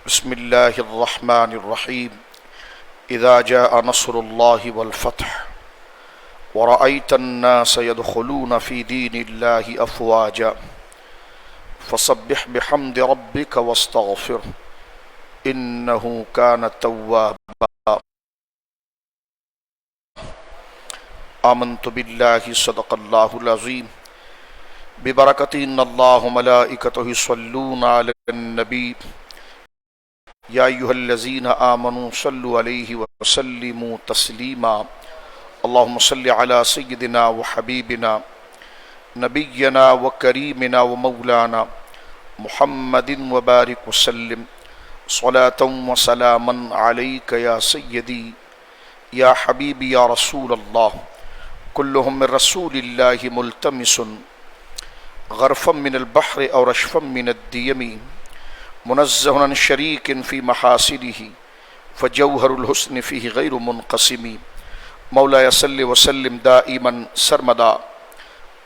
بسم الله الرحمن الرحيم إذا جاء نصر الله والفتح ورأيت الناس يدخلون في دين الله أفواجا فسبح بحمد ربك واستغفره إنه كان توابا آمنت بالله صدق الله العظيم ببركة إن الله ملائكته يصلون على النبي یا ایھا الذین آمنوا صلوا علیہ وسلموا تسلیما اللہم صل علی سیدنا وحبیبنا نبینا وکریمنا ومولانا محمد وبارک وسلم صلاة وسلاما علیک یا سیدی یا حبیبی یا رسول اللہ کلہم من رسول اللہ ملتمس غرفا من البحر او رشفا من الدیم منزہ عن شریک فی محاسنہ فجوہر الحسن فیہ غیر منقسم مولا صلی وسلم دائما سرمدا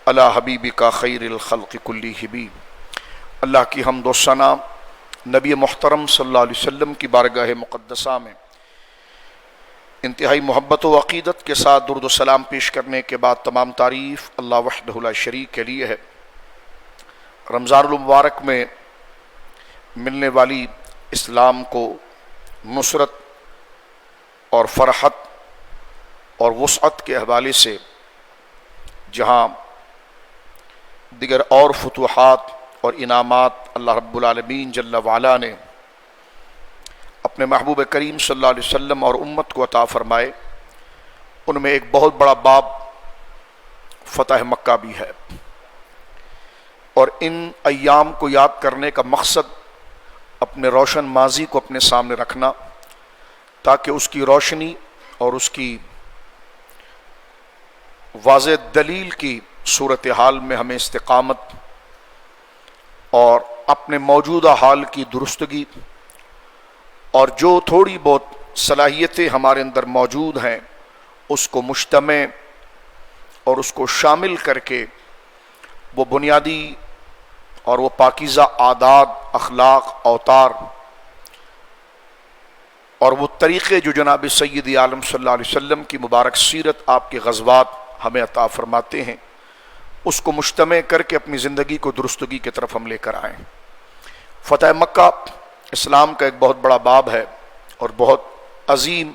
علی حبیبک خیر الخلق کلہم۔ اللہ کی حمد و ثنا نبی محترم صلی اللہ علیہ وسلم کی بارگاہ مقدسہ میں انتہائی محبت و عقیدت کے ساتھ درود و سلام پیش کرنے کے بعد تمام تعریف اللہ وحدہ لا شریک کے لیے ہے۔ رمضان المبارک میں ملنے والی اسلام کو نصرت اور فرحت اور وسعت کے حوالے سے جہاں دیگر اور فتوحات اور انعامات اللہ رب العالمین جل وعلا نے اپنے محبوب کریم صلی اللہ علیہ وسلم اور امت کو عطا فرمائے، ان میں ایک بہت بڑا باب فتح مکہ بھی ہے، اور ان ایام کو یاد کرنے کا مقصد اپنے روشن ماضی کو اپنے سامنے رکھنا تاکہ اس کی روشنی اور اس کی واضح دلیل کی صورتحال میں ہمیں استقامت اور اپنے موجودہ حال کی درستگی اور جو تھوڑی بہت صلاحیتیں ہمارے اندر موجود ہیں اس کو مجتمع اور اس کو شامل کر کے وہ بنیادی اور وہ پاکیزہ عادات، اخلاق، اوتار اور وہ طریقے جو جناب سید عالم صلی اللہ علیہ وسلم کی مبارک سیرت، آپ کے غزوات ہمیں عطا فرماتے ہیں، اس کو مجتمع کر کے اپنی زندگی کو درستگی کی طرف ہم لے کر آئیں۔ فتح مکہ اسلام کا ایک بہت بڑا باب ہے اور بہت عظیم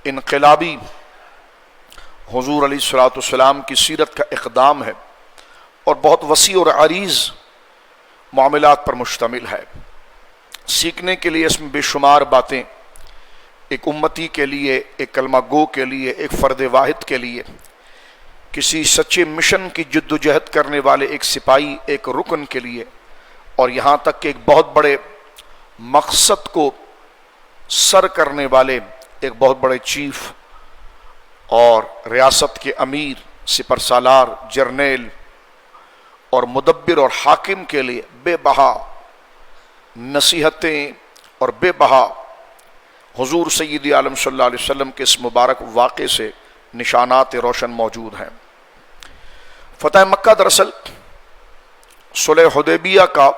انقلابی حضور علیہ الصلوۃ والسلام کی سیرت کا اقدام ہے اور بہت وسیع اور عریض معاملات پر مشتمل ہے۔ سیکھنے کے لیے اس میں بے شمار باتیں ایک امتی کے لیے، ایک کلمہ گو کے لیے، ایک فرد واحد کے لیے، کسی سچے مشن کی جد و جہد کرنے والے ایک سپاہی، ایک رکن کے لیے، اور یہاں تک کہ ایک بہت بڑے مقصد کو سر کرنے والے ایک بہت بڑے چیف اور ریاست کے امیر، سپر سالار، جرنیل اور مدبر اور حاکم کے لیے بے بہا نصیحتیں اور بے بہا حضور سید عالم صلی اللہ علیہ وسلم کے اس مبارک واقعے سے نشانات روشن موجود ہیں۔ فتح مکہ دراصل صلح حدیبیہ کا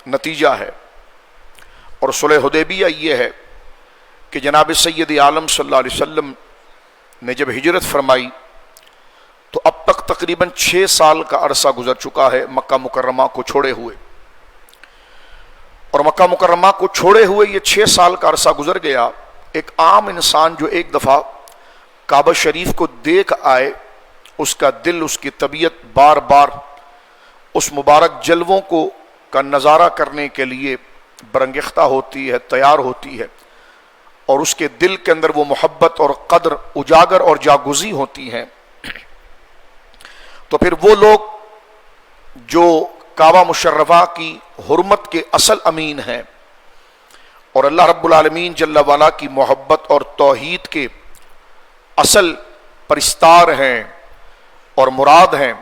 نتیجہ ہے، اور صلح حدیبیہ یہ ہے کہ جناب سید عالم صلی اللہ علیہ وسلم نے جب ہجرت فرمائی تو اب تک تقریباً 6 سال کا عرصہ گزر چکا ہے مکہ مکرمہ کو چھوڑے ہوئے، اور مکہ مکرمہ کو چھوڑے ہوئے یہ 6 سال کا عرصہ گزر گیا۔ ایک عام انسان جو ایک دفعہ کعبہ شریف کو دیکھ آئے، اس کا دل، اس کی طبیعت بار بار اس مبارک جلووں کو کا نظارہ کرنے کے لیے برانگیختہ ہوتی ہے، تیار ہوتی ہے، اور اس کے دل کے اندر وہ محبت اور قدر اجاگر اور جاگزی ہوتی ہیں۔ تو پھر وہ لوگ جو کعبہ مشرفہ کی حرمت کے اصل امین ہیں اور اللہ رب العالمین جل وعلا کی محبت اور توحید کے اصل پرستار ہیں اور مراد ہیں،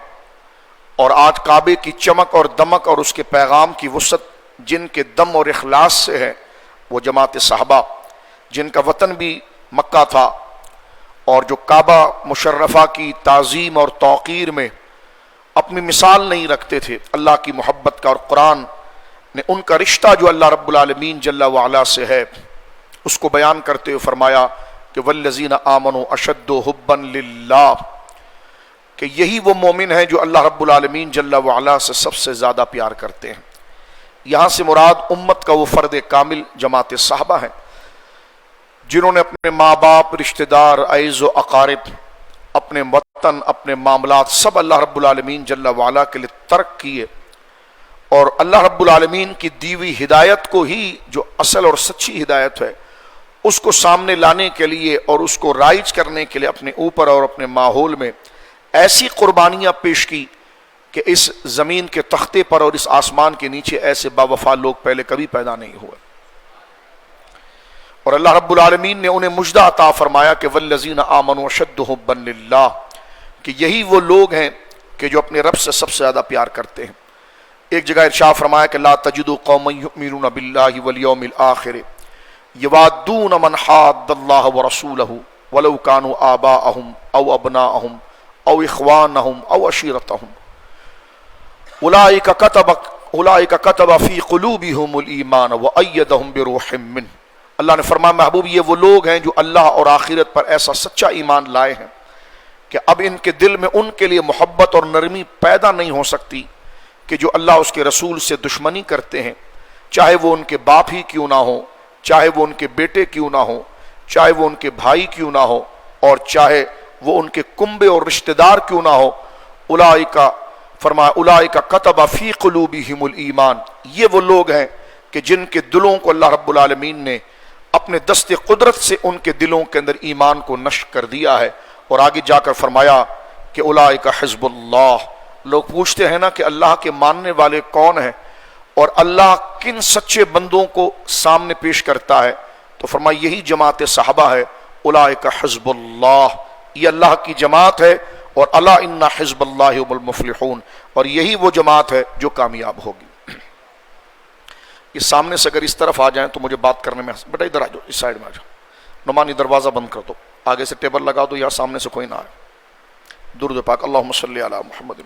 اور آج کعبے کی چمک اور دمک اور اس کے پیغام کی وسعت جن کے دم اور اخلاص سے ہے، وہ جماعت صحابہ جن کا وطن بھی مکہ تھا اور جو کعبہ مشرفہ کی تعظیم اور توقیر میں اپنی مثال نہیں رکھتے تھے، اللہ کی محبت کا اور قرآن نے ان کا رشتہ جو اللہ رب العالمین جل وعلا سے ہے اس کو بیان کرتے ہوئے فرمایا کہ والذین آمنوا اشد حبا للہ، کہ یہی وہ مومن ہیں جو اللہ رب العالمین جل وعلا سے سب سے زیادہ پیار کرتے ہیں۔ یہاں سے مراد امت کا وہ فرد کامل جماعت صحابہ ہیں جنہوں نے اپنے ماں باپ، رشتہ دار، عیز و اقارب، اپنے وطن، اپنے معاملات سب اللہ رب العالمین جل وعلا کے لیے ترک کیے، اور اللہ رب العالمین کی دی ہوئی ہدایت کو ہی جو اصل اور سچی ہدایت ہے اس کو سامنے لانے کے لیے اور اس کو رائج کرنے کے لیے اپنے اوپر اور اپنے ماحول میں ایسی قربانیاں پیش کی کہ اس زمین کے تختے پر اور اس آسمان کے نیچے ایسے باوفا لوگ پہلے کبھی پیدا نہیں ہوئے۔ اور اللہ رب العالمین نے انہیں مجدہ عطا فرمایا کہ والذین آمنوا اشد حبا للہ، کہ یہی وہ لوگ ہیں کہ جو اپنے رب سے سب سے زیادہ پیار کرتے ہیں۔ ایک جگہ ارشاد فرمایا کہ لا تجد قوما یؤمنون باللہ والیوم الآخر یوادون من حاد اللہ ورسولہ ولو كانوا آباءهم او ابناءهم او اخوانهم او عشیرتهم اولئک کتب فی قلوبہم الایمان وایدہم بروح منہ۔ اللہ نے فرمایا محبوب یہ وہ لوگ ہیں جو اللہ اور آخرت پر ایسا سچا ایمان لائے ہیں کہ اب ان کے دل میں ان کے لیے محبت اور نرمی پیدا نہیں ہو سکتی کہ جو اللہ اس کے رسول سے دشمنی کرتے ہیں، چاہے وہ ان کے باپ ہی کیوں نہ ہو، چاہے وہ ان کے بیٹے کیوں نہ ہو، چاہے وہ ان کے بھائی کیوں نہ ہو، اور چاہے وہ ان کے کنبے اور رشتہ دار کیوں نہ ہو۔ فرمایا اولئک کتب فی قلوبہم الایمان، یہ وہ لوگ ہیں کہ جن کے دلوں کو اللہ رب العالمین نے اپنے دست قدرت سے ان کے دلوں کے اندر ایمان کو نشر کر دیا ہے۔ اور آگے جا کر فرمایا کہ اولئک حزب اللہ۔ لوگ پوچھتے ہیں نا کہ اللہ کے ماننے والے کون ہیں اور اللہ کن سچے بندوں کو سامنے پیش کرتا ہے، تو فرمایا یہی جماعت صحابہ ہے، اولئک حزب اللہ، یہ اللہ کی جماعت ہے، اور الا ان حزب اللہ هم المفلحون، اور یہی وہ جماعت ہے جو کامیاب ہوگی۔ یہ سامنے سے اگر اس طرف آ جائیں تو مجھے بات کرنے میں بیٹا ادھر آ جاؤ، اس سائڈ میں آ جاؤ، نعمانی دروازہ بند کر دو، آگے سے ٹیبل لگا دو، یہاں سامنے سے کوئی نہ آئے۔ درود پاک اللہم صلی علی محمد۔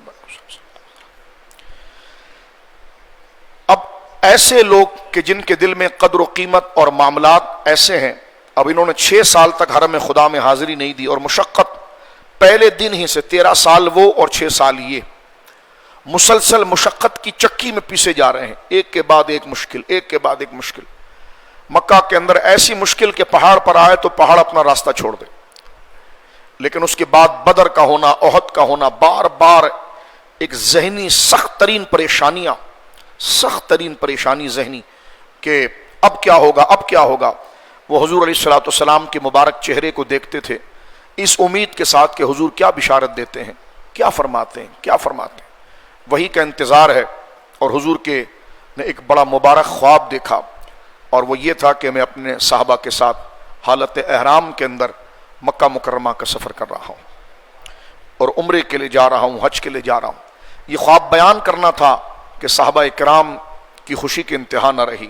اب ایسے لوگ کہ جن کے دل میں قدر و قیمت اور معاملات ایسے ہیں، اب انہوں نے 6 سال تک حرم خدا میں حاضری نہیں دی، اور مشقت پہلے دن ہی سے 13 سال وہ اور 6 سال یہ مسلسل مشقت کی چکی میں پیسے جا رہے ہیں، ایک کے بعد ایک مشکل، ایک کے بعد ایک مشکل۔ مکہ کے اندر ایسی مشکل کہ پہاڑ پر آئے تو پہاڑ اپنا راستہ چھوڑ دے، لیکن اس کے بعد بدر کا ہونا، احد کا ہونا، بار بار ایک ذہنی سخت ترین پریشانیاں، سخت ترین پریشانی ذہنی کہ اب کیا ہوگا، اب کیا ہوگا۔ وہ حضور علیہ الصلوۃ والسلام کے مبارک چہرے کو دیکھتے تھے اس امید کے ساتھ کہ حضور کیا بشارت دیتے ہیں، کیا فرماتے ہیں، کیا فرماتے ہیں۔ وہی کا انتظار ہے، اور حضور کے نے ایک بڑا مبارک خواب دیکھا، اور وہ یہ تھا کہ میں اپنے صحابہ کے ساتھ حالت احرام کے اندر مکہ مکرمہ کا سفر کر رہا ہوں، اور عمرے کے لیے جا رہا ہوں، حج کے لیے جا رہا ہوں۔ یہ خواب بیان کرنا تھا کہ صحابہ کرام کی خوشی کی انتہا نہ رہی،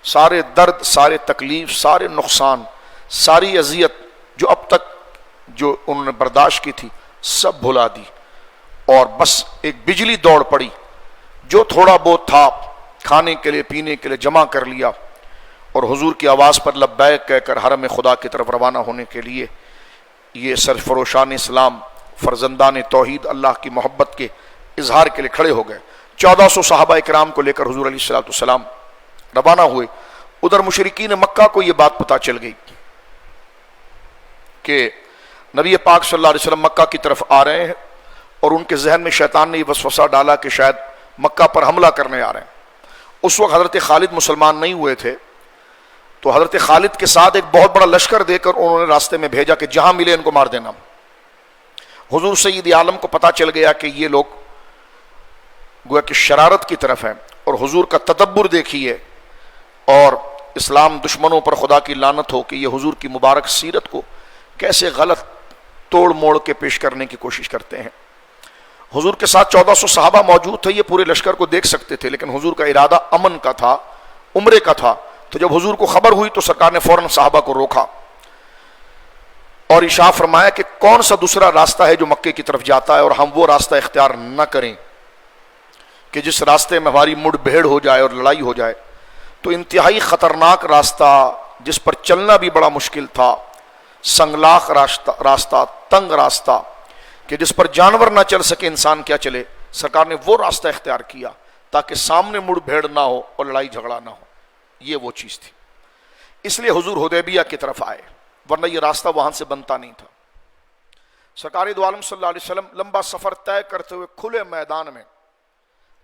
سارے درد، سارے تکلیف، سارے نقصان، ساری اذیت جو اب تک جو انہوں نے برداشت کی تھی سب بھلا دی، اور بس ایک بجلی دوڑ پڑی، جو تھوڑا بہت تھا کھانے کے لیے پینے کے لیے جمع کر لیا، اور حضور کی آواز پر لبیک کہہ کر حرم خدا کی طرف روانہ ہونے کے لیے یہ سرفروشان اسلام، فرزندان توحید، اللہ کی محبت کے اظہار کے لیے کھڑے ہو گئے۔ 1400 صحابہ اکرام کو لے کر حضور علیہ الصلوۃ والسلام روانہ ہوئے۔ ادھر مشرکین مکہ کو یہ بات پتہ چل گئی کہ نبی پاک صلی اللہ علیہ وسلم مکہ کی طرف آ رہے ہیں، اور ان کے ذہن میں شیطان نے یہ وسوسہ ڈالا کہ شاید مکہ پر حملہ کرنے آ رہے ہیں۔ اس وقت حضرت خالد مسلمان نہیں ہوئے تھے، تو حضرت خالد کے ساتھ ایک بہت بڑا لشکر دے کر انہوں نے راستے میں بھیجا کہ جہاں ملے ان کو مار دینا۔ حضور سید عالم کو پتہ چل گیا کہ یہ لوگ گویا کہ شرارت کی طرف ہیں، اور حضور کا تدبر دیکھیے، اور اسلام دشمنوں پر خدا کی لعنت ہو کہ یہ حضور کی مبارک سیرت کو کیسے غلط توڑ موڑ کے پیش کرنے کی کوشش کرتے ہیں۔ حضور کے ساتھ 1400 صحابہ موجود تھے، یہ پورے لشکر کو دیکھ سکتے تھے، لیکن حضور کا ارادہ امن کا تھا، عمرے کا تھا۔ تو جب حضور کو خبر ہوئی تو سرکار نے فوراً صحابہ کو روکا اور ارشاد فرمایا کہ کون سا دوسرا راستہ ہے جو مکے کی طرف جاتا ہے، اور ہم وہ راستہ اختیار نہ کریں کہ کہ جس راستے میں ہماری مڑ بھیڑ ہو جائے اور لڑائی ہو جائے تو انتہائی خطرناک راستہ جس پر چلنا بھی بڑا مشکل تھا، سنگلاخ راستہ، تنگ راستہ کہ جس پر جانور نہ چل سکے، انسان کیا چلے، سرکار نے وہ راستہ اختیار کیا تاکہ سامنے مڑ بھیڑ نہ ہو اور لڑائی جھگڑا نہ ہو۔ یہ وہ چیز تھی، اس لیے حضور حدیبیہ کی طرف آئے، ورنہ یہ راستہ وہاں سے بنتا نہیں تھا۔ سرکار دو عالم صلی اللہ علیہ وسلم لمبا سفر طے کرتے ہوئے کھلے میدان میں،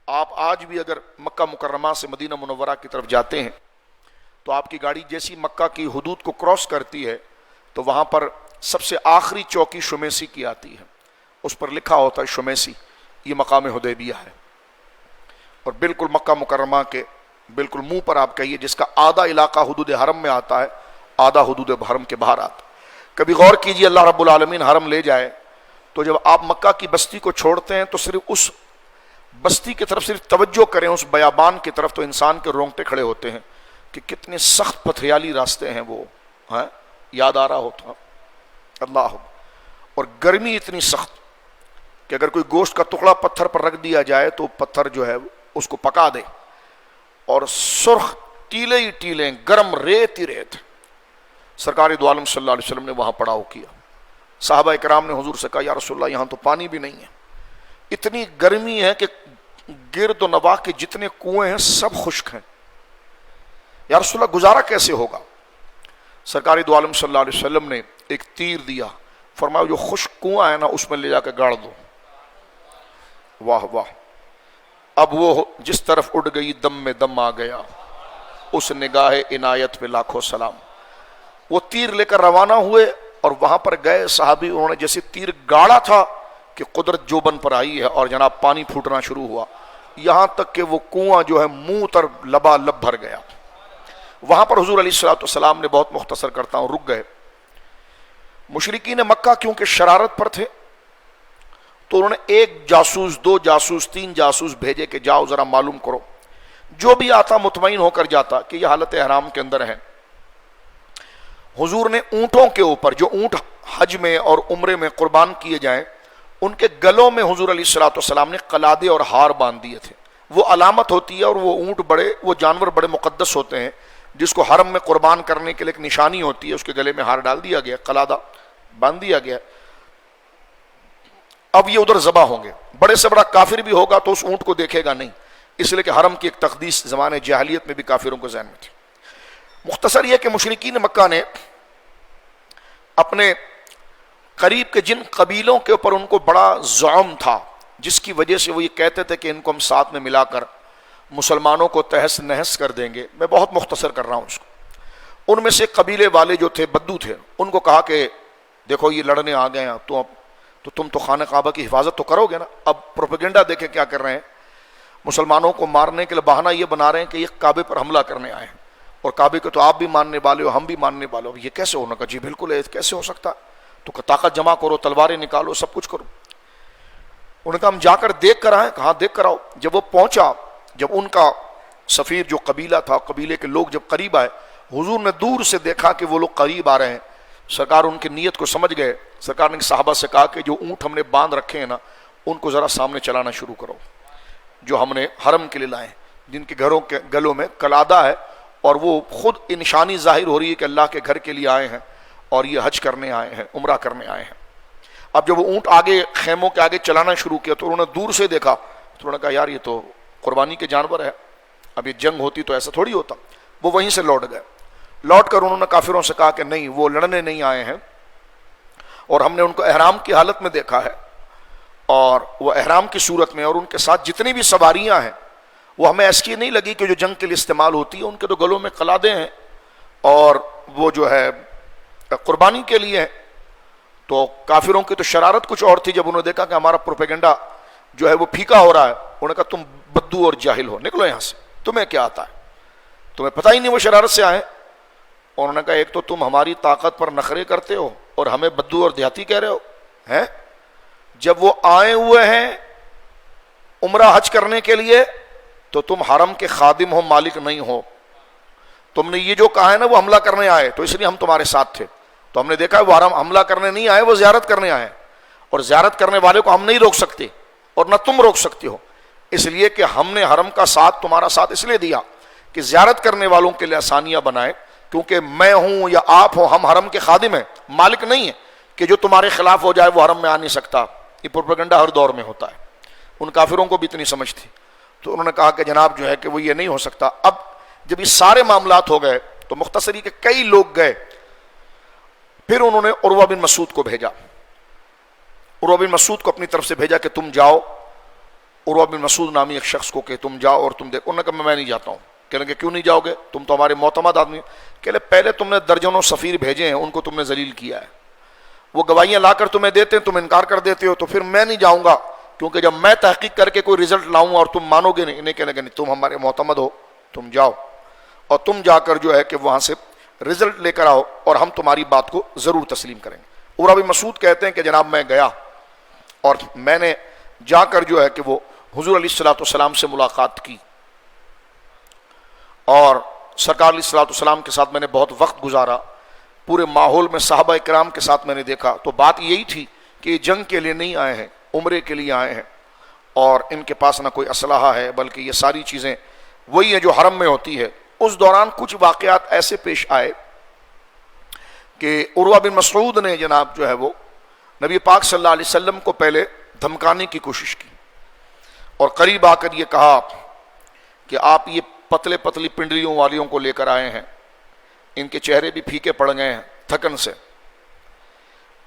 آپ آج بھی اگر مکہ مکرمہ سے مدینہ منورہ کی طرف جاتے ہیں تو آپ کی گاڑی جیسی مکہ کی حدود کو کراس کرتی ہے تو وہاں پر سب سے آخری چوکی شمیسی کی آتی ہے، اس پر لکھا ہوتا ہے شمیسی، یہ مقام حدیبیہ ہے، اور بالکل مکہ مکرمہ کے بالکل منہ پر آپ کہیے جس کا آدھا علاقہ حدود حرم میں آتا ہے، آدھا حدود حرم کے باہر آتا ہے۔ کبھی غور کیجئے، اللہ رب العالمین حرم لے جائے تو جب آپ مکہ کی بستی کو چھوڑتے ہیں تو صرف اس بستی کی طرف صرف توجہ کریں، اس بیابان کی طرف، تو انسان کے رونگٹے کھڑے ہوتے ہیں کہ کتنے سخت پتھریالی راستے ہیں وہ، یاد آ رہا ہوتا اللہ، اور گرمی اتنی سخت کہ اگر کوئی گوشت کا ٹکڑا پتھر پر رکھ دیا جائے تو پتھر جو ہے اس کو پکا دے، اور سرخ ٹیلے ہی ٹیلے، گرم ریت ہی ریت۔ سرکار دو عالم صلی اللہ علیہ وسلم نے وہاں پڑاؤ کیا۔ صحابہ کرام نے حضور سے کہا، یا رسول اللہ یہاں تو پانی بھی نہیں ہے، اتنی گرمی ہے کہ گرد و نواح کے جتنے کنویں ہیں سب خشک ہیں، یا رسول اللہ گزارا کیسے ہوگا؟ سرکار دو عالم صلی اللہ علیہ وسلم نے ایک تیر دیا، فرمایا جو خشک کنواں ہے نا اس میں لے جا کے گاڑ دو۔ واہ واہ، اب وہ جس طرف اڑ گئی دم میں دم آ گیا، اس نگاہ عنایت پہ لاکھوں سلام۔ وہ تیر لے کر روانہ ہوئے اور وہاں پر گئے صحابی، انہوں نے جیسے تیر گاڑا تھا کہ قدرت جوبن پر آئی ہے اور جناب پانی پھوٹنا شروع ہوا، یہاں تک کہ وہ کنواں جو ہے منہ تر لبالب بھر گیا۔ وہاں پر حضور علیہ الصلوۃ والسلام نے، بہت مختصر کرتا ہوں، رک گئے۔ مشرکین مکہ کیونکہ شرارت پر تھے تو انہوں نے ایک جاسوس، دو جاسوس، تین جاسوس بھیجے کہ جاؤ ذرا معلوم کرو۔ جو بھی آتا مطمئن ہو کر جاتا کہ یہ حالت احرام کے اندر ہے۔ حضور نے اونٹوں کے اوپر، جو اونٹ حج میں اور عمرے میں قربان کیے جائیں، ان کے گلوں میں حضور علیہ الصلوۃ والسلام نے قلادے اور ہار باندھ دیے تھے۔ وہ علامت ہوتی ہے، اور وہ اونٹ بڑے، وہ جانور بڑے مقدس ہوتے ہیں جس کو حرم میں قربان کرنے کے لیے ایک نشانی ہوتی ہے، اس کے گلے میں ہار ڈال دیا گیا، قلادہ باندھ دیا گیا۔ اب یہ ادھر ذبح ہوں گے، بڑے سے بڑا کافر بھی ہوگا تو اس اونٹ کو دیکھے گا نہیں، اس لیے کہ حرم کی ایک تقدیس زمانے جاہلیت میں بھی کافروں کو ذہن میں تھی۔ مختصر یہ کہ مشرکین مکہ نے اپنے قریب کے جن قبیلوں کے اوپر ان کو بڑا زعم تھا، جس کی وجہ سے وہ یہ کہتے تھے کہ ان کو ہم ساتھ میں ملا کر مسلمانوں کو تہس نہس کر دیں گے۔ میں بہت مختصر کر رہا ہوں اس کو۔ ان میں سے قبیلے والے جو تھے، بدو تھے، ان کو کہا کہ دیکھو یہ لڑنے آ گئے ہیں تو تم تو خانہ کعبہ کی حفاظت تو کرو گے نا۔ اب پروپیگنڈا دیکھیں کیا کر رہے ہیں، مسلمانوں کو مارنے کے لیے بہانہ یہ بنا رہے ہیں کہ یہ کعبے پر حملہ کرنے آئے ہیں، اور کعبے کو تو آپ بھی ماننے والے ہو، ہم بھی ماننے والے ہو، یہ کیسے ہونا کا؟ جی بالکل ہے، کیسے ہو سکتا؟ تو طاقت جمع کرو، تلواریں نکالو، سب کچھ کرو۔ انہوں نے کہا ہم جا کر دیکھ کر آئیں۔ کہاں دیکھ کر آؤ۔ جب وہ پہنچا، جب ان کا سفیر جو قبیلہ تھا، قبیلے کے لوگ جب قریب آئے، حضور نے دور سے دیکھا کہ وہ لوگ قریب آ رہے ہیں۔ سرکار ان کی نیت کو سمجھ گئے۔ سرکار نے صحابہ سے کہا کہ جو اونٹ ہم نے باندھ رکھے ہیں نا، ان کو ذرا سامنے چلانا شروع کرو، جو ہم نے حرم کے لیے لائے ہیں، جن کے گھروں کے گلوں میں قلادہ ہے، اور وہ خود نشانی ظاہر ہو رہی ہے کہ اللہ کے گھر کے لیے آئے ہیں اور یہ حج کرنے آئے ہیں، عمرہ کرنے آئے ہیں۔ اب جب وہ اونٹ آگے خیموں کے آگے چلانا شروع کیا تو انہوں نے دور سے دیکھا تو انہوں نے کہا یار یہ تو قربانی کے جانور ہے، اب یہ جنگ ہوتی تو ایسا تھوڑی ہوتا۔ وہ وہیں سے لوٹ گئے۔ لوٹ کر انہوں نے کافروں سے کہا کہ نہیں، وہ لڑنے نہیں آئے ہیں، اور ہم نے ان کو احرام کی حالت میں دیکھا ہے، اور وہ احرام کی صورت میں، اور ان کے ساتھ جتنی بھی سواریاں ہیں وہ ہمیں ایسی نہیں لگی کہ جو جنگ کے لیے استعمال ہوتی ہے، ان کے تو گلوں میں قلادے ہیں اور وہ جو ہے قربانی کے لیے ہیں۔ تو کافروں کی تو شرارت کچھ اور تھی، جب انہوں نے دیکھا کہ ہمارا پروپیگنڈا جو ہے وہ پھیکا ہو رہا ہے، انہوں نے کہا تم بدو اور جاہل ہو، نکلو یہاں سے، تمہیں کیا آتا ہے، تمہیں پتہ ہی نہیں وہ شرارت سے آئے۔ انہوں نے کہا ایک تو تم ہماری طاقت پر نخرے کرتے ہو اور ہمیں بدو اور دیہاتی کہہ رہے ہو ہیں؟ جب وہ آئے ہوئے ہیں عمرہ حج کرنے کے لیے تو تم حرم کے خادم ہو، مالک نہیں ہو۔ تم نے یہ جو کہا ہے نا وہ حملہ کرنے آئے، تو اس لیے ہم تمہارے ساتھ تھے۔ تو ہم نے دیکھا ہے وہ حرم حملہ کرنے نہیں آئے، وہ زیارت کرنے آئے، اور زیارت کرنے والے کو ہم نہیں روک سکتے اور نہ تم روک سکتے ہو، اس لیے کہ ہم نے حرم کا ساتھ تمہارا ساتھ اس لیے دیا کہ زیارت کرنے والوں کے لیے آسانیاں بنائے، کیونکہ میں ہوں یا آپ ہوں، ہم حرم کے خادم ہیں، مالک نہیں ہے کہ جو تمہارے خلاف ہو جائے وہ حرم میں آ نہیں سکتا۔ یہ پروپیگنڈا ہر دور میں ہوتا ہے، ان کافروں کو بھی اتنی سمجھ تھی، تو انہوں نے کہا کہ جناب جو ہے کہ وہ یہ نہیں ہو سکتا۔ اب جب یہ سارے معاملات ہو گئے تو مختصری کے کئی لوگ گئے، پھر انہوں نے عروہ بن مسعود کو بھیجا، عروہ بن مسعود کو اپنی طرف سے بھیجا کہ تم جاؤ، عروہ بن مسعود نامی ایک شخص کو کہ تم جاؤ اور تم دیکھو۔ انہوں نے کہا میں نہیں جاتا ہوں۔ کہنے کہ کیوں نہیں جاؤ گے، تم تو ہمارے معتمد آدمی۔ کہ پہلے تم نے درجنوں سفیر بھیجے ہیں، ان کو تم نے ذلیل کیا ہے، وہ گواہیاں لا کر تمہیں دیتے ہیں، تم انکار کر دیتے ہو، تو پھر میں نہیں جاؤں گا، کیونکہ جب میں تحقیق کر کے کوئی رزلٹ لاؤں اور تم مانو گے نہیں۔ انہیں کہنے کہ نہیں، تم ہمارے معتمد ہو، تم جاؤ اور تم جا کر جو ہے کہ وہاں سے رزلٹ لے کر آؤ اور ہم تمہاری بات کو ضرور تسلیم کریں گے۔ عروہ بن مسعود کہتے ہیں کہ جناب میں گیا اور میں نے جا کر جو ہے کہ وہ حضور علیہ الصلوۃ والسلام سے ملاقات کی، اور سرکار علیہ الصلوۃ والسلام کے ساتھ میں نے بہت وقت گزارا، پورے ماحول میں صحابہ کرام کے ساتھ میں نے دیکھا، تو بات یہی تھی کہ یہ جنگ کے لیے نہیں آئے ہیں، عمرے کے لیے آئے ہیں، اور ان کے پاس نہ کوئی اسلحہ ہے، بلکہ یہ ساری چیزیں وہی ہیں جو حرم میں ہوتی ہے۔ اس دوران کچھ واقعات ایسے پیش آئے کہ عروہ بن مسعود نے جناب جو ہے وہ نبی پاک صلی اللہ علیہ وسلم کو پہلے دھمکانے کی کوشش کی، اور قریب آ کر یہ کہا کہ آپ یہ پتلے پتلی پنڈلیوں والیوں کو لے کر آئے ہیں، ان کے چہرے بھی پھیکے پڑ گئے ہیں تھکن سے،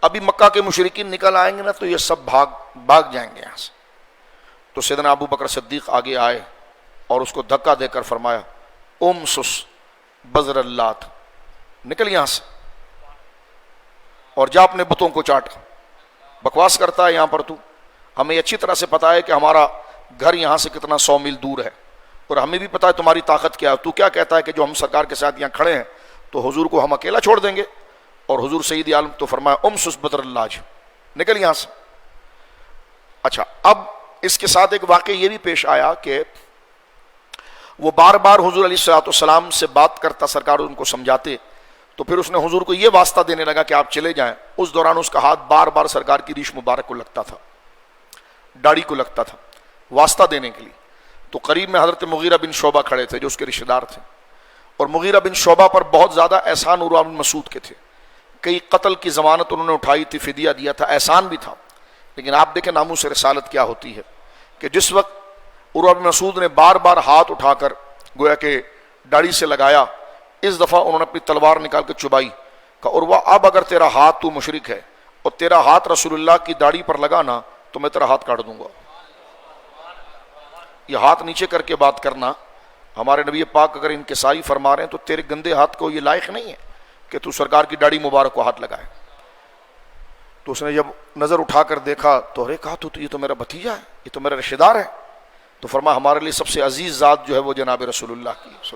ابھی مکہ کے مشرکین نکل آئیں گے نا تو یہ سب بھاگ جائیں گے یہاں سے۔ تو سیدنا ابو بکر صدیق آگے آئے اور اس کو دھکا دے کر فرمایا امسس بزر اللات، نکل یہاں سے اور جا اپنے بتوں کو چاٹ۔ بکواس کرتا ہے یہاں پر تو، ہمیں اچھی طرح سے پتا ہے کہ ہمارا گھر یہاں سے کتنا 100 میل دور ہے، اور ہمیں بھی پتا ہے تمہاری طاقت کیا ہے، تو کیا کہتا ہے کہ جو ہم سرکار کے ساتھ یہاں کھڑے ہیں تو حضور کو ہم اکیلا چھوڑ دیں گے؟ اور حضور سید عالم تو فرمایا امسس بدر اللہ، نکل یہاں سے۔ اچھا، اب اس کے ساتھ ایک واقعہ یہ بھی پیش آیا کہ وہ بار بار حضور علیہ الصلوۃ والسلام سے بات کرتا، سرکار ان کو سمجھاتے، تو پھر اس نے حضور کو یہ واسطہ دینے لگا کہ آپ چلے جائیں۔ اس دوران اس کا ہاتھ بار بار سرکار کی ریش مبارک کو لگتا تھا، داڑھی کو لگتا تھا، واسطہ دینے کے لیے۔ تو قریب میں حضرت مغیرہ بن شعبہ کھڑے تھے جو اس کے رشتہ دار تھے، اور مغیرہ بن شعبہ پر بہت زیادہ احسان عروہ بن مسعود کے تھے، کئی قتل کی ضمانت انہوں نے اٹھائی تھی، فدیہ دیا تھا، احسان بھی تھا۔ لیکن آپ دیکھیں ناموس رسالت کیا ہوتی ہے کہ جس وقت عروہ بن مسعود نے بار بار ہاتھ اٹھا کر گویا کہ داڑھی سے لگایا، اس دفعہ انہوں نے اپنی تلوار نکال کے چبائی، کہ عروہ اب اگر تیرا ہاتھ تو مشرک ہے اور تیرا ہاتھ رسول اللہ کی داڑھی پر لگانا تو میں تیرا ہاتھ کاٹ دوں گا۔ یہ ہاتھ نیچے کر کے بات کرنا، ہمارے نبی پاک اگر انکساری فرما رہے ہیں تو تیرے گندے ہاتھ کو یہ لائق نہیں ہے کہ تو سرکار کی داڑھی مبارک کو ہاتھ لگائے۔ تو اس نے جب نظر اٹھا کر دیکھا تو ارے کہا تو یہ تو میرا بھتیجا ہے، یہ تو میرا رشتہ دار ہے۔ تو فرمایا ہمارے لیے سب سے عزیز ذات جو ہے وہ جناب رسول اللہ کی۔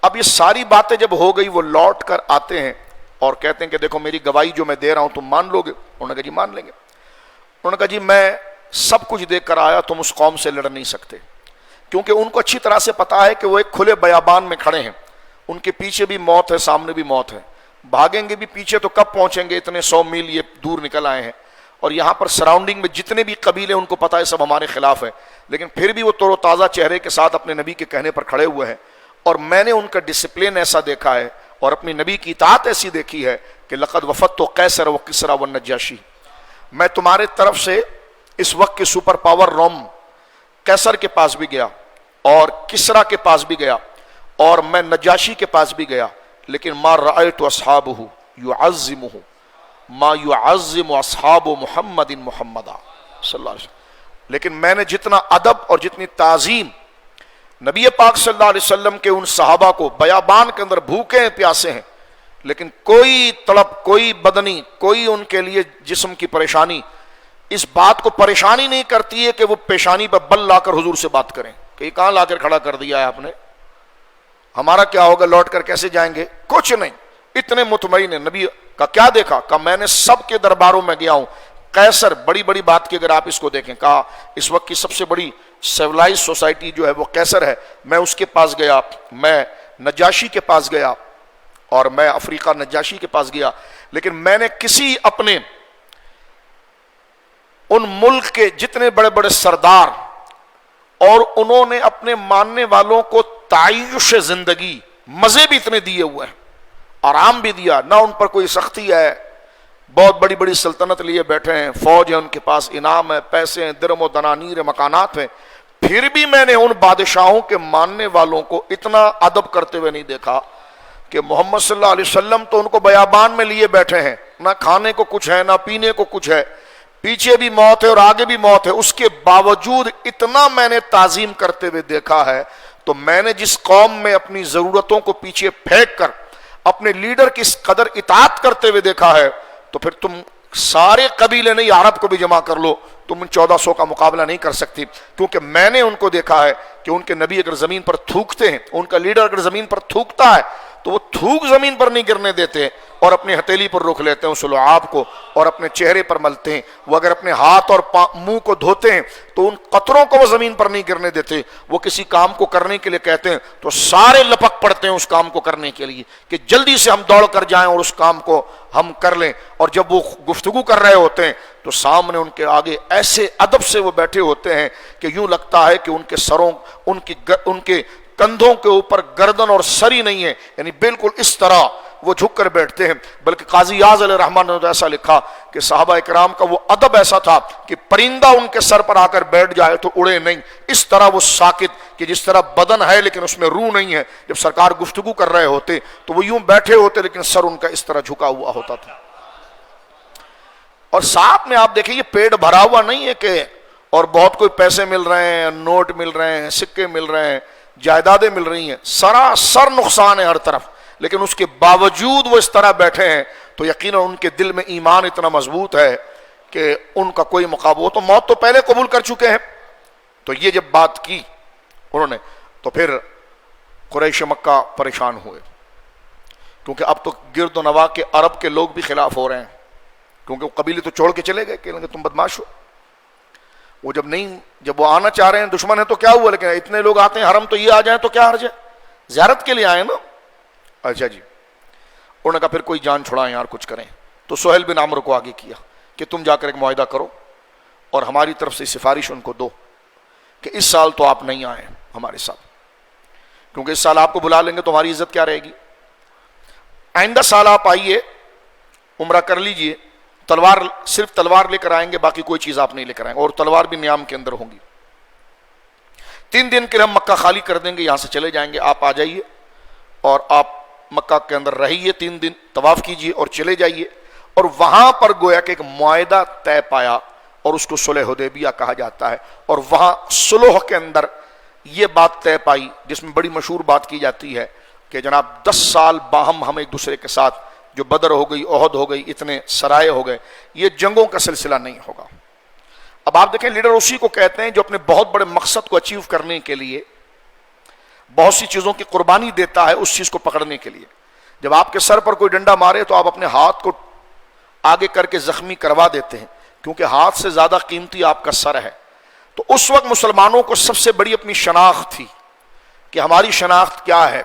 اب یہ ساری باتیں جب ہو گئی، وہ لوٹ کر آتے ہیں اور کہتے ہیں کہ دیکھو میری گواہی جو میں دے رہا ہوں تم مان لو گے؟ انہوں نے کہا جی مان لیں گے۔ انہوں نے کہا جی میں سب کچھ دیکھ کر آیا، تم اس قوم سے لڑ نہیں سکتے، کیونکہ ان کو اچھی طرح سے پتا ہے کہ وہ ایک کھلے بیابان میں کھڑے ہیں، ان کے پیچھے بھی موت ہے، سامنے بھی موت ہے، بھاگیں گے بھی پیچھے تو کب پہنچیں گے؟ اتنے 100 میل یہ دور نکل آئے ہیں، اور یہاں پر سراؤنڈنگ میں جتنے بھی قبیلے ان کو پتا ہے سب ہمارے خلاف ہے، لیکن پھر بھی وہ تور و تازہ چہرے کے ساتھ اپنے نبی کے کہنے پر کھڑے ہوئے ہیں۔ اور میں نے ان کا ڈسپلن ایسا دیکھا ہے اور اپنی نبی کی اطاعت ایسی دیکھی ہے کہ لقد وفدت قیصر و کسریٰ و نجاشی، میں تمہارے طرف سے اس وقت کے سپر پاور روم قیصر کے پاس بھی گیا اور کسریٰ کے پاس بھی گیا اور میں نجاشی کے پاس بھی گیا، لیکن ما رأیت اصحابہ یعظمہ ما یعظم اصحاب محمد محمدا صلی اللہ علیہ وسلم، لیکن میں نے جتنا ادب اور جتنی تعظیم نبی پاک صلی اللہ علیہ وسلم کے ان صحابہ کو، بیابان کے اندر بھوکے ہیں پیاسے ہیں، لیکن کوئی تڑپ، کوئی بدنی، کوئی ان کے لیے جسم کی پریشانی اس بات کو پریشانی نہیں کرتی ہے کہ وہ پیشانی پر بل لا کر حضور سے بات کریں کہ یہ کہاں لا کر کھڑا کر دیا ہے آپ نے، ہمارا کیا ہوگا، لوٹ کر کیسے جائیں گے؟ کچھ نہیں، اتنے مطمئن ہیں۔ نبی کا کیا دیکھا؟ کہ میں نے سب کے درباروں میں گیا ہوں، قیصر بڑی بڑی بات کی اگر آپ اس کو دیکھیں، کہا اس وقت کی سب سے بڑی سیولائز سوسائٹی جو ہے وہ قیصر ہے، میں اس کے پاس گیا، میں نجاشی کے پاس گیا اور میں افریقہ نجاشی کے پاس گیا، لیکن میں نے کسی اپنے ان ملک کے جتنے بڑے بڑے سردار اور انہوں نے اپنے ماننے والوں کو تعیش زندگی، مزے بھی اتنے دیے ہوئے ہیں، آرام بھی دیا، نہ ان پر کوئی سختی ہے، بہت بڑی بڑی سلطنت لیے بیٹھے ہیں، فوج ہے ان کے پاس، انعام ہے، پیسے ہیں، درم و دنانیر ہے، مکانات ہیں، پھر بھی میں نے ان بادشاہوں کے ماننے والوں کو اتنا ادب کرتے ہوئے نہیں دیکھا کہ محمد صلی اللہ علیہ وسلم تو ان کو بیابان میں لیے بیٹھے ہیں، نہ کھانے کو کچھ ہے، نہ پینے کو کچھ ہے، پیچھے بھی موت ہے اور آگے بھی موت ہے، اس کے باوجود اتنا میں نے تعظیم کرتے ہوئے دیکھا ہے۔ تو میں نے جس قوم میں اپنی ضرورتوں کو پیچھے پھینک کر اپنے لیڈر کی اس قدر اطاعت کرتے ہوئے دیکھا ہے، تو پھر تم سارے قبیلے نہیں، عرب کو بھی جمع کر لو، تم ان 1400 کا مقابلہ نہیں کر سکتی، کیونکہ میں نے ان کو دیکھا ہے کہ ان کے نبی اگر زمین پر تھوکتے ہیں، ان کا لیڈر اگر زمین پر تھوکتا ہے تو وہ تھوک زمین پر نہیں گرنے دیتے اور اپنی ہتھیلی پر رکھ لیتے ہیں اس لعاب کو اور اپنے چہرے پر ملتے ہیں۔ وہ اگر اپنے ہاتھ اور منہ کو دھوتے ہیں تو ان قطروں کو وہ زمین پر نہیں گرنے دیتے۔ وہ کسی کام کو کرنے کے لیے کہتے ہیں تو سارے لپک پڑتے ہیں اس کام کو کرنے کے لیے کہ جلدی سے ہم دوڑ کر جائیں اور اس کام کو ہم کر لیں۔ اور جب وہ گفتگو کر رہے ہوتے ہیں تو سامنے ان کے آگے ایسے ادب سے وہ بیٹھے ہوتے ہیں کہ یوں لگتا ہے کہ ان کے سروں، ان کے کندھوں کے اوپر گردن اور سری نہیں ہے، یعنی بالکل اس طرح وہ جھک کر بیٹھتے ہیں۔ بلکہ قاضی یاز علیہ رحمٰن نے ایسا لکھا کہ صحابہ اکرام کا وہ ادب ایسا تھا کہ پرندہ ان کے سر پر آ کر بیٹھ جائے تو اڑے نہیں، اس طرح وہ ساکت کہ جس طرح بدن ہے لیکن اس میں روح نہیں ہے۔ جب سرکار گفتگو کر رہے ہوتے تو وہ یوں بیٹھے ہوتے لیکن سر ان کا اس طرح جھکا ہوا ہوتا تھا۔ اور ساتھ میں آپ دیکھیں یہ پیٹ بھرا ہوا نہیں ہے کہ اور بہت کوئی پیسے مل رہے ہیں، نوٹ مل رہے ہیں، سکے مل رہے ہیں، جائیدادیں مل رہی ہیں، سراسر نقصان ہے ہر طرف، لیکن اس کے باوجود وہ اس طرح بیٹھے ہیں تو یقیناً ان کے دل میں ایمان اتنا مضبوط ہے کہ ان کا کوئی مقابلہ، تو موت تو پہلے قبول کر چکے ہیں۔ تو یہ جب بات کی انہوں نے تو پھر قریش مکہ پریشان ہوئے، کیونکہ اب تو گرد و نواح کے عرب کے لوگ بھی خلاف ہو رہے ہیں، کیونکہ وہ قبیلے تو چھوڑ کے چلے گئے کہ تم بدماش ہو۔ وہ جب وہ آنا چاہ رہے ہیں دشمن ہے تو کیا ہوا، لیکن اتنے لوگ آتے ہیں حرم تو یہ آ جائیں تو کیا حرج ہے، زیارت کے لیے آئے نا۔ اچھا جی، انہوں نے کہا پھر کوئی جان چھڑائیں یار، کچھ کریں۔ تو سہیل بن عمرو کو آگے کیا کہ تم جا کر ایک معاہدہ کرو اور ہماری طرف سے سفارش ان کو دو کہ اس سال تو آپ نہیں آئیں ہمارے ساتھ، کیونکہ اس سال آپ کو بلا لیں گے تو ہماری عزت کیا رہے گی، آئندہ سال آپ آئیے، عمرہ کر لیجئے، صرف تلوار لے کر آئیں گے، باقی کوئی چیز آپ نہیں لے کر آئیں گے، اور تلوار بھی نیام کے اندر ہوں گی۔ 3 دن کے لیے ہم مکہ خالی کر دیں گے، یہاں سے چلے جائیں گے، آپ آ جائیے اور آپ مکہ کے اندر رہیے، 3 دن طواف کیجئے اور چلے جائیے۔ اور وہاں پر گویا کہ ایک معاہدہ طے پایا اور اس کو صلح حدیبیہ کہا جاتا ہے، اور وہاں صلح کے اندر یہ بات طے پائی جس میں بڑی مشہور بات کی جاتی ہے کہ جناب 10 سال باہم ہم ایک دوسرے کے ساتھ، جو بدر ہو گئی، احد ہو گئی، اتنے سرائے ہو گئے، یہ جنگوں کا سلسلہ نہیں ہوگا۔ اب آپ دیکھیں لیڈر اسی کو کہتے ہیں جو اپنے بہت بڑے مقصد کو اچیو کرنے کے لیے بہت سی چیزوں کی قربانی دیتا ہے اس چیز کو پکڑنے کے لیے۔ جب آپ کے سر پر کوئی ڈنڈا مارے تو آپ اپنے ہاتھ کو آگے کر کے زخمی کروا دیتے ہیں، کیونکہ ہاتھ سے زیادہ قیمتی آپ کا سر ہے۔ تو اس وقت مسلمانوں کو سب سے بڑی اپنی شناخت تھی کہ ہماری شناخت کیا ہے،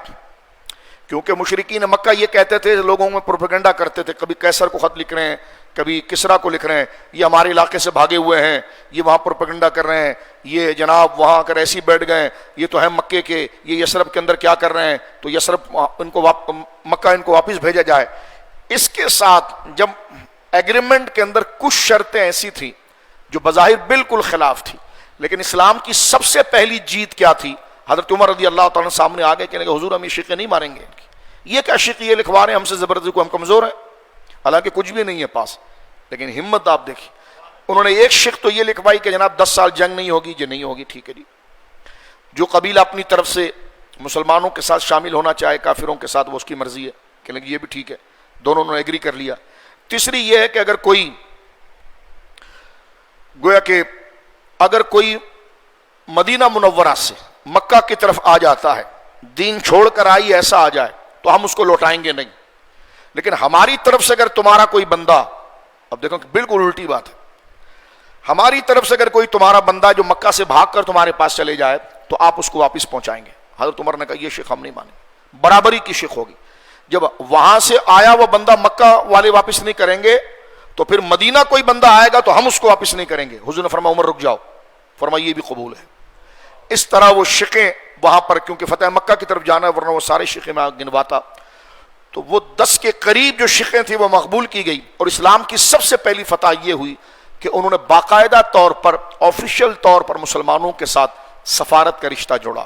کیونکہ مشرکین مکہ یہ کہتے تھے، لوگوں میں پروپیگنڈا کرتے تھے، کبھی قیصر کو خط لکھ رہے ہیں، کبھی کسرا کو لکھ رہے ہیں، یہ ہمارے علاقے سے بھاگے ہوئے ہیں، یہ وہاں پروپیگنڈا کر رہے ہیں، یہ جناب وہاں کر ایسی بیٹھ گئے، یہ تو ہے مکے کے، یہ یثرب کے اندر کیا کر رہے ہیں، تو یثرب ان کو مکہ ان کو واپس بھیجا جائے۔ اس کے ساتھ جب ایگریمنٹ کے اندر کچھ شرطیں ایسی تھیں جو بظاہر بالکل خلاف تھی، لیکن اسلام کی سب سے پہلی جیت کیا تھی؟ حضرت عمر رضی اللہ تعالیٰ سامنے آ گئے، کہنے کہ حضور ہم یہ شقیں نہیں ماریں گے، یہ کیا شق یہ لکھوا رہے ہیں ہم سے زبردستی، کو ہم کمزور ہیں، حالانکہ کچھ بھی نہیں ہے پاس، لیکن ہمت آپ دیکھیں۔ انہوں نے ایک شق تو یہ لکھوائی کہ جناب 10 سال جنگ نہیں ہوگی، نہیں ہوگی، ٹھیک ہے جی، جو قبیلہ اپنی طرف سے مسلمانوں کے ساتھ شامل ہونا چاہے کافروں کے ساتھ وہ اس کی مرضی ہے، کہنے کہ یہ بھی ٹھیک ہے، دونوں نے ایگری کر لیا۔ تیسری یہ ہے کہ اگر کوئی گویا کہ اگر کوئی مدینہ منورہ سے مکہ کی طرف آ جاتا ہے، دین چھوڑ کر آئی ایسا آ جائے تو ہم اس کو لوٹائیں گے نہیں، لیکن ہماری طرف سے اگر تمہارا کوئی بندہ، اب دیکھو بالکل الٹی بات ہے، ہماری طرف سے اگر کوئی تمہارا بندہ جو مکہ سے بھاگ کر تمہارے پاس چلے جائے تو آپ اس کو واپس پہنچائیں گے۔ حضرت عمر نے کہا یہ شق ہم نہیں مانیں، برابری کی شق ہوگی، جب وہاں سے آیا وہ بندہ مکہ والے واپس نہیں کریں گے تو پھر مدینہ کوئی بندہ آئے گا تو ہم اس کو واپس نہیں کریں گے۔ حضور نے فرمایا عمر رک جاؤ، فرمایا یہ بھی قبول ہے، اس طرح وہ شقیں وہاں پر، کیونکہ فتح مکہ کی طرف جانا ہے ورنہ وہ سارے شقیں میں گنواتا، تو وہ 10 کے قریب جو شقیں تھیں وہ مقبول کی گئی. اور اسلام کی سب سے پہلی فتح یہ ہوئی کہ انہوں نے باقاعدہ طور پر آفیشیل طور پر مسلمانوں کے ساتھ سفارت کا رشتہ جوڑا.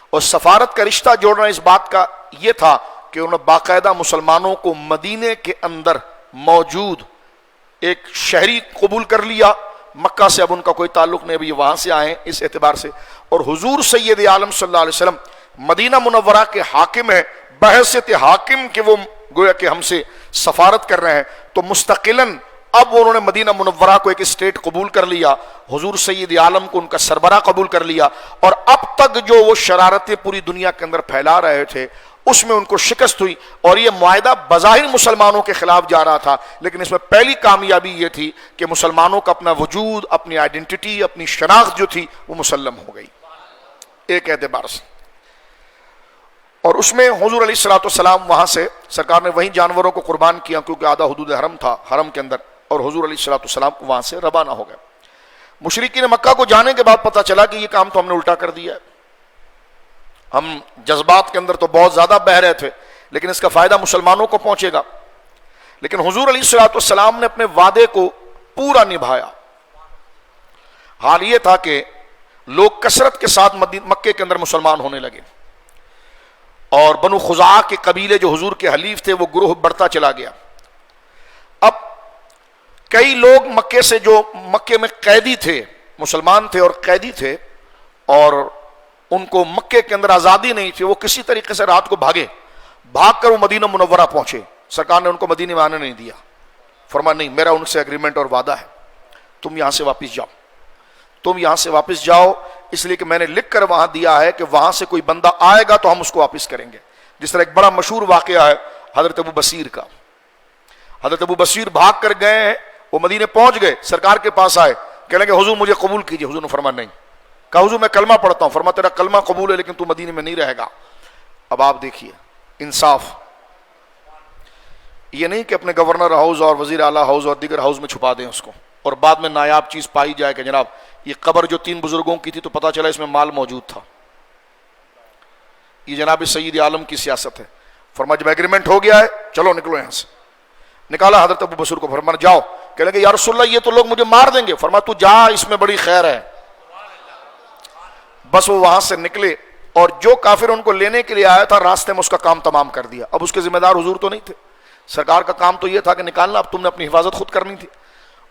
اور سفارت کا رشتہ جوڑنا اس بات کا یہ تھا کہ انہوں نے باقاعدہ مسلمانوں کو مدینے کے اندر موجود ایک شہری قبول کر لیا. مکہ سے اب ان کا کوئی تعلق نہیں، ابھی یہ وہاں سے آئے ہیں اس اعتبار سے. اور حضور سید عالم صلی اللہ علیہ وسلم مدینہ منورہ کے حاکم ہیں، بحیثیت حاکم کہ وہ گویا کہ ہم سے سفارت کر رہے ہیں، تو مستقلاً اب انہوں نے مدینہ منورہ کو ایک اسٹیٹ قبول کر لیا، حضور سید عالم کو ان کا سربراہ قبول کر لیا. اور اب تک جو وہ شرارتیں پوری دنیا کے اندر پھیلا رہے تھے اس میں ان کو شکست ہوئی. اور یہ معاہدہ بظاہر مسلمانوں کے خلاف جا رہا تھا، لیکن اس میں پہلی کامیابی یہ تھی کہ مسلمانوں کا اپنا وجود، اپنی آئیڈینٹی، اپنی شناخت جو تھی وہ مسلم ہو گئی ایک اعتبار سے. اور اس میں حضور علیہ الصلوۃ والسلام وہاں سے سرکار نے وہیں جانوروں کو قربان کیا، کیونکہ آدھا حدود حرم تھا حرم کے اندر، اور حضور علیہ الصلوۃ والسلام وہاں سے روانہ ہو گئے. مشرکین مکہ کو جانے کے بعد پتہ چلا کہ یہ کام تو ہم نے الٹا کر دیا ہے. ہم جذبات کے اندر تو بہت زیادہ بہہ رہے تھے، لیکن اس کا فائدہ مسلمانوں کو پہنچے گا. لیکن حضور علیہ الصلوۃ والسلام نے اپنے وعدے کو پورا نبھایا. حال یہ تھا کہ لوگ کثرت کے ساتھ مکے کے اندر مسلمان ہونے لگے، اور بنو خزاعہ کے قبیلے جو حضور کے حلیف تھے وہ گروہ بڑھتا چلا گیا. اب کئی لوگ مکے سے جو مکے میں قیدی تھے، مسلمان تھے اور قیدی تھے، اور ان کو مکے کے اندر آزادی نہیں تھی، وہ کسی طریقے سے رات کو بھاگ کر وہ مدینہ منورہ پہنچے. سرکار نے ان کو مدینے میں آنے نہیں دیا، فرمایا نہیں، میرا ان سے ایگریمنٹ اور وعدہ ہے، تم یہاں سے واپس جاؤ، اس لیے کہ میں نے لکھ کر وہاں دیا ہے کہ وہاں سے کوئی بندہ آئے گا تو ہم اس کو واپس کریں گے. جس طرح ایک بڑا مشہور واقعہ ہے حضرت ابو بصیر کا. حضرت ابو بصیر بھاگ کر گئے ہیں، وہ مدینے پہنچ گئے، سرکار کے پاس آئے، کہنے کہ حضور مجھے قبول کیجئے. حضور نے فرمایا نہیں. کہا حضور میں کلمہ پڑھتا ہوں. فرمایا تیرا کلمہ قبول ہے لیکن تو مدینے میں نہیں رہے گا. اب آپ دیکھیے انصاف، یہ نہیں کہ اپنے گورنر ہاؤس اور وزیر اعلیٰ ہاؤس اور دیگر ہاؤس میں چھپا دیں اس کو، اور بعد میں نایاب چیز پائی جائے کہ جناب یہ قبر جو 3 بزرگوں کی تھی تو پتہ چلا اس میں مال موجود تھا. یہ جناب سید عالم کی سیاست ہے. فرمایا جب ایگریمنٹ ہو گیا ہے چلو نکلو یہاں سے. نکالا حضرت ابو بصیر کو، فرمایا جاؤ. کہنے کہ یا رسول اللہ یہ تو لوگ مجھے مار دیں گے. فرمایا تو جا، اس میں بڑی خیر ہے. بس وہ وہاں سے نکلے، اور جو کافر ان کو لینے کے لیے آیا تھا راستے میں اس کا کام تمام کر دیا. اب اس کے ذمہ دار حضور تو نہیں تھے، سرکار کا کام تو یہ تھا کہ نکالنا، اب تم نے اپنی حفاظت خود کرنی تھی.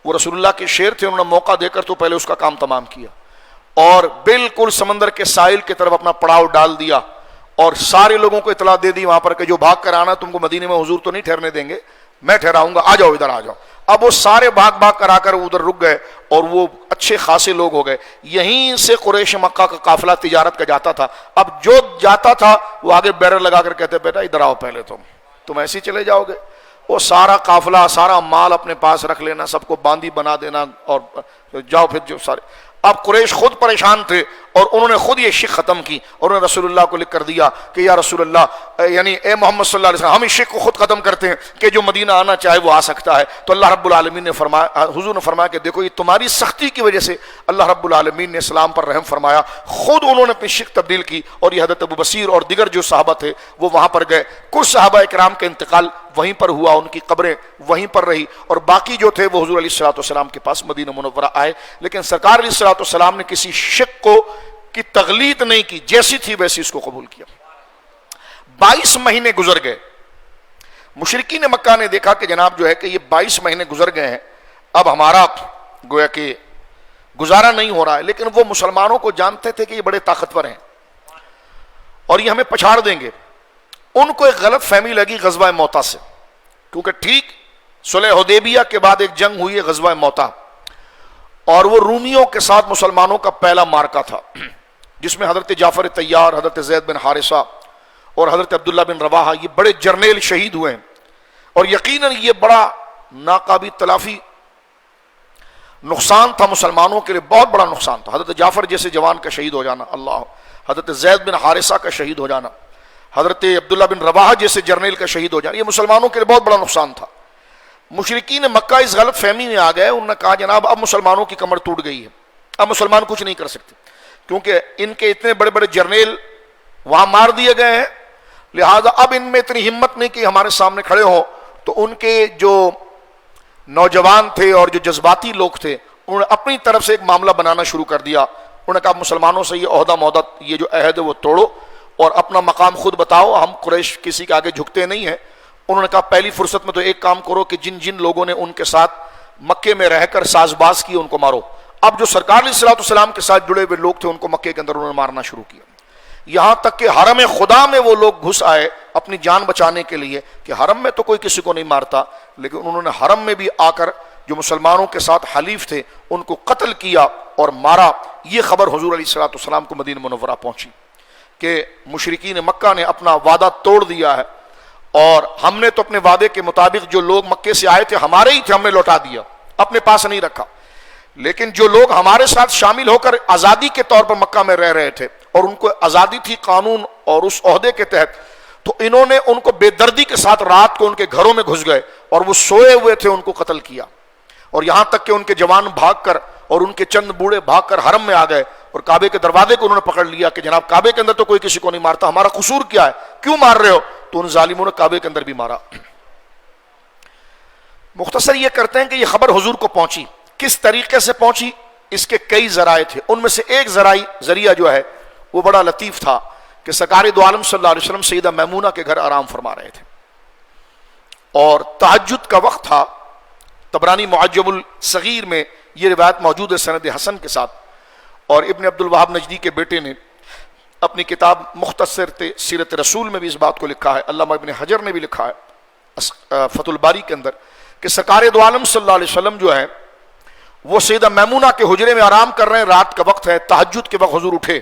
وہ رسول اللہ کے شیر تھے، انہوں نے موقع دے کر تو پہلے اس کا کام تمام کیا، اور بالکل سمندر کے ساحل کی طرف اپنا پڑاؤ ڈال دیا، اور سارے لوگوں کو اطلاع دے دی وہاں پر کہ جو بھاگ کر آنا تم کو مدینے میں حضور تو نہیں ٹھہرنے دیں گے، میں ٹھہراؤں گا، آ جاؤ ادھر آ جاؤ. اب وہ سارے بھاگ کر آ کر ادھر رک گئے، اور وہ اچھے خاصے لوگ ہو گئے. یہیں سے قریش مکہ کا قافلہ تجارت کا جاتا تھا. اب جو جاتا تھا وہ آگے بیرر لگا کر کہتے بیٹا ادھر آؤ، پہلے تم ایسے ہی چلے جاؤ گے. وہ سارا قافلہ، سارا مال اپنے پاس رکھ لینا، سب کو باندی بنا دینا، اور جاؤ پھر جو سارے. اب قریش خود پریشان تھے، اور انہوں نے خود یہ شک ختم کی، اور انہوں نے رسول اللہ کو لکھ کر دیا کہ یا رسول اللہ، یعنی اے محمد صلی اللہ علیہ وسلم، ہم اس شک کو خود ختم کرتے ہیں کہ جو مدینہ آنا چاہے وہ آ سکتا ہے. تو اللہ رب العالمین نے فرمایا، حضور نے فرمایا کہ دیکھو یہ تمہاری سختی کی وجہ سے اللہ رب العالمین نے اسلام پر رحم فرمایا. خود انہوں نے اپنی شک تبدیل کی، اور یہ حضرت ابو بصیر اور دیگر جو صحابہ تھے وہ وہاں پر گئے. کچھ صحابہ اکرام کا انتقال وہیں پر ہوا، ان کی قبریں وہیں پر رہی، اور باقی جو تھے وہ حضور علیہ الصلوۃ والسلام کے پاس مدینہ منورہ آئے. لیکن سرکار علیہ الصلوۃ والسلام نے کسی شک کو کی تغلیط نہیں کی، جیسی تھی ویسی اس کو قبول کیا. 22 مہینے گزر گئے. مشرکین مکہ نے دیکھا کہ جناب جو ہے کہ یہ 22 مہینے گزر گئے ہیں، اب ہمارا گویا کہ گزارا نہیں ہو رہا ہے. لیکن وہ مسلمانوں کو جانتے تھے کہ یہ بڑے طاقتور ہیں اور یہ ہمیں پچھاڑ دیں گے. ان کو ایک غلط فہمی لگی غزوہ موتا سے، کیونکہ ٹھیک صلح حدیبیہ کے بعد ایک جنگ ہوئی ہے غزوہ موتا، اور وہ رومیوں کے ساتھ مسلمانوں کا پہلا مارکا تھا، جس میں حضرت جعفر طیار، حضرت زید بن حارثہ اور حضرت عبداللہ بن رواحہ یہ بڑے جرنیل شہید ہوئے ہیں. اور یقیناً یہ بڑا ناقابل تلافی نقصان تھا مسلمانوں کے لیے، بہت بڑا نقصان تھا. حضرت جعفر جیسے جوان کا شہید ہو جانا، اللہ، حضرت زید بن حارثہ کا شہید ہو جانا، حضرت عبداللہ بن رواحہ جیسے جرنیل کا شہید ہو جانا، یہ مسلمانوں کے لیے بہت بڑا نقصان تھا. مشرکین مکہ اس غلط فہمی میں آ گئے، انہوں نے کہا جناب اب مسلمانوں کی کمر ٹوٹ گئی ہے، اب مسلمان کچھ نہیں کر سکتے. کیونکہ ان کے اتنے بڑے بڑے جرنیل وہاں مار دیے گئے ہیں، لہذا اب ان میں اتنی ہمت نہیں کہ ہمارے سامنے کھڑے ہوں. تو ان کے جو نوجوان تھے اور جو جذباتی لوگ تھے انہوں نے اپنی طرف سے ایک معاملہ بنانا شروع کر دیا. انہوں نے کہا مسلمانوں سے یہ عہدہ مہدت، یہ جو عہد ہے وہ توڑو اور اپنا مقام خود بتاؤ، ہم قریش کسی کے آگے جھکتے نہیں ہیں. انہوں نے کہا پہلی فرصت میں تو ایک کام کرو کہ جن جن لوگوں نے ان کے ساتھ مکے میں رہ کر ساز باز کی ان کو مارو. اب جو سرکار علیہ الصلوۃ والسلام کے ساتھ جڑے ہوئے لوگ تھے ان کو مکے کے اندر انہوں نے مارنا شروع کیا. یہاں تک کہ حرم خدا میں وہ لوگ گھس آئے اپنی جان بچانے کے لیے کہ حرم میں تو کوئی کسی کو نہیں مارتا، لیکن انہوں نے حرم میں بھی آ کر جو مسلمانوں کے ساتھ حلیف تھے ان کو قتل کیا اور مارا. یہ خبر حضور علیہ الصلوۃ والسلام کو مدینہ منورہ پہنچی کہ مشرکین مکہ نے اپنا وعدہ توڑ دیا ہے اور ہم نے تو اپنے وعدے کے مطابق جو لوگ مکے سے آئے تھے ہمارے ہی تھے، ہم نے لوٹا دیا، اپنے پاس نہیں رکھا. لیکن جو لوگ ہمارے ساتھ شامل ہو کر آزادی کے طور پر مکہ میں رہ رہے تھے اور ان کو آزادی تھی قانون اور اس عہدے کے تحت، تو انہوں نے ان کو بے دردی کے ساتھ رات کو ان کے گھروں میں گھس گئے اور وہ سوئے ہوئے تھے ان کو قتل کیا. اور یہاں تک کہ ان کے جوان بھاگ کر اور ان کے چند بوڑھے بھاگ کر حرم میں آ گئے اور کعبے کے دروازے کو انہوں نے پکڑ لیا کہ جناب کعبے کے اندر تو کوئی کسی کو نہیں مارتا، ہمارا قصور کیا ہے، کیوں مار رہے ہو؟ تو ان ظالموں نے کعبے کے اندر بھی مارا. مختصر یہ کرتے ہیں کہ یہ خبر حضور کو پہنچی. کس طریقے سے پہنچی؟ اس کے کئی ذرائع تھے. ان میں سے ایک ذریعہ جو ہے وہ بڑا لطیف تھا کہ سرکار دو عالم صلی اللہ علیہ وسلم سیدہ میمونہ کے گھر آرام فرما رہے تھے اور تہجد کا وقت تھا. طبرانی معجم الصغیر میں یہ روایت موجود ہے سند حسن کے ساتھ، اور ابن عبد الوہاب نجدی کے بیٹے نے اپنی کتاب مختصر سیرت رسول میں بھی اس بات کو لکھا ہے. علامہ ابن حجر نے بھی لکھا ہے فتح الباری کے اندر کہ سرکار دو عالم صلی اللہ علیہ وسلم جو ہے وہ سیدہ میمونہ کے حجرے میں آرام کر رہے ہیں، رات کا وقت ہے، تہجد کے وقت حضور اٹھے.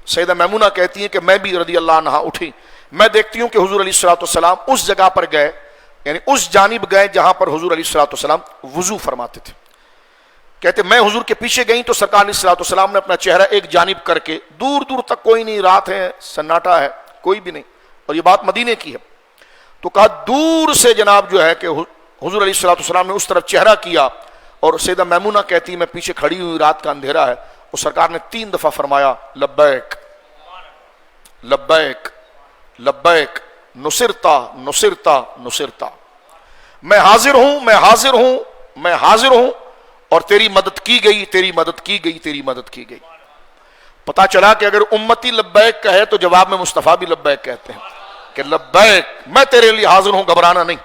سیدہ میمونہ کہتی ہیں کہ میں بھی رضی اللہ عنہا اٹھی. میں دیکھتی ہوں کہ حضور علیہ الصلوۃ والسلام اس جگہ پر گئے، یعنی اس جانب گئے جہاں پر حضور علیہ الصلوۃ والسلام وضو فرماتے تھے. کہتے میں حضور کے پیچھے گئی تو سرکار علیہ الصلوۃ والسلام نے اپنا چہرہ ایک جانب کر کے، دور دور تک کوئی نہیں، رات ہے، سناٹا ہے، کوئی بھی نہیں، اور یہ بات مدینے کی ہے، تو کہا دور سے جناب جو ہے کہ حضور علیہ الصلوۃ والسلام نے اس طرف چہرہ کیا. اور سیدہ میمونہ کہتی میں پیچھے کھڑی ہوئی، رات کا اندھیرا ہے، اور سرکار نے 3 دفعہ فرمایا لبیک لبیک لبیک نصرتا نصرتا نصرتا، میں حاضر ہوں میں حاضر ہوں میں حاضر ہوں اور تیری مدد کی گئی تیری مدد کی گئی تیری مدد کی گئی. پتا چلا کہ اگر امتی لبیک کہے تو جواب میں مصطفیٰ بھی لبیک کہتے ہیں کہ لبیک، میں تیرے لیے حاضر ہوں، گھبرانا نہیں،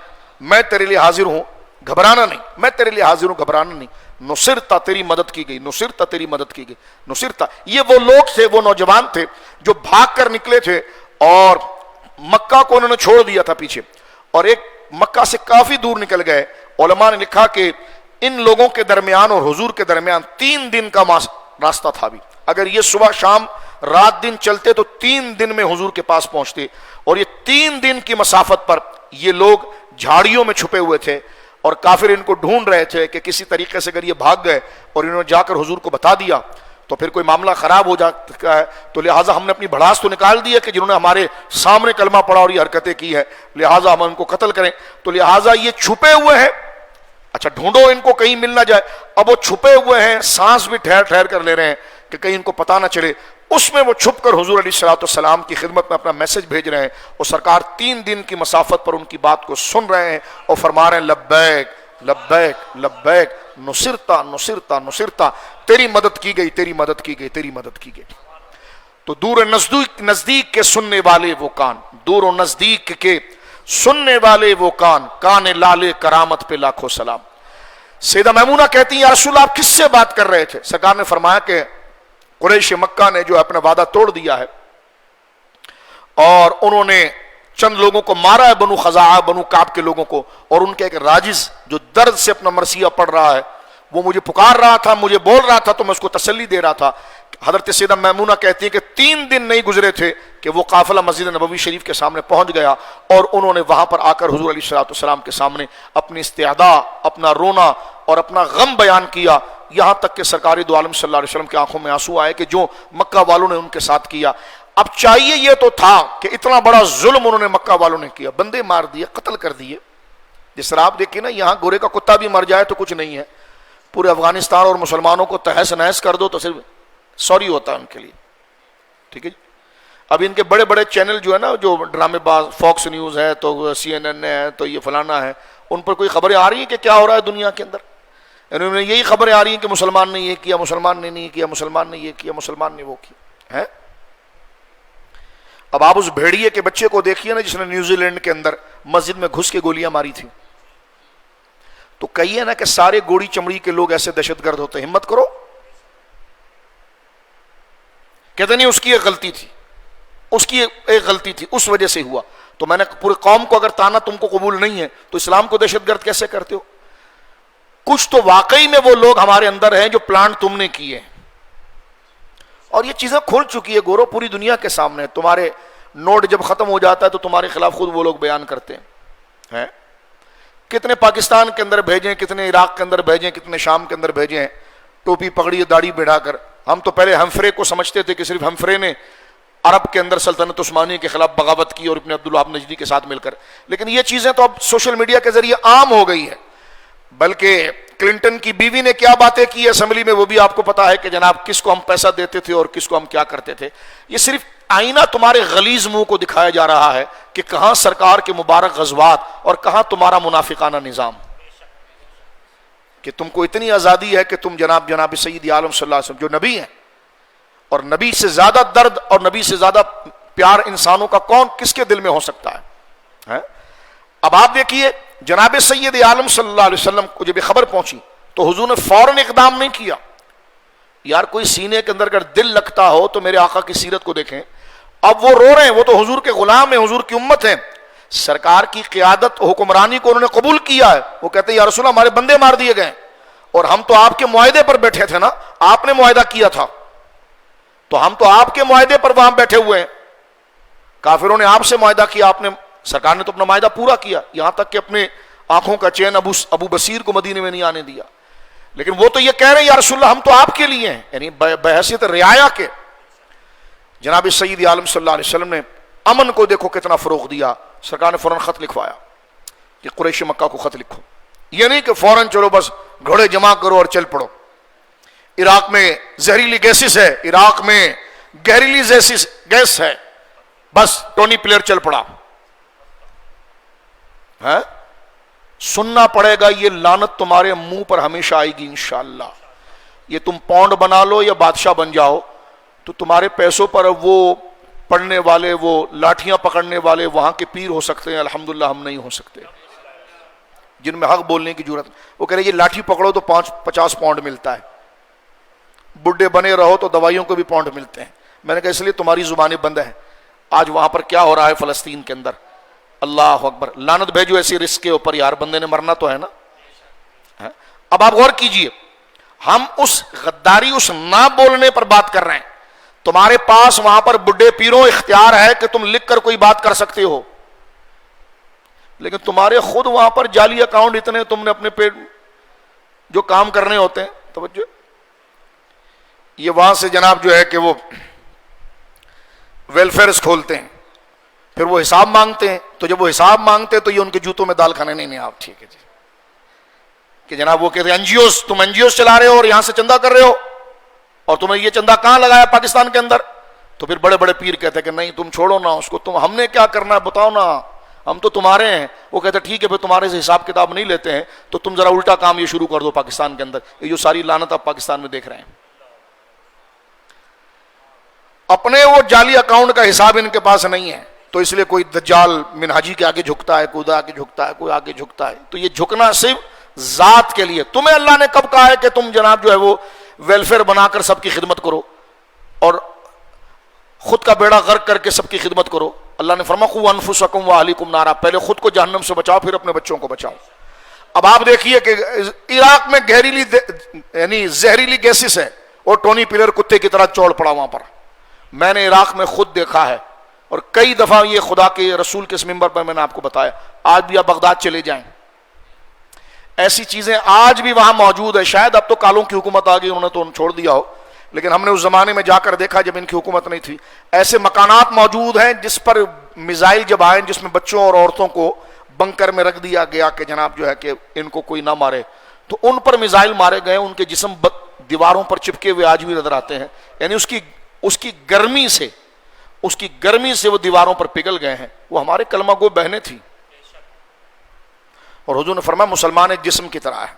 میں تیرے لیے حاضر ہوں، گھبرانا نہیں، میں تیرے لیے حاضر ہوں، گھبرانا نہیں. نصرتا، تیری مدد کی گئی، نصرتا، تیری مدد کی گئی، نصرتا. یہ وہ لوگ تھے، وہ نوجوان تھے جو بھاگ کر نکلے تھے اور مکہ کو انہوں نے چھوڑ دیا تھا پیچھے، اور ایک مکہ سے کافی دور نکل گئے. علماء نے لکھا کہ ان لوگوں کے درمیان اور حضور کے درمیان 3 دن کا راستہ تھا بھی. اگر یہ صبح شام رات دن چلتے تو 3 دن میں حضور کے پاس پہنچتے، اور یہ 3 دن کی مسافت پر یہ لوگ جھاڑیوں میں چھپے ہوئے تھے اور کافر ان کو ڈھونڈ رہے تھے کہ کسی طریقے سے اگر یہ بھاگ گئے اور انہوں نے جا کر حضور کو بتا دیا تو پھر کوئی معاملہ خراب ہو جاتا ہے. تو لہٰذا ہم نے اپنی بھڑاس تو نکال دی ہے کہ جنہوں نے ہمارے سامنے کلمہ پڑھا اور یہ حرکتیں کی ہے، لہٰذا ہم ان کو قتل کریں. تو لہٰذا یہ چھپے ہوئے ہیں، اچھا ڈھونڈو ان کو کہیں مل نہ جائے. اب وہ چھپے ہوئے ہیں، سانس بھی ٹھہر ٹھہر کر لے رہے ہیں کہ کہیں ان کو پتہ نہ چلے. اس میں وہ چھپ کر حضور علیہ الصلوۃ والسلام کی خدمت میں اپنا میسج بھیج رہے ہیں، اور سرکار 3 دن کی مسافت پر ان کی بات کو سن رہے ہیں اور فرما رہے ہیں لبیک لبیک لبیک نصرتا نصرتا نصرتا، تیری مدد کی گئی تیری مدد کی گئی تیری مدد کی گئی. تو دور و نزدیک کے سننے والے وہ کان، دور و نزدیک کے سننے والے وہ کان لالے کرامت پہ لاکھوں سلام. سیدہ میمونہ کہتی ہیں یا رسول اللہ آپ کس سے بات کر رہے تھے؟ سرکار نے فرمایا کہ قریش مکہ نے جو اپنا وعدہ توڑ دیا ہے اور انہوں نے چند لوگوں کو مارا ہے، بنو خزاعہ بنو کعب کے لوگوں کو، اور ان کے ایک راجز جو درد سے اپنا مرثیہ پڑھ رہا ہے وہ مجھے پکار رہا تھا، مجھے بول رہا تھا تو میں اس کو تسلی دے رہا تھا. حضرت سیدہ میمونہ کہتی ہیں کہ 3 دن نہیں گزرے تھے کہ وہ قافلہ مسجد نبوی شریف کے سامنے پہنچ گیا، اور انہوں نے وہاں پر آ کر حضور علیہ الصلوۃ والسلام کے سامنے اپنی استعداء، اپنا رونا اور اپنا غم بیان کیا. یہاں تک کہ سرکار دو عالم صلی اللہ علیہ وسلم کی آنکھوں میں آنسو آئے کہ جو مکہ والوں نے ان کے ساتھ کیا. اب چاہیے یہ تو تھا کہ اتنا بڑا ظلم انہوں نے مکہ والوں نے کیا، بندے مار دیے، قتل کر دیے. جس طرح آپ دیکھیں نا یہاں گورے کا کتا بھی مر جائے تو کچھ نہیں ہے، پورے افغانستان اور مسلمانوں کو تہس نہس کر دو تو صرف سوری ہوتا ہے ان کے لیے. ٹھیک ہے جی. اب ان کے بڑے بڑے چینل جو ہے نا، جو ڈرامے باز، فاکس نیوز ہے تو CNN ہے تو یہ فلانا ہے، ان پر کوئی خبریں آ رہی ہیں کہ کیا ہو رہا ہے دنیا کے اندر؟ انہوں نے یہی خبریں آ رہی ہیں کہ مسلمان نے یہ کیا، مسلمان نے نہیں کیا، مسلمان نے یہ کیا، مسلمان نے وہ کیا ہے. اب آپ اس بھیڑیے کے بچے کو دیکھیے نا جس نے نیوزی لینڈ کے اندر مسجد میں گھس کے گولیاں ماری تھی. تو کہیے نا کہ سارے گوڑی چمڑی کے لوگ ایسے دہشت گرد ہوتے ہیں. ہمت کرو. کہتے نہیں اس کی ایک غلطی تھی، اس کی ایک غلطی تھی، اس وجہ سے ہوا. تو میں نے پورے قوم کو اگر تانا تم کو قبول نہیں ہے تو اسلام کو دہشت گرد کیسے کرتے ہو؟ کچھ تو واقعی میں وہ لوگ ہمارے اندر ہیں جو پلانٹ تم نے کیے، اور یہ چیزیں کھل چکی ہے گورو پوری دنیا کے سامنے. تمہارے نوٹ جب ختم ہو جاتا ہے تو تمہارے خلاف خود وہ لوگ بیان کرتے ہیں. کتنے پاکستان کے اندر بھیجیں، کتنے عراق کے اندر بھیجیں، کتنے شام کے اندر بھیجیں، ٹوپی پگڑی داڑھی بڑھا کر. ہم تو پہلے ہمفرے کو سمجھتے تھے کہ صرف ہمفرے نے عرب کے اندر سلطنت عثمانیہ کے خلاف بغاوت کی اور ابن عبدالوہاب نجدی کے ساتھ مل کر، لیکن یہ چیزیں تو اب سوشل میڈیا کے ذریعے عام ہو گئی ہے. بلکہ کلنٹن کی بیوی نے کیا باتیں کی اسمبلی میں وہ بھی آپ کو پتا ہے کہ جناب کس کو ہم پیسہ دیتے تھے اور کس کو ہم کیا کرتے تھے. یہ صرف آئینہ تمہارے غلیظ منہ کو دکھایا جا رہا ہے کہ کہاں سرکار کے مبارک غزوات اور کہاں تمہارا منافقانہ نظام، کہ تم کو اتنی آزادی ہے کہ تم جناب سید عالم صلی اللہ علیہ وسلم جو نبی ہیں، اور نبی سے زیادہ درد اور نبی سے زیادہ پیار انسانوں کا کس کے دل میں ہو سکتا ہے؟ اب آپ دیکھیے جناب سید عالم صلی اللہ علیہ وسلم کو جب یہ خبر پہنچی تو حضور نے فوراً اقدام نہیں کیا. یار کوئی سینے کے اندر اگر دل لگتا ہو تو میرے آقا کی سیرت کو دیکھیں. اب وہ رو رہے ہیں، وہ تو حضور کے غلام ہیں، حضور کی امت ہیں، سرکار کی قیادت حکمرانی کو انہوں نے قبول کیا ہے. وہ کہتے ہیں یا رسول اللہ ہمارے بندے مار دیے گئے اور ہم تو آپ کے معاہدے پر بیٹھے تھے نا، آپ نے معاہدہ کیا تھا تو ہم تو آپ کے معاہدے پر وہاں بیٹھے ہوئے ہیں. کافروں نے آپ سے معاہدہ کیا، آپ نے سرکار نے تو اپنا معاہدہ پورا کیا، یہاں تک کہ اپنے آنکھوں کا چین ابو بصیر کو مدینے میں نہیں آنے دیا. لیکن وہ تو یہ کہہ رہے ہیں یا رسول اللہ ہم تو آپ کے لیے ہیں، یعنی بحیثیت رعایا کے. جناب سید عالم صلی اللہ علیہ وسلم نے امن کو دیکھو کتنا فروغ دیا. سرکار نے فوراً خط لکھوایا کہ قریش مکہ کو خط لکھو. یہ نہیں کہ فوراً چلو بس گھوڑے جمع کرو اور چل پڑو. عراق میں زہریلی گیسز ہے، عراق میں گہریلی گیس ہے، بس ٹونی پلیئر چل پڑا. سننا پڑے گا یہ لعنت تمہارے منہ پر ہمیشہ آئے گی انشاءاللہ. یہ تم پاؤنڈ بنا لو یا بادشاہ بن جاؤ تو تمہارے پیسوں پر وہ پڑھنے والے، وہ لاٹھیاں پکڑنے والے وہاں کے پیر ہو سکتے ہیں، الحمدللہ ہم نہیں ہو سکتے جن میں حق بولنے کی ضرورت. وہ کہہ رہے یہ لاٹھی پکڑو تو 50 پاؤنڈ ملتا ہے، بڈھے بنے رہو تو دوائیوں کو بھی پاؤنڈ ملتے ہیں. میں نے کہا اس لیے تمہاری زبانیں بند ہیں. آج وہاں پر کیا ہو رہا ہے فلسطین کے اندر، اللہ اکبر. لعنت بھیجو ایسی رزق کے اوپر، یار بندے نے مرنا تو ہے نا. اب آپ غور کیجئے، ہم اس غداری، اس نہ بولنے پر بات کر رہے ہیں. تمہارے پاس وہاں پر بڈھے پیروں اختیار ہے کہ تم لکھ کر کوئی بات کر سکتے ہو، لیکن تمہارے خود وہاں پر جعلی اکاؤنٹ اتنے، تم نے اپنے پیٹ جو کام کرنے ہوتے ہیں. توجہ، یہ وہاں سے جناب جو ہے کہ وہ ویلفیئرز کھولتے ہیں، پھر وہ حساب مانگتے ہیں. تو جب وہ حساب مانگتے تو یہ ان کے جوتوں میں دال کھانے نہیں آپ ٹھیک ہے جی کہ جناب وہ کہتے ہیں NGOs، تم NGOs چلا رہے ہو اور یہاں سے چندہ کر رہے ہو، اور تمہیں یہ چندہ کہاں لگایا پاکستان کے اندر. تو پھر بڑے بڑے پیر کہتے ہیں کہ نہیں تم چھوڑو نا اس کو، تم ہم نے کیا کرنا ہے بتاؤ نا، ہم تو تمہارے ہیں. وہ کہتے ہیں ٹھیک ہے پھر تمہارے سے حساب کتاب نہیں لیتے ہیں تو تم ذرا الٹا کام یہ شروع کر دو پاکستان کے اندر. یہ جو ساری لعنت آپ پاکستان میں دیکھ رہے ہیں، اپنے وہ جعلی اکاؤنٹ کا حساب ان کے پاس نہیں ہے، تو اس لیے کوئی دجال منہاجی کے آگے جھکتا ہے، کوئی آگے جھکتا ہے، کوئی آگے جھکتا ہے. تو یہ جھکنا صرف ذات کے لیے. تمہیں اللہ نے کب کہا ہے کہ تم جناب جو ہے وہ ویلفیئر بنا کر سب کی خدمت کرو اور خود کا بیڑا غرق کر کے سب کی خدمت کرو؟ اللہ نے فرمایا قوا انفسکم واہلیکم نارا، پہلے خود کو جہنم سے بچاؤ پھر اپنے بچوں کو بچاؤ. اب آپ دیکھیے کہ عراق میں یعنی زہریلی گیسز ہے اور ٹونی پلیئر کتے کی طرح چوڑ پڑا وہاں پر. میں نے عراق میں خود دیکھا ہے اور کئی دفعہ یہ خدا کے رسول کے اس ممبر پر میں نے آپ کو بتایا. آج بھی آپ بغداد چلے جائیں، ایسی چیزیں آج بھی وہاں موجود ہے. شاید اب تو کالوں کی حکومت آ گئی، انہوں نے تو چھوڑ دیا ہو، لیکن ہم نے اس زمانے میں جا کر دیکھا جب ان کی حکومت نہیں تھی. ایسے مکانات موجود ہیں جس پر میزائل جب آئے جس میں بچوں اور عورتوں کو بنکر میں رکھ دیا گیا کہ جناب جو ہے کہ ان کو کوئی نہ مارے، تو ان پر میزائل مارے گئے. ان کے جسم دیواروں پر چپکے ہوئے آج بھی نظر آتے ہیں. یعنی اس کی گرمی سے اس کی گرمی سے وہ دیواروں پر پگھل گئے ہیں، وہ ہمارے کلمہ گو بہنیں تھیں. اور حضور نے فرمایا مسلمان ایک جسم کی طرح ہے.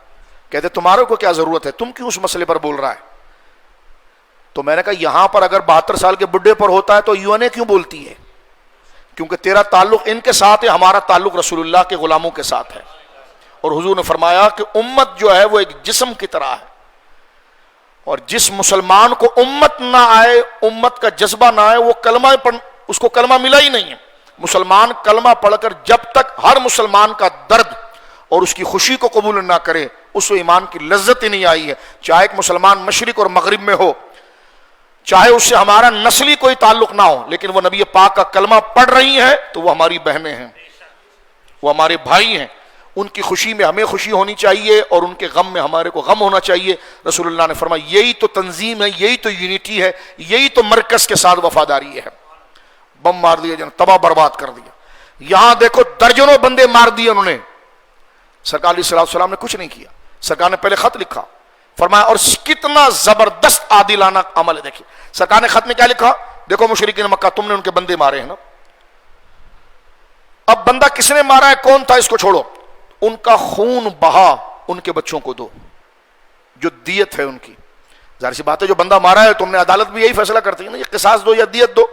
کہتے تمہارے کو کیا ضرورت ہے، تم کیوں اس مسئلے پر بول رہا ہے؟ تو میں نے کہا یہاں پر اگر 72 سال کے بڈھے پر ہوتا ہے تو یو این اے کیوں بولتی ہے؟ کیونکہ تیرا تعلق ان کے ساتھ ہے، ہمارا تعلق رسول اللہ کے غلاموں کے ساتھ ہے. اور حضور نے فرمایا کہ امت جو ہے وہ ایک جسم کی طرح ہے، اور جس مسلمان کو امت نہ آئے، امت کا جذبہ نہ آئے، وہ کلمہ اس کو کلمہ ملا ہی نہیں ہے. مسلمان کلمہ پڑھ کر جب تک ہر مسلمان کا درد اور اس کی خوشی کو قبول نہ کرے، اس کو ایمان کی لذت ہی نہیں آئی ہے. چاہے ایک مسلمان مشرق اور مغرب میں ہو، چاہے اس سے ہمارا نسلی کوئی تعلق نہ ہو، لیکن وہ نبی پاک کا کلمہ پڑھ رہی ہیں تو وہ ہماری بہنیں ہیں، وہ ہمارے بھائی ہیں. ان کی خوشی میں ہمیں خوشی ہونی چاہیے اور ان کے غم میں ہمارے کو غم ہونا چاہیے. رسول اللہ نے فرمایا یہی تو تنظیم ہے، یہی تو یونٹی ہے، یہی تو مرکز کے ساتھ وفاداری ہے. بم مار دیا جنہوں، تباہ برباد کر دیا. یہاں دیکھو درجنوں بندے مار دیے انہوں نے، سرکار علیہ الصلوۃ والسلام نے کچھ نہیں کیا. سرکار نے پہلے خط لکھا، فرمایا اور کتنا زبردست عادلانہ عمل ہے. دیکھیے سرکار نے خط میں کیا لکھا، دیکھو مشرکین مکہ تم نے ان کے بندے مارے ہیں نا، اب بندہ کس نے مارا ہے، کون تھا، اس کو چھوڑو، ان کا خون بہا ان کے بچوں کو دو، جو دیت ہے ان کی. ظاہر سی بات ہے جو بندہ مارا ہے تم نے، عدالت بھی یہی فیصلہ کرتی ہے نا، یہ قصاص دو یا دیت دو.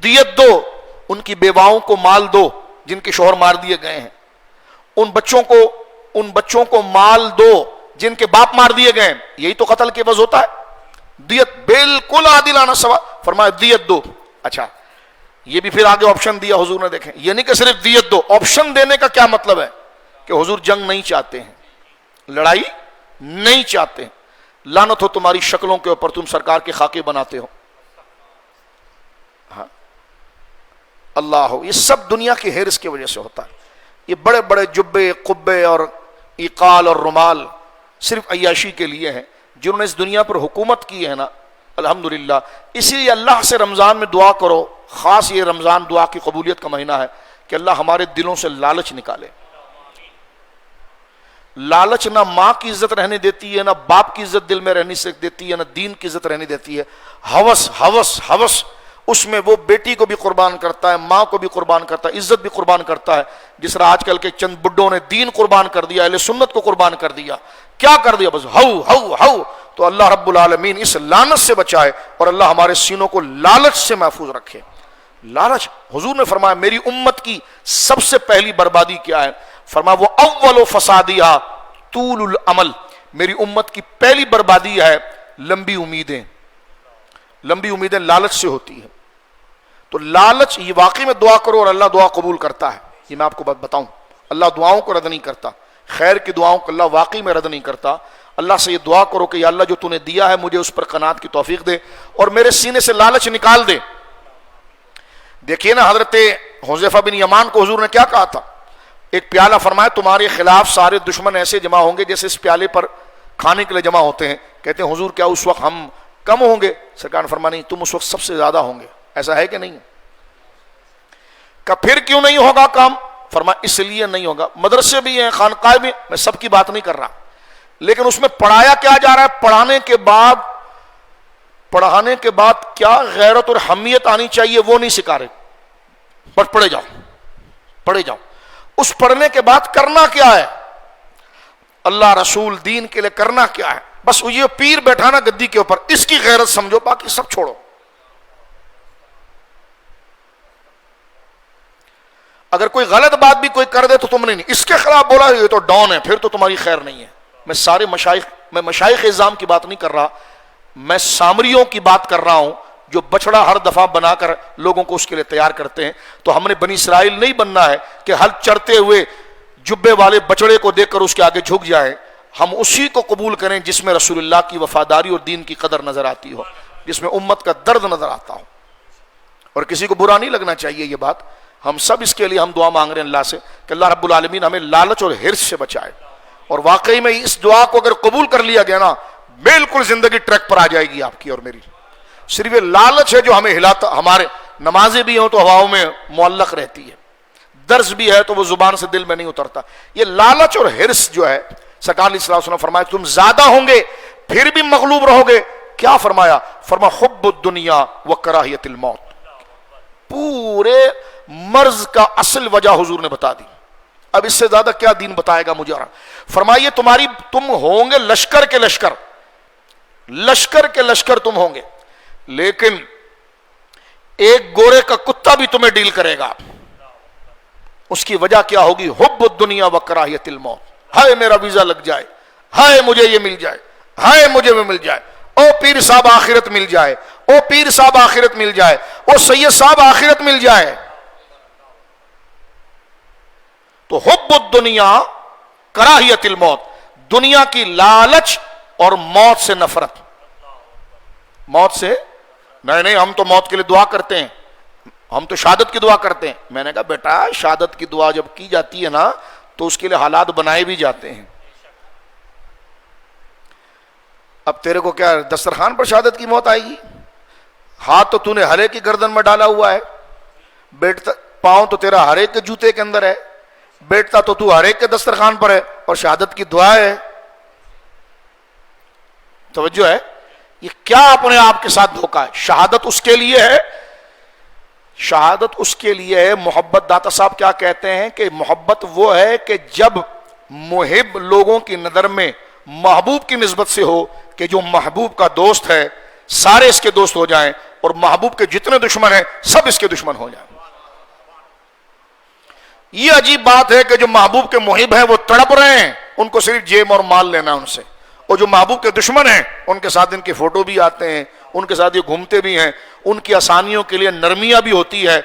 دیت دو، ان کی بیواؤں کو مال دو جن کے شوہر مار دیے گئے ہیں، ان بچوں کو مال دو جن کے باپ مار دیے گئے ہیں. یہی تو قتل کے عوض ہوتا ہے، دیت. بالکل عادلانہ سوال، فرمایا دیت دو. اچھا یہ بھی پھر آگے آپشن دیا حضور نے. دیکھیں یہ نہیں کہ صرف دیت دو، آپشن دینے کا کیا مطلب ہے کہ حضور جنگ نہیں چاہتے ہیں، لڑائی نہیں چاہتے ہیں. لعنت ہو تمہاری شکلوں کے اوپر، تم سرکار کے خاکے بناتے ہو. ہاں اللہ ہو، یہ سب دنیا کی ہرس کی وجہ سے ہوتا ہے. یہ بڑے بڑے جبے قبے اور ایقال اور رومال صرف عیاشی کے لیے ہیں. جنہوں نے اس دنیا پر حکومت کی ہے نا، الحمدللہ. اسی لیے اللہ سے رمضان میں دعا کرو، خاص یہ رمضان دعا کی قبولیت کا مہینہ ہے کہ اللہ ہمارے دلوں سے لالچ نکالے. لالچ نہ ماں کی عزت رہنے دیتی ہے، نہ باپ کی عزت دل میں رہنے سے دیتی ہے، نہ دین کی عزت رہنے دیتی ہے. ہوس ہوس ہوس، اس میں وہ بیٹی کو بھی قربان کرتا ہے، ماں کو بھی قربان کرتا ہے، عزت بھی قربان کرتا ہے. جس طرح آج کل کے چند بڈوں نے دین قربان کر دیا، اہل سنت کو قربان کر دیا. کیا کر دیا؟ بس ہو ہو ہو. تو اللہ رب العالمین اس لعنت سے بچائے اور اللہ ہمارے سینوں کو لالچ سے محفوظ رکھے. لالچ، حضور نے فرمایا میری امت کی سب سے پہلی بربادی کیا ہے؟ فرمایا وہ اول فسادیہ طول العمل. میری امت کی پہلی بربادی ہے لمبی امیدیں. لمبی امیدیں لالچ سے ہوتی ہیں. تو لالچ، یہ واقعی میں دعا کرو اور اللہ دعا قبول کرتا ہے. یہ میں آپ کو بات بتاؤں، اللہ دعاؤں کو رد نہیں کرتا، خیر کی دعاؤں کو اللہ واقعی میں رد نہیں کرتا. اللہ سے یہ دعا کرو کہ یا اللہ جو تو نے دیا ہے مجھے اس پر قناعت کی توفیق دے اور میرے سینے سے لالچ نکال دے. دیکھیے نا حضرت حذیفہ بن یمان کو حضور نے کیا کہا تھا؟ ایک پیالہ، فرمایا تمہارے خلاف سارے دشمن ایسے جمع ہوں گے جیسے اس پیالے پر کھانے کے لیے جمع ہوتے ہیں. کہتے ہیں حضور کیا اس وقت ہم کم ہوں گے؟ سرکار نے فرمایا نہیں، تم اس وقت سب سے زیادہ ہوں گے. ایسا ہے کہ نہیں؟ کہ پھر کیوں نہیں ہوگا کام؟ فرمایا اس لیے نہیں ہوگا، مدرسے بھی ہیں، خانقاہ بھی، میں سب کی بات نہیں کر رہا، لیکن اس میں پڑھایا کیا جا رہا ہے؟ پڑھانے کے بعد کیا غیرت اور حمیت آنی چاہیے وہ نہیں سکھا رہے. بس پڑھے جاؤ. اس پڑھنے کے بعد کرنا کیا ہے؟ اللہ رسول دین کے لیے کرنا کیا ہے؟ بس یہ پیر بیٹھانا گدی کے اوپر، اس کی غیرت سمجھو، باقی سب چھوڑو. اگر کوئی غلط بات بھی کوئی کر دے تو تم نے نہیں اس کے خلاف بولا، یہ تو ڈان ہے، پھر تو تمہاری خیر نہیں ہے. میں مشائخ اعظام کی بات نہیں کر رہا، میں سامریوں کی بات کر رہا ہوں جو بچڑا ہر دفعہ بنا کر لوگوں کو اس کے لیے تیار کرتے ہیں. تو ہم نے بنی اسرائیل نہیں بننا ہے کہ ہل چرتے ہوئے جبے والے بچڑے کو دیکھ کر اس کے آگے جھک جائیں. ہم اسی کو قبول کریں جس میں رسول اللہ کی وفاداری اور دین کی قدر نظر آتی ہو، جس میں امت کا درد نظر آتا ہو. اور کسی کو برا نہیں لگنا چاہیے یہ بات. ہم سب اس کے لیے ہم دعا مانگ رہے ہیں اللہ سے کہ اللہ رب العالمین ہمیں لالچ اور حرص سے بچائے. اور واقعی میں اس دعا کو اگر قبول کر لیا گیا نا، بالکل زندگی ٹریک پر آ جائے گی آپ کی اور میری. صرف یہ لالچ ہے جو ہمیں ہلاتا. ہمارے نمازیں بھی ہوں تو ہواؤں میں معلق رہتی ہے، درس بھی ہے تو وہ زبان سے دل میں نہیں اترتا. یہ لالچ اور حرص جو ہے، سرکار علیہ الصلوۃ والسلام فرمایا تم زیادہ ہوں گے پھر بھی مغلوب رہو گے، کیا فرمایا؟ فرما حب الدنیا و کراہیت الموت. پورے مرض کا اصل وجہ حضور نے بتا دی. اب اس سے زیادہ کیا دین بتائے گا مجھے؟ فرمائیے تم ہوں گے لشکر کے لشکر، لشکر کے لشکر تم ہوں گے، لیکن ایک گورے کا کتا بھی تمہیں ڈیل کرے گا. اس کی وجہ کیا ہوگی؟ حب الدنیا و کراہیت الموت. ہائے میرا ویزا لگ جائے، ہائے مجھے یہ مل جائے، ہائے مجھے وہ مل جائے، او پیر صاحب آخرت مل جائے، او پیر صاحب آخرت مل جائے، او سید صاحب آخرت مل جائے. تو حب الدنیا کراہیت الموت، دنیا کی لالچ اور موت سے نفرت. موت سے نہیں، ہم تو موت کے لیے دعا کرتے ہیں، ہم تو شہادت کی دعا کرتے ہیں. میں نے کہا بیٹا شہادت کی دعا جب کی جاتی ہے نا تو اس کے لیے حالات بنائے بھی جاتے ہیں. اب تیرے کو کیا دسترخوان پر شہادت کی موت آئے گی؟ ہاتھ تو نے ہرے کی گردن میں ڈالا ہوا ہے، بیٹھتا پاؤں تو تیرا ہرے کے جوتے کے اندر ہے، بیٹھتا تو ہرے کے دسترخوان پر ہے، اور شہادت کی دعا ہے. توجہ ہے؟ یہ کیا اپنے آپ کے ساتھ دھوکا ہے؟ شہادت اس کے لیے ہے، شہادت اس کے لیے ہے. محبت داتا صاحب کیا کہتے ہیں کہ محبت وہ ہے کہ جب محب لوگوں کی نظر میں محبوب کی نسبت سے ہو کہ جو محبوب کا دوست ہے سارے اس کے دوست ہو جائیں، اور محبوب کے جتنے دشمن ہیں سب اس کے دشمن ہو جائیں. یہ عجیب بات ہے کہ جو محبوب کے محب ہیں وہ تڑپ رہے ہیں، ان کو صرف جیب اور مال لینا ان سے، اور جو محبوب کے دشمن ہیں ان کے ساتھ ان کے فوٹو بھی آتے ہیں، ان کے ساتھ یہ گھومتے بھی ہیں، ان کی آسانیوں کے لیے نرمیاں بھی ہوتی ہے.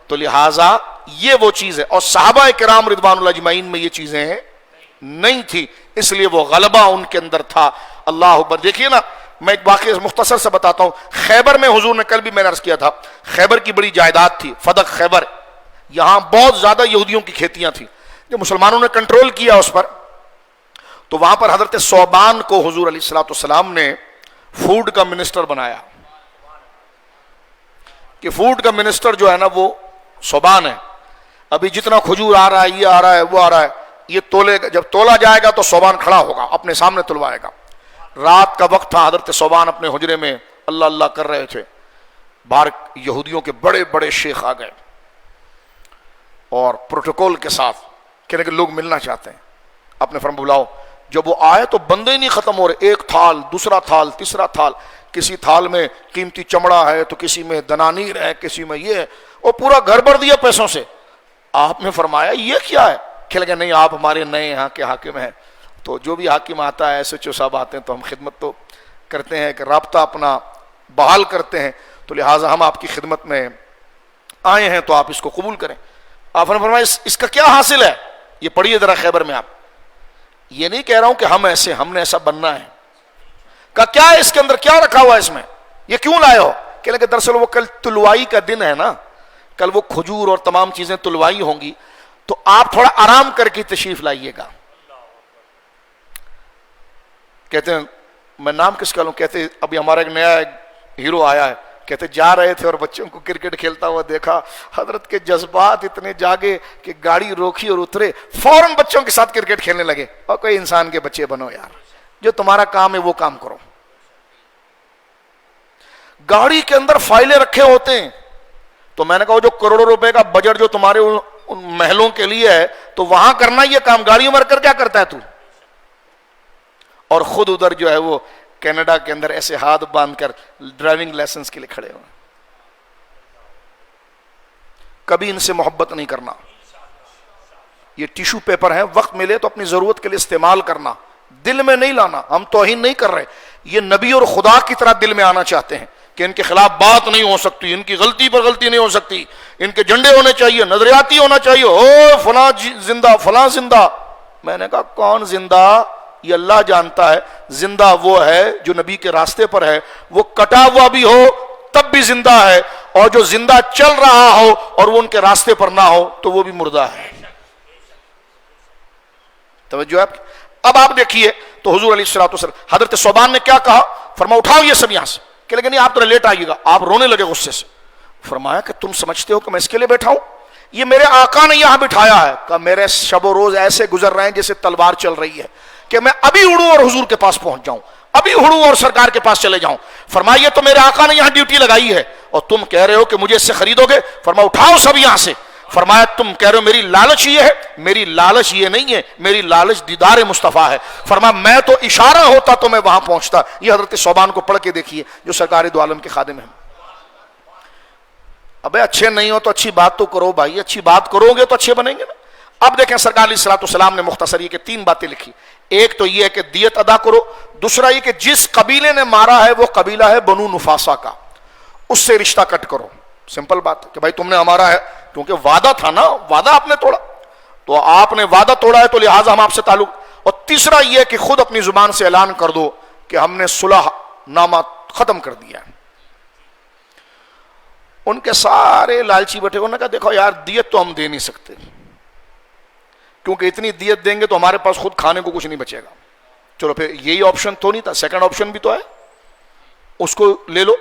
تو لہٰذا یہ وہ چیز ہے، اور صحابہ کرام رضوان اللہ اجمعین میں یہ چیزیں نہیں تھی، اس لیے وہ غلبہ ان کے اندر تھا. اللہ اکبر. دیکھیے نا، میں ایک واقعہ مختصر سے بتاتا ہوں. خیبر میں حضور نے کل بھی میں نے عرض کیا تھا، خیبر کی بڑی جائیداد تھی، فدق خیبر. یہاں بہت زیادہ یہودیوں کی کھیتیاں تھیں، جو مسلمانوں نے کنٹرول کیا اس پر. تو وہاں پر حضرت صوبان کو حضور علیہ الصلوۃ والسلام نے فوڈ کا منسٹر بنایا، کہ فوڈ کا منسٹر جو ہے نا وہ صوبان ہے. ابھی جتنا کھجور آ رہا ہے، یہ آ رہا ہے، وہ آ رہا ہے، یہ تولے گا، جب تولا جائے گا تو صوبان کھڑا ہوگا، اپنے سامنے تلوائے گا. رات کا وقت تھا، حضرت صوبان اپنے حجرے میں اللہ اللہ کر رہے تھے. باہر یہودیوں کے بڑے بڑے شیخ آ گئے اور پروٹوکول کے ساتھ کہ لوگ ملنا چاہتے ہیں. آپ نے فرمایا بلاؤ. جب وہ آئے تو بندے ہی نہیں ختم ہو رہے، ایک تھال، دوسرا تھال، تیسرا تھال. کسی تھال میں قیمتی چمڑا ہے تو کسی میں دنانیر ہے، کسی میں یہ ہے، اور پورا گھر بھر دیا پیسوں سے. آپ نے فرمایا یہ کیا ہے؟ کہ لگا نہیں آپ ہمارے نئے یہاں کے حاکم ہیں. تو جو بھی حاکم آتا ہے، ایس ایچ او صاحب آتے ہیں تو ہم خدمت تو کرتے ہیں، کہ رابطہ اپنا بحال کرتے ہیں، تو لہٰذا ہم آپ کی خدمت میں آئے ہیں تو آپ اس کو قبول کریں. آپ نے فرمایا اس کا کیا حاصل ہے؟ یہ پڑھیے ذرا خیبر میں. آپ یہ نہیں کہہ رہا ہوں کہ ہم ایسے، ہم نے ایسا بننا ہے. کہ کیا ہے اس کے اندر، کیا رکھا ہوا ہے اس میں، یہ کیوں لائے ہو؟ کہ لگے دراصل وہ کل تلوائی کا دن ہے نا، کل وہ کھجور اور تمام چیزیں تلوائی ہوں گی، تو آپ تھوڑا آرام کر کے تشریف لائیے گا. کہتے ہیں میں نام کس کا لوں؟ کہتے ابھی ہمارا ایک نیا ہیرو آیا ہے، کہتے جا رہے تھے اور بچوں کو کرکٹ کھیلتا ہوا دیکھا، حضرت کے جذبات اتنے جاگے کہ گاڑی روکی اور اترے، فوراً بچوں کے ساتھ کرکٹ کھیلنے لگے. اور کوئی انسان کے بچے بنو یار، جو تمہارا کام ہے وہ کام کرو. گاڑی کے اندر فائلیں رکھے ہوتے ہیں. تو میں نے کہا جو کروڑوں روپے کا بجٹ جو تمہارے ان محلوں کے لیے ہے تو وہاں کرنا یہ کام، گاڑیوں میں رکھ کر کیا کرتا ہے تو؟ اور خود ادھر جو ہے وہ کینیڈا کے اندر ایسے ہاتھ باندھ کر ڈرائیونگ لائسنس کے لیے کھڑے ہوئے. کبھی ان سے محبت نہیں کرنا. یہ ٹیشو پیپر ہے، وقت ملے تو اپنی ضرورت کے لیے استعمال کرنا، دل میں نہیں لانا. ہم توہین نہیں کر رہے، یہ نبی اور خدا کی طرح دل میں آنا چاہتے ہیں کہ ان کے خلاف بات نہیں ہو سکتی، ان کی غلطی پر غلطی نہیں ہو سکتی، ان کے جھنڈے ہونے چاہیے، نظریاتی ہونا چاہیے. او فلاں زندہ، فلاں زندہ. میں نے کہا کون زندہ؟ یہ اللہ جانتا ہے. زندہ وہ ہے جو نبی کے راستے پر ہے، وہ کٹا ہوا بھی ہو تب بھی زندہ ہے، اور جو زندہ چل رہا ہو اور وہ ان کے راستے پر نہ ہو تو وہ بھی مردہ ہے. توجہ آپ. اب آپ دیکھیے تو حضور علیہ الصلوۃ والسلام، حضرت صوبان نے کیا کہا؟ فرمایا اٹھاؤ یہ سب یہاں سے. کہ لیکن نہیں آپ تو لیٹ آئیے گا. آپ رونے لگے غصے سے. فرمایا کہ تم سمجھتے ہو کہ میں اس کے لیے بیٹھا ہوں؟ یہ میرے آقا نے یہاں بٹھایا ہے. کہ میرے شب و روز ایسے گزر رہے ہیں جیسے تلوار چل رہی ہے کہ میں ابھی اڑوں اور حضور کے پاس پہنچ جاؤں. ابھی اڑوں اور سرکار کے پاس چلے جاؤں. فرمایا یہ تو میرے آقا نے یہاں ڈیوٹی لگائی ہے اور تم کہہ رہے ہو کہ مجھے اس سے خریدو گے. فرمایا اٹھاؤ سب یہاں سے. فرمایا تم کہہ رہے ہو میری لالچ یہ ہے, میری لالچ یہ نہیں ہے, میری لالچ دیدار مصطفیٰ ہے. فرمایا میں تو اشارہ ہوتا تو میں وہاں پہنچتا. یہ حضرت ثوبان کو پڑھ کے دیکھیے جو سرکار دو عالم کے خادم ہیں. ابے اچھے نہیں ہو تو اچھی بات تو کرو بھائی, اچھی بات کرو گے تو اچھے بنیں گے نا. اب دیکھیں سرکار علیہ الصلوۃ والسلام نے مختصر یہ کہ 3 باتیں لکھی. ایک تو یہ ہے کہ دیت ادا کرو, دوسرا یہ کہ جس قبیلے نے مارا ہے وہ قبیلہ ہے بنو نفاسا کا, اس سے رشتہ کٹ کرو. سمپل بات ہے کہ بھائی تم نے ہمارا ہے, کیونکہ وعدہ تھا نا, وعدہ آپ نے توڑا تو آپ نے وعدہ توڑا ہے تو لہٰذا ہم آپ سے تعلق. اور تیسرا یہ کہ خود اپنی زبان سے اعلان کر دو کہ ہم نے صلح نامہ ختم کر دیا ہے. ان کے سارے لالچی بیٹھے, انہوں نے کہا دیکھو یار دیت تو ہم دے نہیں سکتے, کیونکہ اتنی دیت دیں گے تو ہمارے پاس خود کھانے کو کچھ نہیں بچے گا. چلو پھر یہی آپشن تو نہیں تھا, سیکنڈ آپشن بھی تو ہے, اس کو لے لو.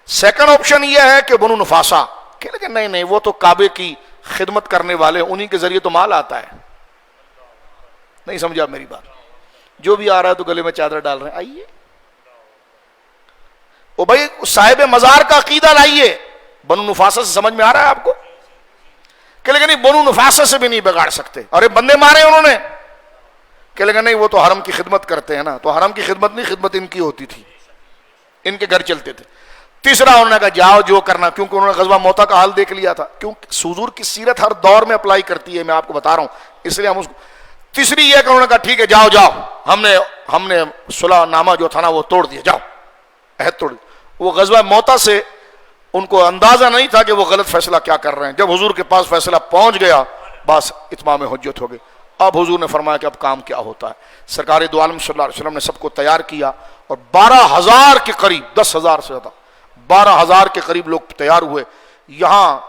سیکنڈ آپشن یہ ہے کہ بنو نفاسا کہ لیکن نہیں وہ تو کعبے کی خدمت کرنے والے, انہی کے ذریعے تو مال آتا ہے. نہیں سمجھا میری بات, جو بھی آ رہا ہے تو گلے میں چادر ڈال رہے ہیں, آئیے او بھائی صاحب مزار کا عقیدہ لائیے. بنو نفاسا سے سمجھ میں آ رہا ہے آپ کو کہ لیکن نہیں بنو نفاسا سے بھی نہیں بگاڑ سکتے. ارے بندے مارے انہوں نے کہ لیکن نہیں وہ تو حرم کی خدمت کرتے ہیں نا, تو حرم کی خدمت نہیں, خدمت ان کی ہوتی تھی, ان کے گھر چلتے تھے. تیسرا انہوں نے کہا جاؤ جو کرنا, کیونکہ انہوں نے غزوہ موتا کا حال دیکھ لیا تھا, کیونکہ حضور کی سیرت ہر دور میں اپلائی کرتی ہے, میں آپ کو بتا رہا ہوں, اس لیے ہم اس کو. تیسری یہ کہ انہوں نے کہا ٹھیک ہے جاؤ ہم نے صلح نامہ جو تھا نا وہ توڑ دیا, جاؤ عہد توڑ دیا. وہ غزوہ موتا سے ان کو اندازہ نہیں تھا کہ وہ غلط فیصلہ کیا کر رہے ہیں. جب حضور کے پاس فیصلہ پہنچ گیا بس اتمام حجت ہو گئی. اب حضور نے فرمایا کہ اب کام کیا ہوتا ہے. سرکار دو عالم صلی اللہ علیہ وسلم نے سب کو تیار کیا اور 12,000 کے قریب, 10,000 سے زیادہ 12,000 کے قریب لوگ تیار ہوئے. یہاں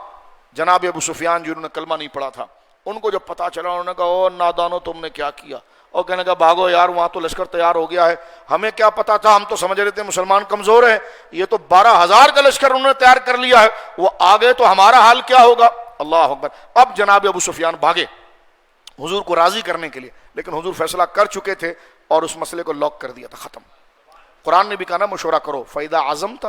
جناب ابو سفیان جنہوں نے کلمہ نہیں پڑھا تھا, ان کو جب پتا چلا انہوں نے کہا او نادانو تم نے کیا کیا, اور کہنے کا بھاگو یار وہاں تو لشکر تیار ہو گیا ہے, ہمیں کیا پتا تھا, ہم تو سمجھ رہے تھے مسلمان کمزور ہیں, یہ تو 12,000 کا لشکر انہوں نے تیار کر لیا ہے, وہ آگے تو ہمارا حال کیا ہوگا. اللہ اکبر. اب جناب ابو سفیان بھاگے حضور کو راضی کرنے کے لیے, لیکن حضور فیصلہ کر چکے تھے اور اس مسئلے کو لاک کر دیا تھا, ختم. قرآن نے بھی کہا نا مشورہ کرو, فَإِذَا عَزَمْتَ,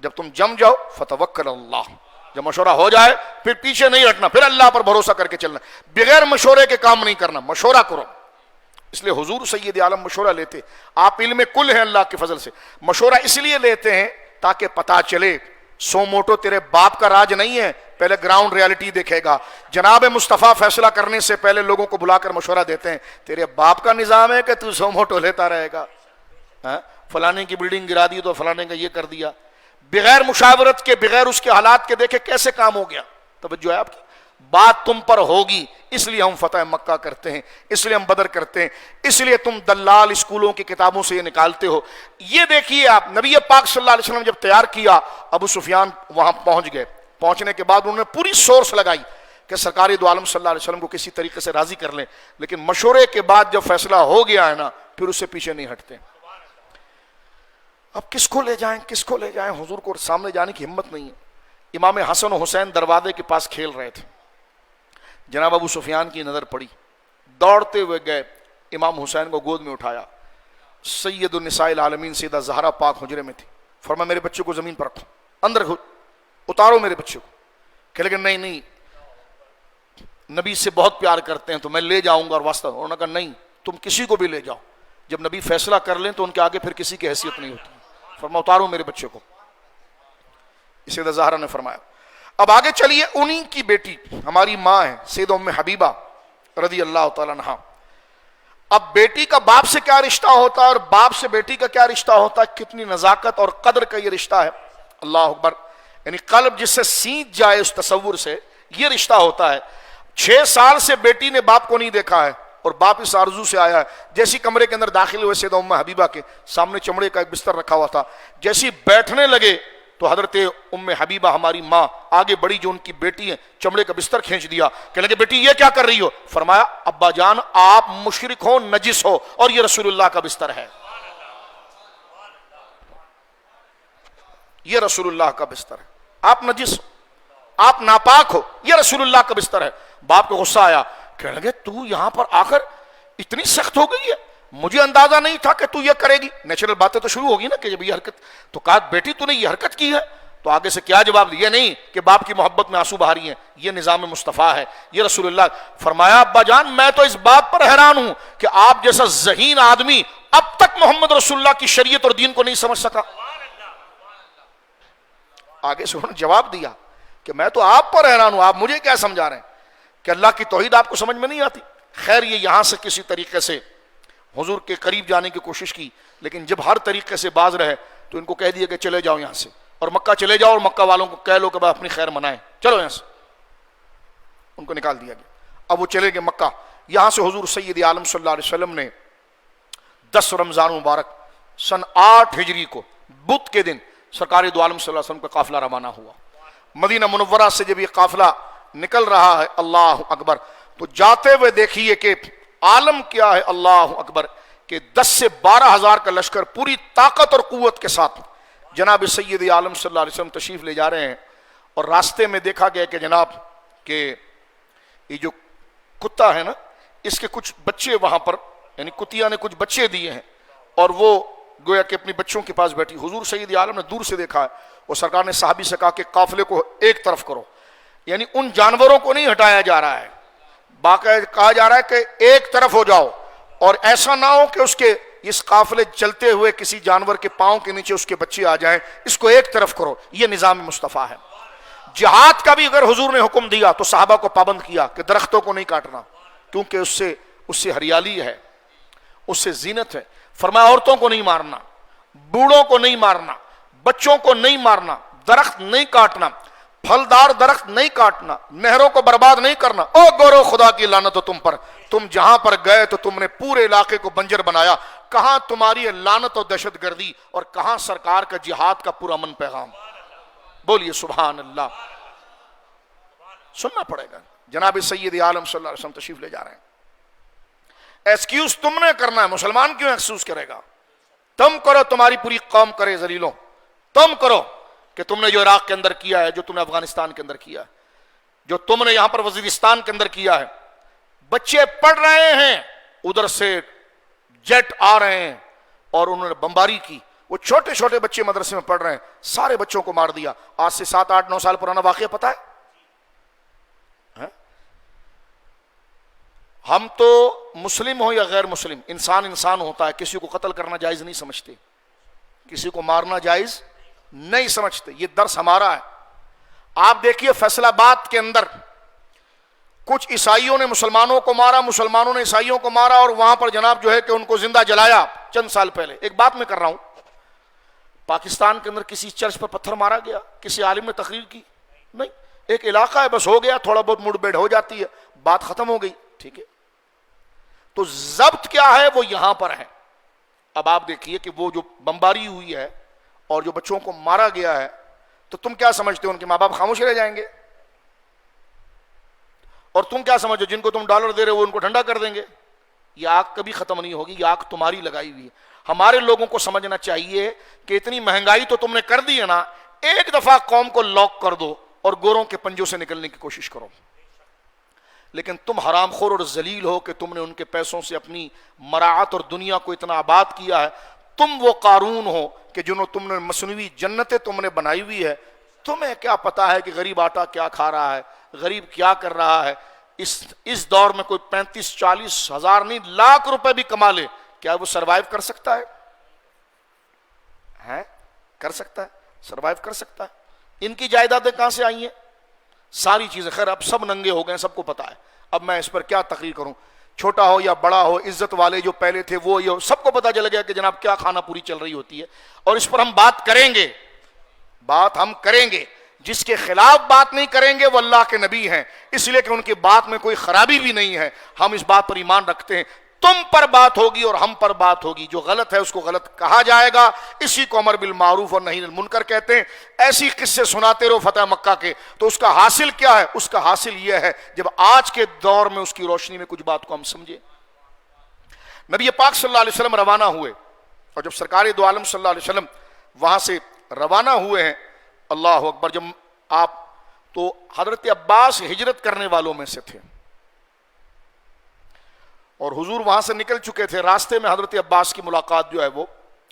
جب تم جم جاؤ فَتَوَكَّلَ اللَّهُ, جب مشورہ ہو جائے پھر پیچھے نہیں ہٹنا, پھر اللہ پر بھروسہ کر کے چلنا, بغیر مشورے کے کام نہیں کرنا, مشورہ کرو. اس لیے حضور سید عالم مشورہ لیتے, آپ علم کل ہیں اللہ کے فضل سے, مشورہ اس لیے لیتے ہیں تاکہ پتا چلے سو موٹو تیرے باپ کا راج نہیں ہے, پہلے گراؤنڈ ریالٹی دیکھے گا. جناب مصطفیٰ فیصلہ کرنے سے پہلے لوگوں کو بلا کر مشورہ دیتے ہیں, تیرے باپ کا نظام ہے کہ تو سو موٹو لیتا رہے گا, فلانے کی بلڈنگ گرا دی تو فلانے کا یہ کر دیا, بغیر مشاورت کے, بغیر اس کے حالات کے دیکھے کیسے کام ہو گیا. توجہ ہے آپ کی بات تم پر ہوگی, اس لیے ہم فتح مکہ کرتے ہیں, اس لیے ہم بدر کرتے ہیں, اس لیے تم دلال اسکولوں کی کتابوں سے یہ نکالتے ہو. یہ دیکھیے آپ, نبی پاک صلی اللہ علیہ وسلم جب تیار کیا, ابو سفیان وہاں پہنچ گئے. پہنچنے کے بعد انہوں نے پوری سورس لگائی کہ سرکار دو عالم صلی اللہ علیہ وسلم کو کسی طریقے سے راضی کر لیں, لیکن مشورے کے بعد جب فیصلہ ہو گیا ہے نا پھر اس سے پیچھے نہیں ہٹتے. اب کس کو لے جائیں, حضور کو سامنے جانے کی ہمت نہیں ہے. امام حسن و حسین دروازے کے پاس کھیل رہے تھے, جناب ابو سفیان کی نظر پڑی, دوڑتے ہوئے گئے, امام حسین کو گود میں اٹھایا. سید النساء العالمین سیدہ زہرا پاک حجرے میں تھی. فرمایا میرے بچے کو زمین پر رکھو, اندر اتارو میرے بچے کو. کہ لیکن نہیں نبی سے بہت پیار کرتے ہیں تو میں لے جاؤں گا اور واسطہ. انہوں نے کہا نہیں, تم کسی کو بھی لے جاؤ, جب نبی فیصلہ کر لیں تو ان کے آگے پھر کسی کی حیثیت نہیں ہوتی. فرمایا اتارو میرے بچے کو. سیدہ زہرا نے فرمایا. اب آگے چلیے, انہی کی بیٹی ہماری ماں ہے سیدہ ام حبیبہ رضی اللہ تعالیٰ عنہا. اب بیٹی کا باپ سے کیا رشتہ ہوتا ہے اور باپ سے بیٹی کا کیا رشتہ ہوتا ہے, کتنی نزاکت اور قدر کا یہ رشتہ ہے. اللہ اکبر. یعنی قلب جس سے سینچ جائے اس تصور سے, یہ رشتہ ہوتا ہے. 6 سال سے بیٹی نے باپ کو نہیں دیکھا ہے اور باپ اس آرزو سے آیا ہے. جیسی کمرے کے اندر داخل ہوئے سیدہ ام حبیبہ کے سامنے چمڑے کا ایک بستر رکھا ہوا تھا, جیسی بیٹھنے لگے تو حضرت ام حبیبہ ہماری ماں آگے بڑی, جو ان کی بیٹی ہے, چمڑے کا بستر کھینچ دیا. کہ لگے بیٹی یہ کیا کر رہی ہو؟ فرمایا ابا جان آپ مشرک ہو, نجس ہو, اور یہ رسول اللہ کا بستر ہے, یہ رسول اللہ کا بستر ہے, آپ نجس ہو, آپ ناپاک ہو, یہ رسول اللہ کا بستر ہے. باپ کو غصہ آیا, کہنے لگے تو یہاں پر آ کر اتنی سخت ہو گئی ہے, مجھے اندازہ نہیں تھا کہ تو یہ کرے گی. نیچرل باتیں تو شروع ہوگی نا کہ جب یہ حرکت, تو کہا بیٹی تو نے یہ حرکت کی ہے, تو آگے سے کیا جواب دیا؟ نہیں کہ باپ کی محبت میں آنسو بہاری ہیں, یہ نظام مصطفیٰ ہے, یہ رسول اللہ. فرمایا ابا جان میں تو اس بات پر حیران ہوں کہ آپ جیسا ذہین آدمی اب تک محمد رسول اللہ کی شریعت اور دین کو نہیں سمجھ سکا. آگے سے انہوں نے جواب دیا کہ میں تو آپ پر حیران ہوں, آپ مجھے کیا سمجھا رہے ہیں کہ اللہ کی توحید آپ کو سمجھ میں نہیں آتی. خیر یہ یہاں سے کسی طریقے سے حضور کے قریب جانے کی کوشش کی, لیکن جب ہر طریقے سے باز رہے تو ان کو کہہ دیا کہ چلے جاؤ یہاں سے, اور مکہ چلے جاؤ, اور مکہ والوں کو کہہ لو کہ بھائی اپنی خیر منائیں, چلو یہاں سے. ان کو نکال دیا گیا. اب وہ چلے گئے مکہ. یہاں سے حضور سید عالم صلی اللہ علیہ وسلم نے 10 رمضان مبارک سن 8 ہجری کو بدھ کے دن سرکار دو عالم صلی اللہ علیہ وسلم کا قافلہ روانہ ہوا. مدینہ منورہ سے جب یہ قافلہ نکل رہا ہے, اللہ اکبر, تو جاتے ہوئے دیکھیے کہ عالم کیا ہے, اللہ اکبر, کہ 10 سے 12 ہزار کا لشکر پوری طاقت اور قوت کے ساتھ جناب سید عالم صلی اللہ علیہ وسلم تشریف لے جا رہے ہیں. اور راستے میں دیکھا گیا کہ جناب کہ یہ جو کتا ہے نا, اس کے کچھ بچے وہاں پر, یعنی کتیا نے کچھ بچے دیے ہیں, اور وہ گویا کہ اپنی بچوں کے پاس بیٹھی. حضور سید عالم نے دور سے دیکھا ہے, اور سرکار نے صحابی سے کہا کہ قافلے کو ایک طرف کرو, یعنی ان جانوروں کو نہیں ہٹایا جا رہا ہے, باقاعدہ کہا جا رہا ہے کہ ایک طرف ہو جاؤ, اور ایسا نہ ہو کہ اس قافلے چلتے ہوئے کسی جانور کے پاؤں کے نیچے اس کے بچے آ جائیں, اس کو ایک طرف کرو. یہ نظام مصطفیٰ ہے. جہاد کا بھی اگر حضور نے حکم دیا تو صحابہ کو پابند کیا کہ درختوں کو نہیں کاٹنا, کیونکہ اس سے ہریالی ہے, اس سے زینت ہے. فرمایا عورتوں کو نہیں مارنا, بوڑھوں کو نہیں مارنا, بچوں کو نہیں مارنا, درخت نہیں کاٹنا, پھلدار درخت نہیں کاٹنا, نہروں کو برباد نہیں کرنا. او گورو خدا کی لعنت ہو تم پر, تم جہاں پر گئے تو تم نے پورے علاقے کو بنجر بنایا. کہاں تمہاری لعنت اور دہشت گردی, اور کہاں سرکار کا جہاد کا پورا من پیغام. بولیے سبحان اللہ. سننا پڑے گا. جناب سید عالم صلی اللہ علیہ وسلم تشریف لے جا رہے ہیں. ایکسکیوز تم نے کرنا ہے, مسلمان کیوں ایکسکیوز کرے گا؟ تم کرو, تمہاری پوری قوم کرے ذلیلوں, تم کرو کہ تم نے جو عراق کے اندر کیا ہے, جو تم نے افغانستان کے اندر کیا ہے, جو تم نے یہاں پر وزیرستان کے اندر کیا ہے. بچے پڑھ رہے ہیں, ادھر سے جیٹ آ رہے ہیں, اور انہوں نے بمباری کی. وہ چھوٹے چھوٹے بچے مدرسے میں پڑھ رہے ہیں, سارے بچوں کو مار دیا. آج سے 7 8 9 سال پرانا واقعہ پتا ہے. ہم تو مسلم ہو یا غیر مسلم, انسان ہوتا ہے, کسی کو قتل کرنا جائز نہیں سمجھتے, کسی کو مارنا جائز نہیں سمجھتے. یہ درس ہمارا ہے. آپ دیکھیے فیصل آباد کے اندر کچھ عیسائیوں نے مسلمانوں کو مارا, مسلمانوں نے عیسائیوں کو مارا, اور وہاں پر جناب جو ہے کہ ان کو زندہ جلایا چند سال پہلے. ایک بات میں کر رہا ہوں, پاکستان کے اندر کسی چرچ پر پتھر مارا گیا, کسی عالم نے تقریر کی نہیں. ایک علاقہ ہے, بس ہو گیا, تھوڑا بہت مڑ بیڑ ہو جاتی ہے, بات ختم ہو گئی, ٹھیک ہے. تو ضبط کیا ہے وہ یہاں پر ہے. اب آپ دیکھیے کہ وہ جو بمباری ہوئی ہے اور جو بچوں کو مارا گیا ہے, تو تم کیا سمجھتے ہو ان کے ماں باپ خاموش رہ جائیں گے؟ اور تم کیا سمجھو جن کو تم ڈالر دے رہے ہو ان کو ٹھنڈا کر دیں گے؟ یہ آگ کبھی ختم نہیں ہوگی, یہ آگ تمہاری لگائی ہوئی ہے. ہمارے لوگوں کو سمجھنا چاہیے کہ اتنی مہنگائی تو تم نے کر دی ہے نا, ایک دفعہ قوم کو لاک کر دو اور گوروں کے پنجوں سے نکلنے کی کوشش کرو. لیکن تم حرام خور اور ذلیل ہو کہ تم نے ان کے پیسوں سے اپنی مراعات اور دنیا کو اتنا آباد کیا ہے. تم وہ قارون ہو کہ جنہوں تم نے مصنوعی جنتیں تم نے بنائی ہوئی ہے. تمہیں کیا پتا ہے کہ غریب آٹا کیا کھا رہا ہے, غریب کیا کر رہا ہے. اس دور میں کوئی 35-40 ہزار نہیں لاکھ روپے بھی کما لے, کیا وہ سروائیو کر سکتا ہے؟ کر سکتا ہے, سروائیو کر سکتا ہے. ان کی جائیدادیں کہاں سے آئی ہیں؟ ساری چیزیں. خیر اب سب ننگے ہو گئے, سب کو پتا ہے. اب میں اس پر کیا تقریر کروں, چھوٹا ہو یا بڑا ہو, عزت والے جو پہلے تھے وہ یہ سب کو پتا چل گیا کہ جناب کیا کھانا پوری چل رہی ہوتی ہے. اور اس پر ہم بات کریں گے, بات ہم کریں گے. جس کے خلاف بات نہیں کریں گے وہ اللہ کے نبی ہیں, اس لیے کہ ان کی بات میں کوئی خرابی بھی نہیں ہے. ہم اس بات پر ایمان رکھتے ہیں. تم پر بات ہوگی اور ہم پر بات ہوگی, جو غلط ہے اس کو غلط کہا جائے گا. اسی کو امر بالمعروف اور نہی عن المنکر کہتے ہیں. ایسی قصے سناتے رہو فتح مکہ کے, تو اس کا حاصل کیا ہے؟ اس کا حاصل یہ ہے جب آج کے دور میں اس کی روشنی میں کچھ بات کو ہم سمجھیں. نبی پاک صلی اللہ علیہ وسلم روانہ ہوئے, اور جب سرکار دو عالم صلی اللہ علیہ وسلم وہاں سے روانہ ہوئے ہیں, اللہ اکبر, جب آپ تو حضرت عباس ہجرت کرنے والوں میں سے تھے, اور حضور وہاں سے نکل چکے تھے. راستے میں حضرت عباس کی ملاقات جو ہے وہ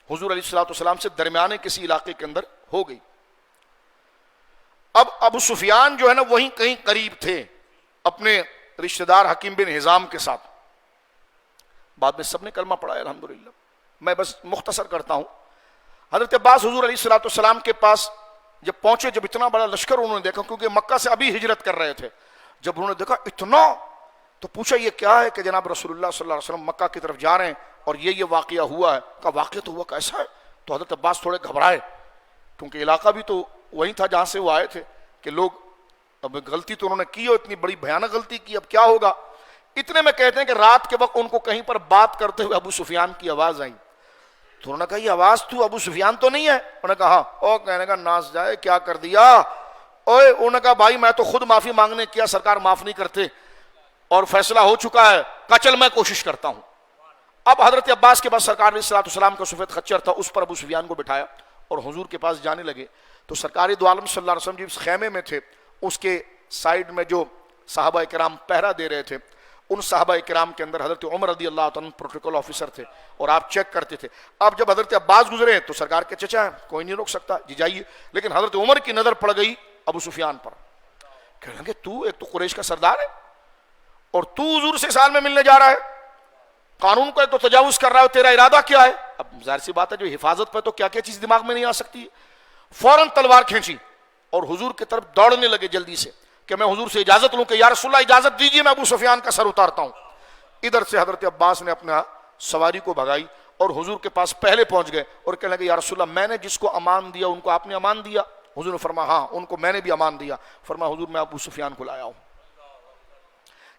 حضور علیہ الصلوۃ والسلام سے درمیانے کسی علاقے کے اندر ہو گئی. اب ابو سفیان جو ہے نا وہیں کہیں قریب تھے اپنے رشتہ دار حکیم بن حزام کے ساتھ. بعد میں سب نے کلمہ پڑھا الحمدللہ. میں بس مختصر کرتا ہوں. حضرت عباس حضور علیہ الصلوۃ والسلام کے پاس جب پہنچے, جب اتنا بڑا لشکر انہوں نے دیکھا, کیونکہ مکہ سے ابھی ہجرت کر رہے تھے, جب انہوں نے دیکھا اتنا, تو پوچھا یہ کیا ہے؟ کہ جناب رسول اللہ صلی اللہ علیہ وسلم مکہ کی طرف جا رہے ہیں اور یہ واقعہ ہوا ہے. کہا واقعہ تو ہوا کیسا ہے؟ تو حضرت عباس تھوڑے گھبرائے, کیونکہ علاقہ بھی تو وہیں تھا جہاں سے وہ آئے تھے, کہ لوگ اب غلطی تو انہوں نے کی, اور اتنی بڑی بھیانک غلطی کی, اب کیا ہوگا. اتنے میں کہتے ہیں کہ رات کے وقت ان کو کہیں پر بات کرتے ہوئے ابو سفیان کی آواز آئی. تو انہوں نے کہا یہ آواز تو ابو سفیان تو نہیں ہے؟ انہوں نے کہا ہاں. او کہنے کا ناس جائے کیا کر دیا اوے. انہوں نے کہا بھائی میں تو خود معافی مانگنے کیا, سرکار معاف نہیں کرتے اور فیصلہ ہو چکا ہے. کہا چل میں کوشش کرتا ہوں. اب حضرت عباس کے پاس سرکار علیہ الصلوۃ والسلام کا سفید خچر تھا, اس پر ابو سفیان کو بٹھایا اور حضور کے پاس جانے لگے. تو سرکار دو عالم صلی اللہ علیہ وسلم جس خیمے میں تھے اس کے سائیڈ میں جو صحابہ کرام پہرا دے رہے تھے, ان صحابہ کرام کے اندر حضرت عمر رضی اللہ عنہ پروٹوکول آفیسر تھے اور آپ چیک کرتے تھے. اب جب حضرت عباس گزرے تو سرکار کے چچا ہیں, کوئی نہیں روک سکتا, جی جائیے. لیکن حضرت عمر کی نظر پڑ گئی ابو سفیان پر. کہنے لگے تو ایک تو قریش کا سردار ہے اور تو حضور سے سال میں ملنے جا رہا ہے, قانون کو ایک تو تجاوز کر رہا ہے, تیرا ارادہ کیا ہے؟ اب ظاہر سی بات ہے جو حفاظت پہ تو کیا کیا چیز دماغ میں نہیں آ سکتی. فوراً تلوار کھینچی اور حضور کی طرف دوڑنے لگے جلدی سے, کہ میں حضور سے اجازت لوں کہ یا رسول اللہ اجازت دیجیے میں ابو سفیان کا سر اتارتا ہوں. ادھر سے حضرت عباس نے اپنا سواری کو بھگائی اور حضور کے پاس پہلے پہنچ گئے اور کہنے لگے یا رسول اللہ میں نے جس کو امان دیا ان کو آپ نے امان دیا؟ حضور نے فرمایا ہاں ان کو میں نے بھی امان دیا. فرمایا حضور میں ابو سفیان کو لایا ہوں.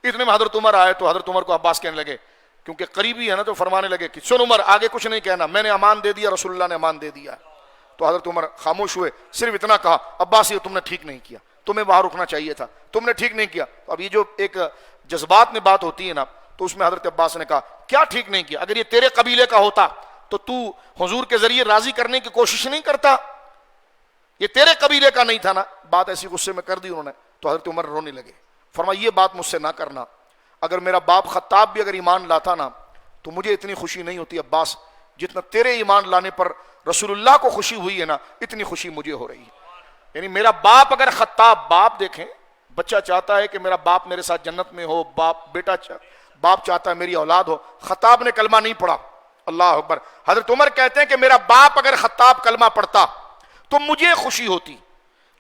اتنے میں حضرت عمر آئے تو حضرت عمر کو عباس کہنے لگے, کیونکہ قریبی ہے نا, تو فرمانے لگے کہ سن عمر آگے کچھ نہیں کہنا, میں نے امان دے دیا, رسول اللہ نے امان دے دیا. تو حضرت عمر خاموش ہوئے, صرف اتنا کہا عباس یہ تم نے ٹھیک نہیں کیا, تمہیں وہاں رکنا چاہیے تھا, تم نے ٹھیک نہیں کیا. اب یہ جو ایک جذبات میں بات ہوتی ہے نا, تو اس میں حضرت عباس نے کہا کیا ٹھیک نہیں کیا؟ اگر یہ تیرے قبیلے کا ہوتا تو حضور کے ذریعے راضی کرنے کی کوشش نہیں کرتا؟ یہ تیرے قبیلے کا نہیں تھا نا. بات ایسی غصے میں کر دی انہوں نے. تو حضرت عمر رونے لگے. فرمایا یہ بات مجھ سے نہ کرنا, اگر میرا باپ خطاب بھی اگر ایمان لاتا نا تو مجھے اتنی خوشی نہیں ہوتی عباس جتنا تیرے ایمان لانے پر رسول اللہ کو خوشی ہوئی ہے نا, اتنی خوشی مجھے ہو رہی ہے. یعنی میرا باپ اگر خطاب, باپ دیکھیں بچہ چاہتا ہے کہ میرا باپ میرے ساتھ جنت میں ہو, باپ چاہتا ہے میری اولاد ہو. خطاب نے کلمہ نہیں پڑھا, اللہ اکبر. حضرت عمر کہتے ہیں کہ میرا باپ اگر خطاب کلمہ پڑھتا تو مجھے خوشی ہوتی,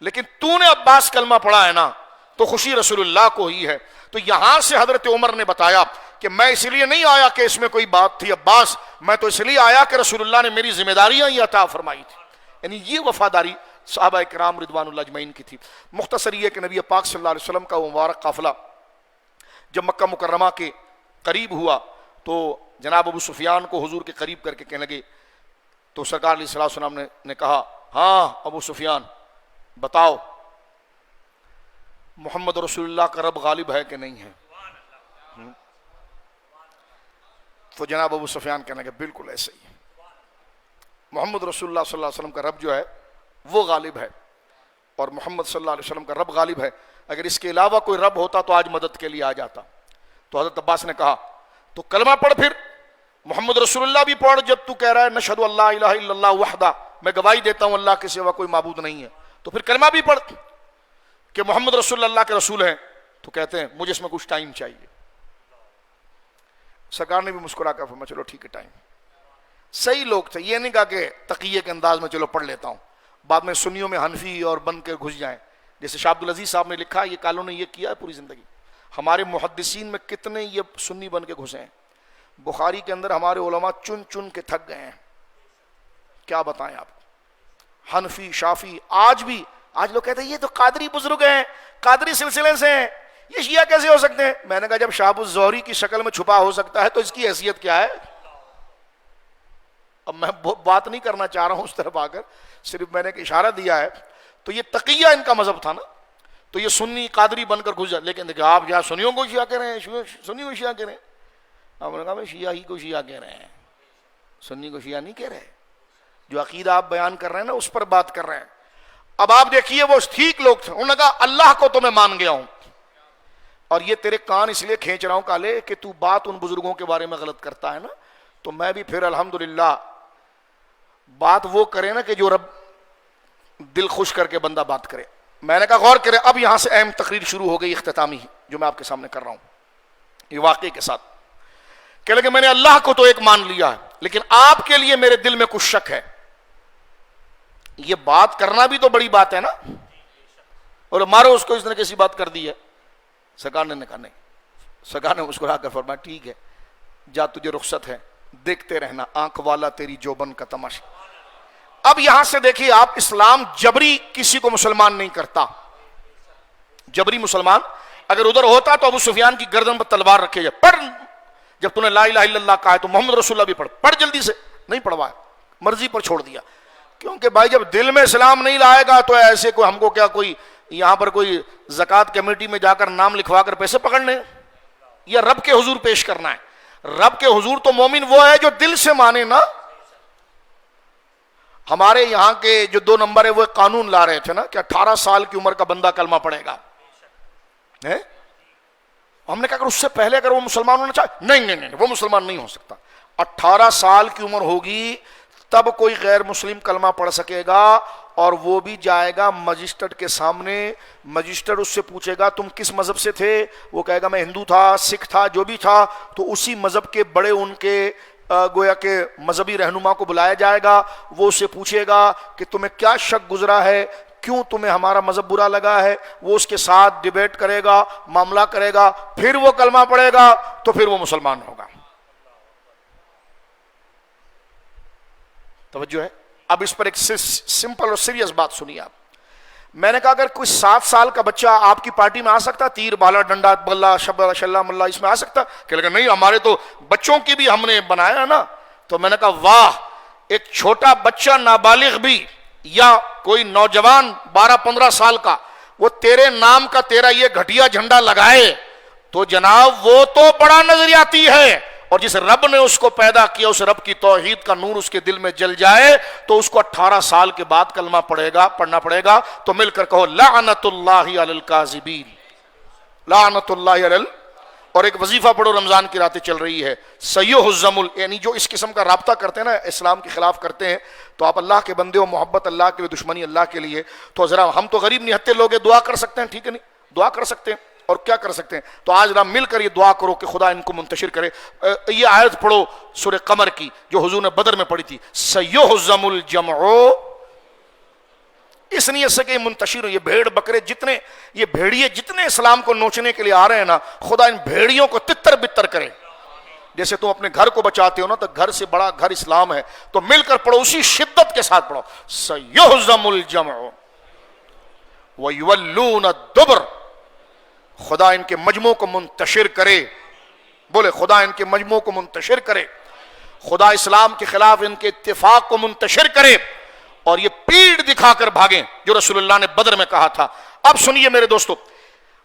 لیکن تو نے عباس کلمہ پڑھا ہے نا تو خوشی رسول اللہ کو ہی ہے. تو یہاں سے حضرت عمر نے بتایا کہ میں اس لیے نہیں آیا کہ اس میں کوئی بات تھی عباس, میں تو اس لیے آیا کہ رسول اللہ نے میری ذمہ داریاں ہی عطا فرمائی تھی. یعنی یہ وفاداری صحابہ کرام رضوان اللہ اجمعین کی تھی. مختصر یہ کہ نبی پاک صلی اللہ علیہ وسلم کا وہ مبارک قافلہ جب مکہ مکرمہ کے قریب ہوا تو جناب ابو سفیان کو حضور کے قریب کر کے کہنے لگے, تو سرکار علیہ الصلوۃ والسلام نے کہا ہاں ابو سفیان بتاؤ محمد رسول اللہ کا رب غالب ہے کہ نہیں ہے؟ تو جناب ابو سفیان کہنے لگے بالکل ایسے ہی, محمد رسول اللہ صلی اللہ علیہ وسلم کا رب جو ہے وہ غالب ہے اور محمد صلی اللہ علیہ وسلم کا رب غالب ہے. اگر اس کے علاوہ کوئی رب ہوتا تو آج مدد کے لیے آ جاتا. تو حضرت عباس نے کہا تو کلمہ پڑھ, پھر محمد رسول اللہ بھی پڑھ, جب تو کہہ رہا ہے نشہد اللہ الہ الا اللہ وحدہ, میں گواہی دیتا ہوں اللہ کے سوا کوئی معبود نہیں ہے, تو پھر کلمہ بھی پڑھ کہ محمد رسول اللہ کے رسول ہیں. تو کہتے ہیں مجھے اس میں کچھ ٹائم چاہیے. سرکار نے بھی مسکرا کر فرمایا چلو ٹھیک ہے ٹائم. صحیح لوگ تھے, یہ نہیں کہا کہ تقیے کے انداز میں چلو پڑھ لیتا ہوں, بعد میں سنیوں میں حنفی اور بن کے گھس جائیں. جیسے شاہ عبدالعزیز صاحب نے لکھا, یہ کالوں نے یہ کیا ہے پوری زندگی. ہمارے محدثین میں کتنے یہ سنی بن کے گھسے ہیں. بخاری کے اندر ہمارے علماء چن چن کے تھک گئے ہیں, کیا بتائیں آپ. حنفی شافی آج لوگ کہتے ہیں یہ تو قادری بزرگ ہیں, قادری سلسلے سے ہیں, یہ شیعہ کیسے ہو سکتے ہیں؟ میں نے کہا جب شہاب الزہری کی شکل میں چھپا ہو سکتا ہے تو اس کی حیثیت کیا ہے؟ اب میں بات نہیں کرنا چاہ رہا ہوں اس طرف آ کر, صرف میں نے ایک اشارہ دیا ہے. تو یہ تقیہ ان کا مذہب تھا نا, تو یہ سنی قادری بن کر گھس جائے. لیکن دیکھیں آپ یہاں سنیوں کو شیعہ کہہ رہے ہیں, سنی کو شیعہ کہہ رہے ہیں. آپ نے کہا میں شیعہ ہی کو شیعہ کہہ رہے ہیں, سنی کو شیعہ نہیں کہہ رہے. جو عقیدہ آپ بیان کر رہے ہیں نا اس پر بات کر رہے ہیں. اب آپ دیکھیے وہ ٹھیک لوگ تھے, انہوں نے کہا اللہ کو تو میں مان گیا ہوں, اور یہ تیرے کان اس لیے کھینچ رہا ہوں کالے کہ تو بات ان بزرگوں کے بارے میں غلط کرتا ہے نا، تو میں بھی پھر الحمدللہ بات وہ کرے نا کہ جو رب دل خوش کر کے بندہ بات کرے. میں نے کہا غور کرے. اب یہاں سے اہم تقریر شروع ہو گئی اختتامی جو میں آپ کے سامنے کر رہا ہوں یہ واقعے کے ساتھ. کہ لگے میں نے اللہ کو تو ایک مان لیا ہے لیکن آپ کے لیے میرے دل میں کچھ شک ہے. یہ بات کرنا بھی تو بڑی بات ہے نا. اور مارو اس کو، اس نے کیسی بات کر دی ہے. سرکار نے کہا نہیں. سرکار نے مسکرا کر فرمایا ٹھیک ہے جا تجھے رخصت ہے، دیکھتے رہنا آنکھ والا تیری جوبن کا تماشا. اب یہاں سے دیکھیے آپ، اسلام جبری کسی کو مسلمان نہیں کرتا. جبری مسلمان اگر ادھر ہوتا تو ابو سفیان کی گردن پر تلوار رکھے جائے، پڑھ جب تم نے لا الہ الا اللہ کہا ہے تو محمد رسول اللہ بھی پڑھ جلدی سے. نہیں پڑھوایا، مرضی پر چھوڑ دیا. کیونکہ بھائی جب دل میں اسلام نہیں لائے گا تو ایسے کوئی ہم کو کیا کوئی یہاں پر کوئی زکوٰۃ کمیٹی میں جا کر نام لکھوا کر پیسے پکڑنے یا رب کے حضور پیش کرنا ہے. رب کے حضور تو مومن وہ ہے جو دل سے مانے نا. ہمارے یہاں کے جو 2 نمبر ہے وہ قانون لا رہے تھے نا کہ 18 سال کی عمر کا بندہ کلمہ پڑھے گا. ہم نے کہا کہ اس سے پہلے اگر وہ مسلمان ہونا چاہے، نہیں وہ مسلمان نہیں ہو سکتا. 18 سال کی عمر ہوگی تب کوئی غیر مسلم کلمہ پڑھ سکے گا، اور وہ بھی جائے گا مجسٹریٹ کے سامنے. مجسٹریٹ اس سے پوچھے گا تم کس مذہب سے تھے، وہ کہے گا میں ہندو تھا، سکھ تھا، جو بھی تھا. تو اسی مذہب کے بڑے ان کے گویا کہ مذہبی رہنما کو بلایا جائے گا. وہ اسے پوچھے گا کہ تمہیں کیا شک گزرا ہے، کیوں تمہیں ہمارا مذہب برا لگا ہے. وہ اس کے ساتھ ڈیبیٹ کرے گا، معاملہ کرے گا، پھر وہ کلمہ پڑھے گا تو پھر وہ مسلمان ہوگا. توجہ ہے. اب اس پر ایک سمپل اور سیریس بات سنیے آپ. میں نے کہا اگر کوئی 7 سال کا بچہ آپ کی پارٹی میں آ سکتا، تیر بالا ڈنڈا بلا شبہ شلہ ملا اس میں آ سکتا؟ کہ لگا نہیں ہمارے تو بچوں کی بھی ہم نے بنایا نا. تو میں نے کہا واہ، ایک چھوٹا بچہ نابالغ بھی یا کوئی نوجوان 12-15 سال کا وہ تیرے نام کا تیرا یہ گھٹیا جھنڈا لگائے تو جناب وہ تو بڑا نظریاتی ہے. اور جس رب نے اس کو پیدا کیا اس رب کی توحید کا نور اس کے دل میں جل جائے تو اس کو 18 سال کے بعد کلمہ پڑھنا پڑے گا. تو مل کر کہو لعنت اللہ علی الکاذبین، لعنت اللہ علی. اور ایک وظیفہ پڑھو، رمضان کی راتیں چل رہی ہے، سیہزم یعنی جو اس قسم کا رابطہ کرتے ہیں نا، اسلام کے خلاف کرتے ہیں. تو آپ اللہ کے بندے ہو، محبت اللہ کے لیے، دشمنی اللہ کے لیے. تو ذرا ہم تو غریب نہتے لوگ ہیں، دعا کر سکتے ہیں، ٹھیک ہے نہیں دعا کر سکتے ہیں اور کیا کر سکتے ہیں. تو آج ذرا مل کر یہ دعا کرو کہ خدا ان کو منتشر کرے. یہ آیت پڑھو سورہ قمر کی جو حضور نے بدر میں پڑھی تھی، سیہزم الجمع، اس نیت سے کہ یہ منتشر ہو. یہ بھیڑ بکرے جتنے، یہ بھیڑیے جتنے اسلام کو نوچنے کے لیے آ رہے ہیں نا، خدا ان بھیڑیوں کو تتر بتر کرے. جیسے تم اپنے گھر کو بچاتے ہو نا، تو گھر سے بڑا گھر اسلام ہے. تو مل کر پڑھو، اسی شدت کے ساتھ پڑھو، سیہزم الجمع ویولون الدبر. خدا ان کے مجموع کو منتشر کرے. بولے خدا ان کے مجموع کو منتشر کرے. خدا اسلام کے خلاف ان کے اتفاق کو منتشر کرے اور یہ پیڑ دکھا کر بھاگیں جو رسول اللہ نے بدر میں کہا تھا. اب سنیے میرے دوستو،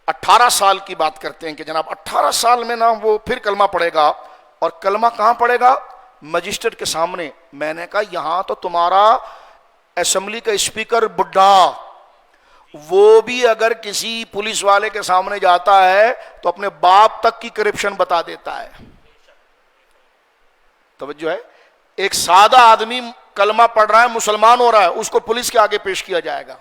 18 سال کی بات کرتے ہیں کہ جناب 18 سال میں نا وہ پھر کلمہ پڑھے گا. اور کلمہ کہاں پڑھے گا؟ مجسٹریٹ کے سامنے. میں نے کہا یہاں تو تمہارا اسمبلی کا اسپیکر بڈھا وہ بھی اگر کسی پولیس والے کے سامنے جاتا ہے تو اپنے باپ تک کی کرپشن بتا دیتا ہے. توجہ ہے. ایک سادہ آدمی کلمہ پڑھ رہا ہے، مسلمان ہو رہا ہے، اس کو پولیس کے آگے پیش کیا جائے گا.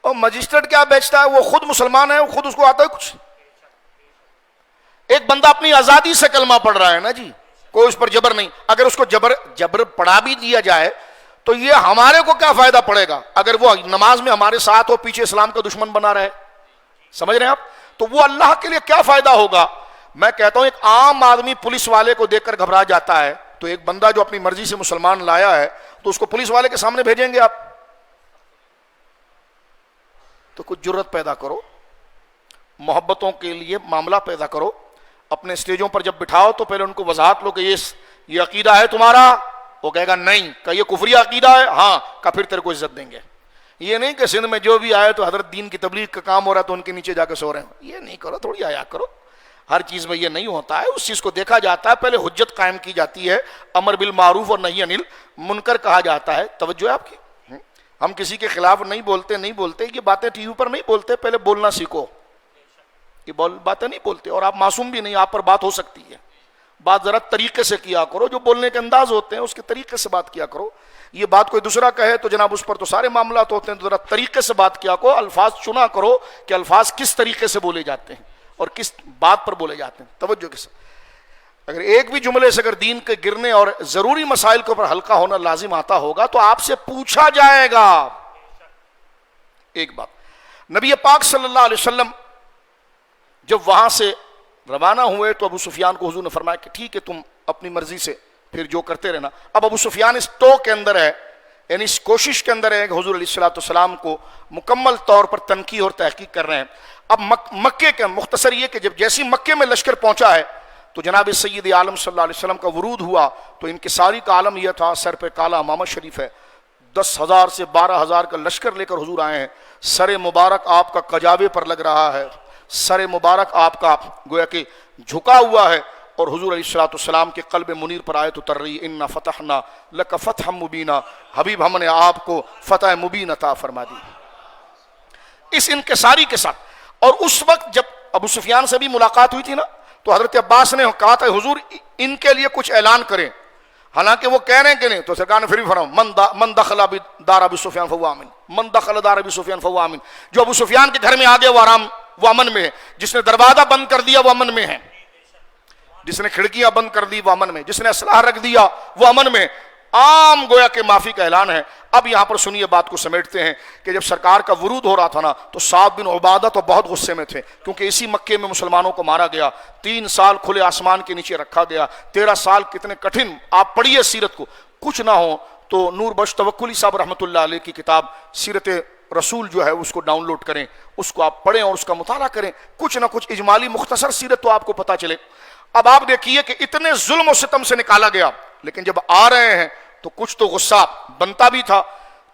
اور مجسٹریٹ کیا بیچتا ہے؟ وہ خود مسلمان ہے، وہ خود اس کو آتا ہے کچھ. ایک بندہ اپنی آزادی سے کلمہ پڑھ رہا ہے نا جی، کوئی اس پر جبر نہیں. اگر اس کو جبر پڑھا بھی دیا جائے تو یہ ہمارے کو کیا فائدہ پڑے گا اگر وہ نماز میں ہمارے ساتھ ہو، پیچھے اسلام کا دشمن بنا رہے. سمجھ رہے ہیں آپ؟ تو وہ اللہ کے لیے کیا فائدہ ہوگا. میں کہتا ہوں ایک عام آدمی پولیس والے کو دیکھ کر گھبرا جاتا ہے، تو ایک بندہ جو اپنی مرضی سے مسلمان لایا ہے تو اس کو پولیس والے کے سامنے بھیجیں گے آپ؟ تو کچھ جرت پیدا کرو، محبتوں کے لیے معاملہ پیدا کرو. اپنے اسٹیجوں پر جب بٹھاؤ تو پہلے ان کو وضاحت لو کہ یہ عقیدہ ہے تمہارا. وہ کہے گا نہیں. کہ یہ کفری عقیدہ ہے؟ ہاں. کہ پھر تیرے کو عزت دیں گے. یہ نہیں کہ سندھ میں جو بھی آئے تو حضرت دین کی تبلیغ کا کام ہو رہا ہے تو ان کے نیچے جا کے سو رہے ہیں. یہ نہیں کرو، تھوڑی حیا کرو. ہر چیز میں یہ نہیں ہوتا ہے، اس چیز کو دیکھا جاتا ہے، پہلے حجت قائم کی جاتی ہے، امر بالمعروف اور نہی عن المنکر کہا جاتا ہے. توجہ ہے آپ کی. ہم کسی کے خلاف نہیں بولتے، یہ باتیں ٹی وی پر نہیں بولتے، پہلے بولنا سیکھو، یہ باتیں نہیں بولتے، اور آپ معصوم بھی نہیں، آپ پر بات ہو سکتی ہے، بات ذرا طریقے سے کیا کرو، جو بولنے کے انداز ہوتے ہیں اس کے طریقے سے بات کیا کرو، یہ بات کوئی دوسرا کہے تو جناب اس پر تو سارے معاملات ہوتے ہیں، تو ذرا طریقے سے بات کیا کرو، الفاظ چنا کرو کہ الفاظ کس طریقے سے بولے جاتے ہیں اور کس بات پر بولے جاتے ہیں، توجہ کے ساتھ۔ اگر ایک بھی جملے سے اگر دین کے گرنے اور ضروری مسائل کے اوپر ہلکا ہونا لازم آتا ہوگا تو آپ سے پوچھا جائے گا۔ ایک بات، نبی پاک صلی اللہ علیہ وسلم جب وہاں سے روانہ ہوئے تو ابو سفیان کو حضور نے فرمایا کہ ٹھیک ہے تم اپنی مرضی سے پھر جو کرتے رہنا۔ اب ابو سفیان اس ٹو کے اندر ہے، یعنی اس کوشش کے اندر ہے کہ حضور علیہ السلام کو مکمل طور پر تنقید اور تحقیق کر رہے ہیں۔ اب مکے کے مختصر یہ کہ جب جیسی مکے میں لشکر پہنچا ہے تو جناب سید عالم صلی اللہ علیہ وسلم کا ورود ہوا تو ان کے ساری کا عالم یہ تھا، سر پہ کالا امامہ شریف ہے، 10,000 سے 12,000 کا لشکر لے کر حضور آئے ہیں، سر مبارک آپ کا کجاوے پر لگ رہا ہے، سر مبارک آپ کا گویا کہ جھکا ہوا ہے، اور حضور علیہ السلام کے قلب منیر پر آیت اتر رہی، انا فتحنا لک فتحا مبینا، حبیب ہم نے آپ کو فتح مبین عطا فرما دی، اس انکساری کے ساتھ۔ اور اس وقت جب ابو سفیان سے بھی ملاقات ہوئی تھی نا تو حضرت عباس نے کہا تھا حضور ان کے لیے کچھ اعلان کریں، حالانکہ وہ کہہ رہے ہیں کہ نہیں، تو سرکار نے پھر بھی فرمایا من دخل دار ابی سفیان فهو آمن، من دخل دار ابی سفیان فهو آمن، جو ابو سفیان کے گھر میں آ گیا وہ امن میں ہے، جس نے دروازہ بند کر دیا وہ امن میں ہے، جس نے کھڑکیاں بند کر دی وہ امن میں، جس نے اسلحہ رکھ دیا وہ امن میں، عام گویا کہ معافی کا اعلان ہے۔ اب یہاں پر سنیے بات کو سمیٹتے ہیں کہ جب سرکار کا ورود ہو رہا تھا نا تو سعد بن عبادہ تو بہت غصے میں تھے، کیونکہ اسی مکے میں مسلمانوں کو مارا گیا، 3 سال کھلے آسمان کے نیچے رکھا گیا، 13 سال کتنے کٹھن، آپ پڑھیے سیرت کو، کچھ نہ ہو تو نور بخش توکلی صاحب رحمۃ اللہ علیہ کی کتاب سیرت رسول جو ہے اس کو ڈاؤن لوڈ کریں، اس کو آپ پڑھیں اور اس کا مطالعہ کریں، کچھ نہ کچھ اجمالی مختصر سیرت تو آپ کو پتہ چلے۔ اب آپ دیکھیے کہ اتنے ظلم و ستم سے نکالا گیا، لیکن جب آ رہے ہیں تو کچھ تو غصہ بنتا بھی تھا،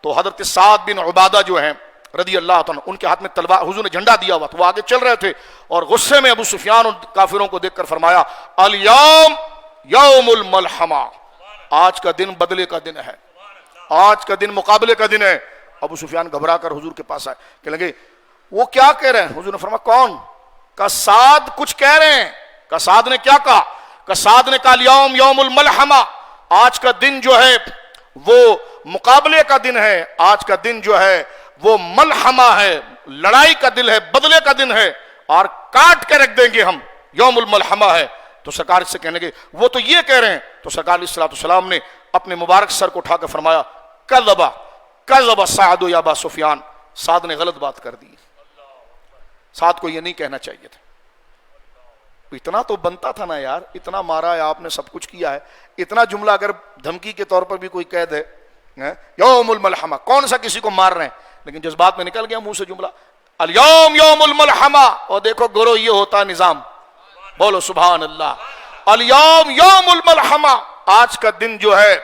تو حضرت سعد بن عبادہ جو ہیں رضی اللہ عنہ، ان کے ہاتھ میں تلوار، حضور نے جھنڈا دیا ہوا تو وہ آگے چل رہے تھے، اور غصے میں ابو سفیان اور کافروں کو دیکھ کر فرمایا الیوم یوم الملحمہ، آج کا دن بدلے کا دن ہے، آج کا دن مقابلے کا دن ہے۔ ابو سفیان گھبرا کر حضور کے پاس آئے کہ لگے وہ کیا کہہ رہے ہیں؟ حضور نے فرمایا کون؟ کہ سعد کچھ کہہ رہے ہیں۔ کہ سعد نے کیا کہا؟ کہ سعد نے کہا الیوم یوم الملحمہ، آج کا دن جو ہے وہ مقابلے کا دن ہے، آج کا دن جو ہے وہ ملحمہ ہے، لڑائی کا دن ہے، بدلے کا دن ہے، اور کاٹ کے رکھ دیں گے ہم، یوم الملحمہ ہے۔ تو سرکار سے کہنے گے وہ تو یہ کہہ رہے ہیں، تو سرکار علیہ السلام نے اپنے مبارک سر کو اٹھا کر فرمایا کذب سعد یا ابا سفیان، سعد نے غلط بات کر دی، سعد کو یہ نہیں کہنا چاہیے تھا، اتنا تو بنتا تھا نا یار، اتنا مارا ہے آپ نے، سب کچھ کیا ہے، اتنا جملہ اگر دھمکی کے طور پر بھی کوئی قید ہے یوم الملحمہ، کون سا کسی کو مار رہے ہیں، لیکن جذبات میں نکل گیا منہ سے جملہ الیوم یوم الملحمہ، اور دیکھو گرو یہ ہوتا نظام، بولو سبحان اللہ، الیوم یوم الملحمہ، آج کا دن جو ہے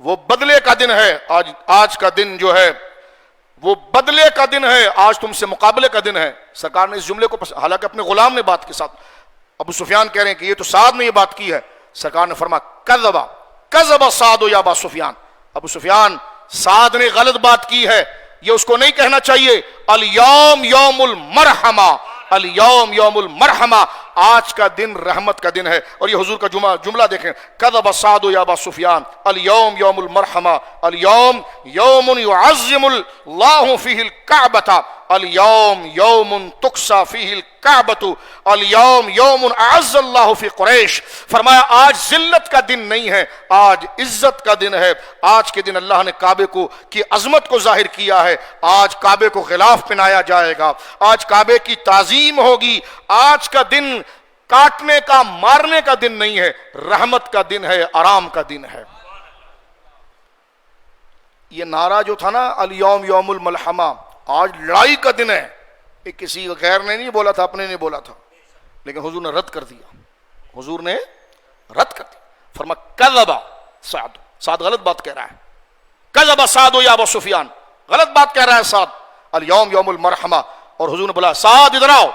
وہ بدلے کا دن ہے، آج کا دن جو ہے وہ بدلے کا دن ہے، آج تم سے مقابلے کا دن ہے۔ سرکار نے اس جملے کو حالانکہ اپنے غلام نے بات کے ساتھ، ابو سفیان کہہ رہے ہیں کہ یہ تو سعد نے یہ بات کی ہے، سرکار نے فرمایا کذب سعد یا ابا سفیان، ابو سفیان سعد نے غلط بات کی ہے، یہ اس کو نہیں کہنا چاہیے، الیوم یوم المرحمہ، الیوم یوم المرحمہ، آج کا دن رحمت کا دن ہے۔ اور یہ حضور کا جملہ دیکھیں، کذب سعد یا ابا سفیان الیوم یوم المرحمہ، الیوم یوم یعظم اللہ فیہ الکعبۃ، الیوم یوم تقصی فیہ الکعبۃ، الیوم یوم اعز اللہ فی قریش، فرمایا آج ذلت کا دن نہیں ہے، آج عزت کا دن ہے، آج کے دن اللہ نے کعبے کو کی عظمت کو ظاہر کیا ہے، آج کعبے کو غلاف پہنایا جائے گا، آج کعبے کی تعظیم ہوگی، آج کا دن کاٹنے کا مارنے کا دن نہیں ہے، رحمت کا دن ہے، آرام کا دن ہے۔ یہ نعرہ جو تھا نا الیوم یوم الملحمہ، آج لڑائی کا دن ہے، یہ کسی غیر نے نہیں بولا تھا، اپنے نے بولا تھا، لیکن حضور نے رد کر دیا، حضور نے رد کر دیا، فرمایا کذب سعد، سعد غلط بات کہہ رہا ہے، کذب سعد یا ابا سفیان، غلط بات کہہ رہا ہے سعد، الیوم یوم المرحمہ۔ اور حضور نے بولا سعد ادھر آؤ،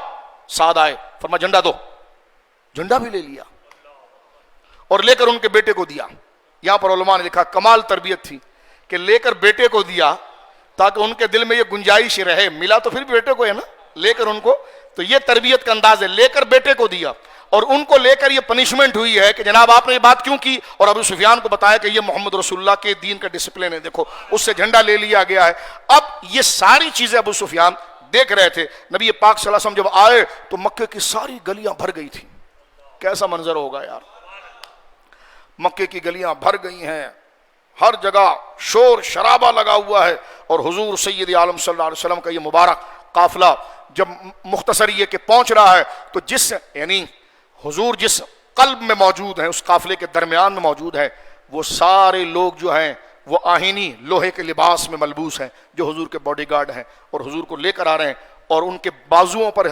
سعد آئے، فرمایا جھنڈا دو، جھنڈا بھی لے لیا اور لے کر ان کے بیٹے کو دیا۔ یہاں پر علماء نے لکھا کمال تربیت تھی کہ لے کر بیٹے کو دیا، تاکہ ان کے دل میں یہ گنجائش رہے، ملا تو پھر بھی بیٹے کو ہے نا، لے کر ان کو، تو یہ تربیت کا انداز ہے، لے کر بیٹے کو دیا، اور ان کو لے کر یہ پنشمنٹ ہوئی ہے کہ جناب آپ نے یہ بات کیوں کی، اور ابو سفیان کو بتایا کہ یہ محمد رسول اللہ کے دین کا ڈسپلن ہے، دیکھو اس سے جھنڈا لے لیا گیا ہے۔ اب یہ ساری چیزیں ابو سفیان دیکھ رہے تھے۔ نبی پاک صلی اللہ علیہ وسلم جب آئے تو مکے کی ساری گلیاں بھر گئی تھیں۔ کیسا منظر ہوگا یار، مکے کی گلیاں بھر گئی ہیں، ہر جگہ شور شرابہ لگا ہوا ہے، اور حضور سید عالم صلی اللہ علیہ وسلم کا یہ مبارک قافلہ جب مختصر یہ کہ پہنچ رہا ہے تو یعنی حضور جس قلب میں موجود ہیں، اس قافلے کے درمیان میں موجود ہے، وہ سارے لوگ جو ہیں وہ آہینی لوہے کے لباس میں ملبوس ہیں، جو حضور کے باڈی گارڈ ہیں اور حضور کو لے کر آ رہے ہیں، اور ان کے بازوؤں پر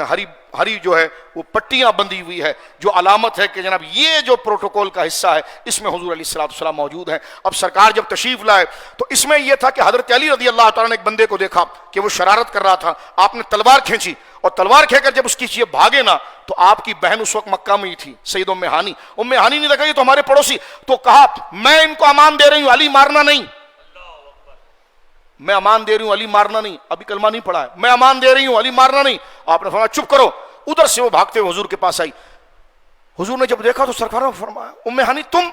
ہری جو ہے وہ پٹیاں بندھی ہوئی ہے، جو علامت ہے کہ جناب یہ جو پروٹوکول کا حصہ ہے اس میں حضور علیہ السلام موجود ہیں۔ اب سرکار جب تشریف لائے تو اس میں یہ تھا کہ حضرت علی رضی اللہ تعالیٰ نے ایک بندے کو دیکھا کہ وہ شرارت کر رہا تھا، آپ نے تلوار کھینچی، اور تلوار کھینچ کر جب اس کی چیز بھاگے نا تو آپ کی بہن اس وقت مکہ میں ہی تھی، سید ام ہانی نے دیکھا یہ تو ہمارے پڑوسی، تو کہا میں ان کو امان دے رہی ہوں، علی مارنا نہیں، میں امان دے رہی ہوں، علی مارنا نہیں، ابھی کلمہ نہیں پڑھا ہے، میں امان دے رہی ہوں، علی مارنا نہیں۔ آپ نے فرمایا چپ کرو۔ ادھر سے وہ بھاگتے ہوئے حضور کے پاس آئی، حضور نے جب دیکھا تو سرکار نے فرمایا ام ہانی تم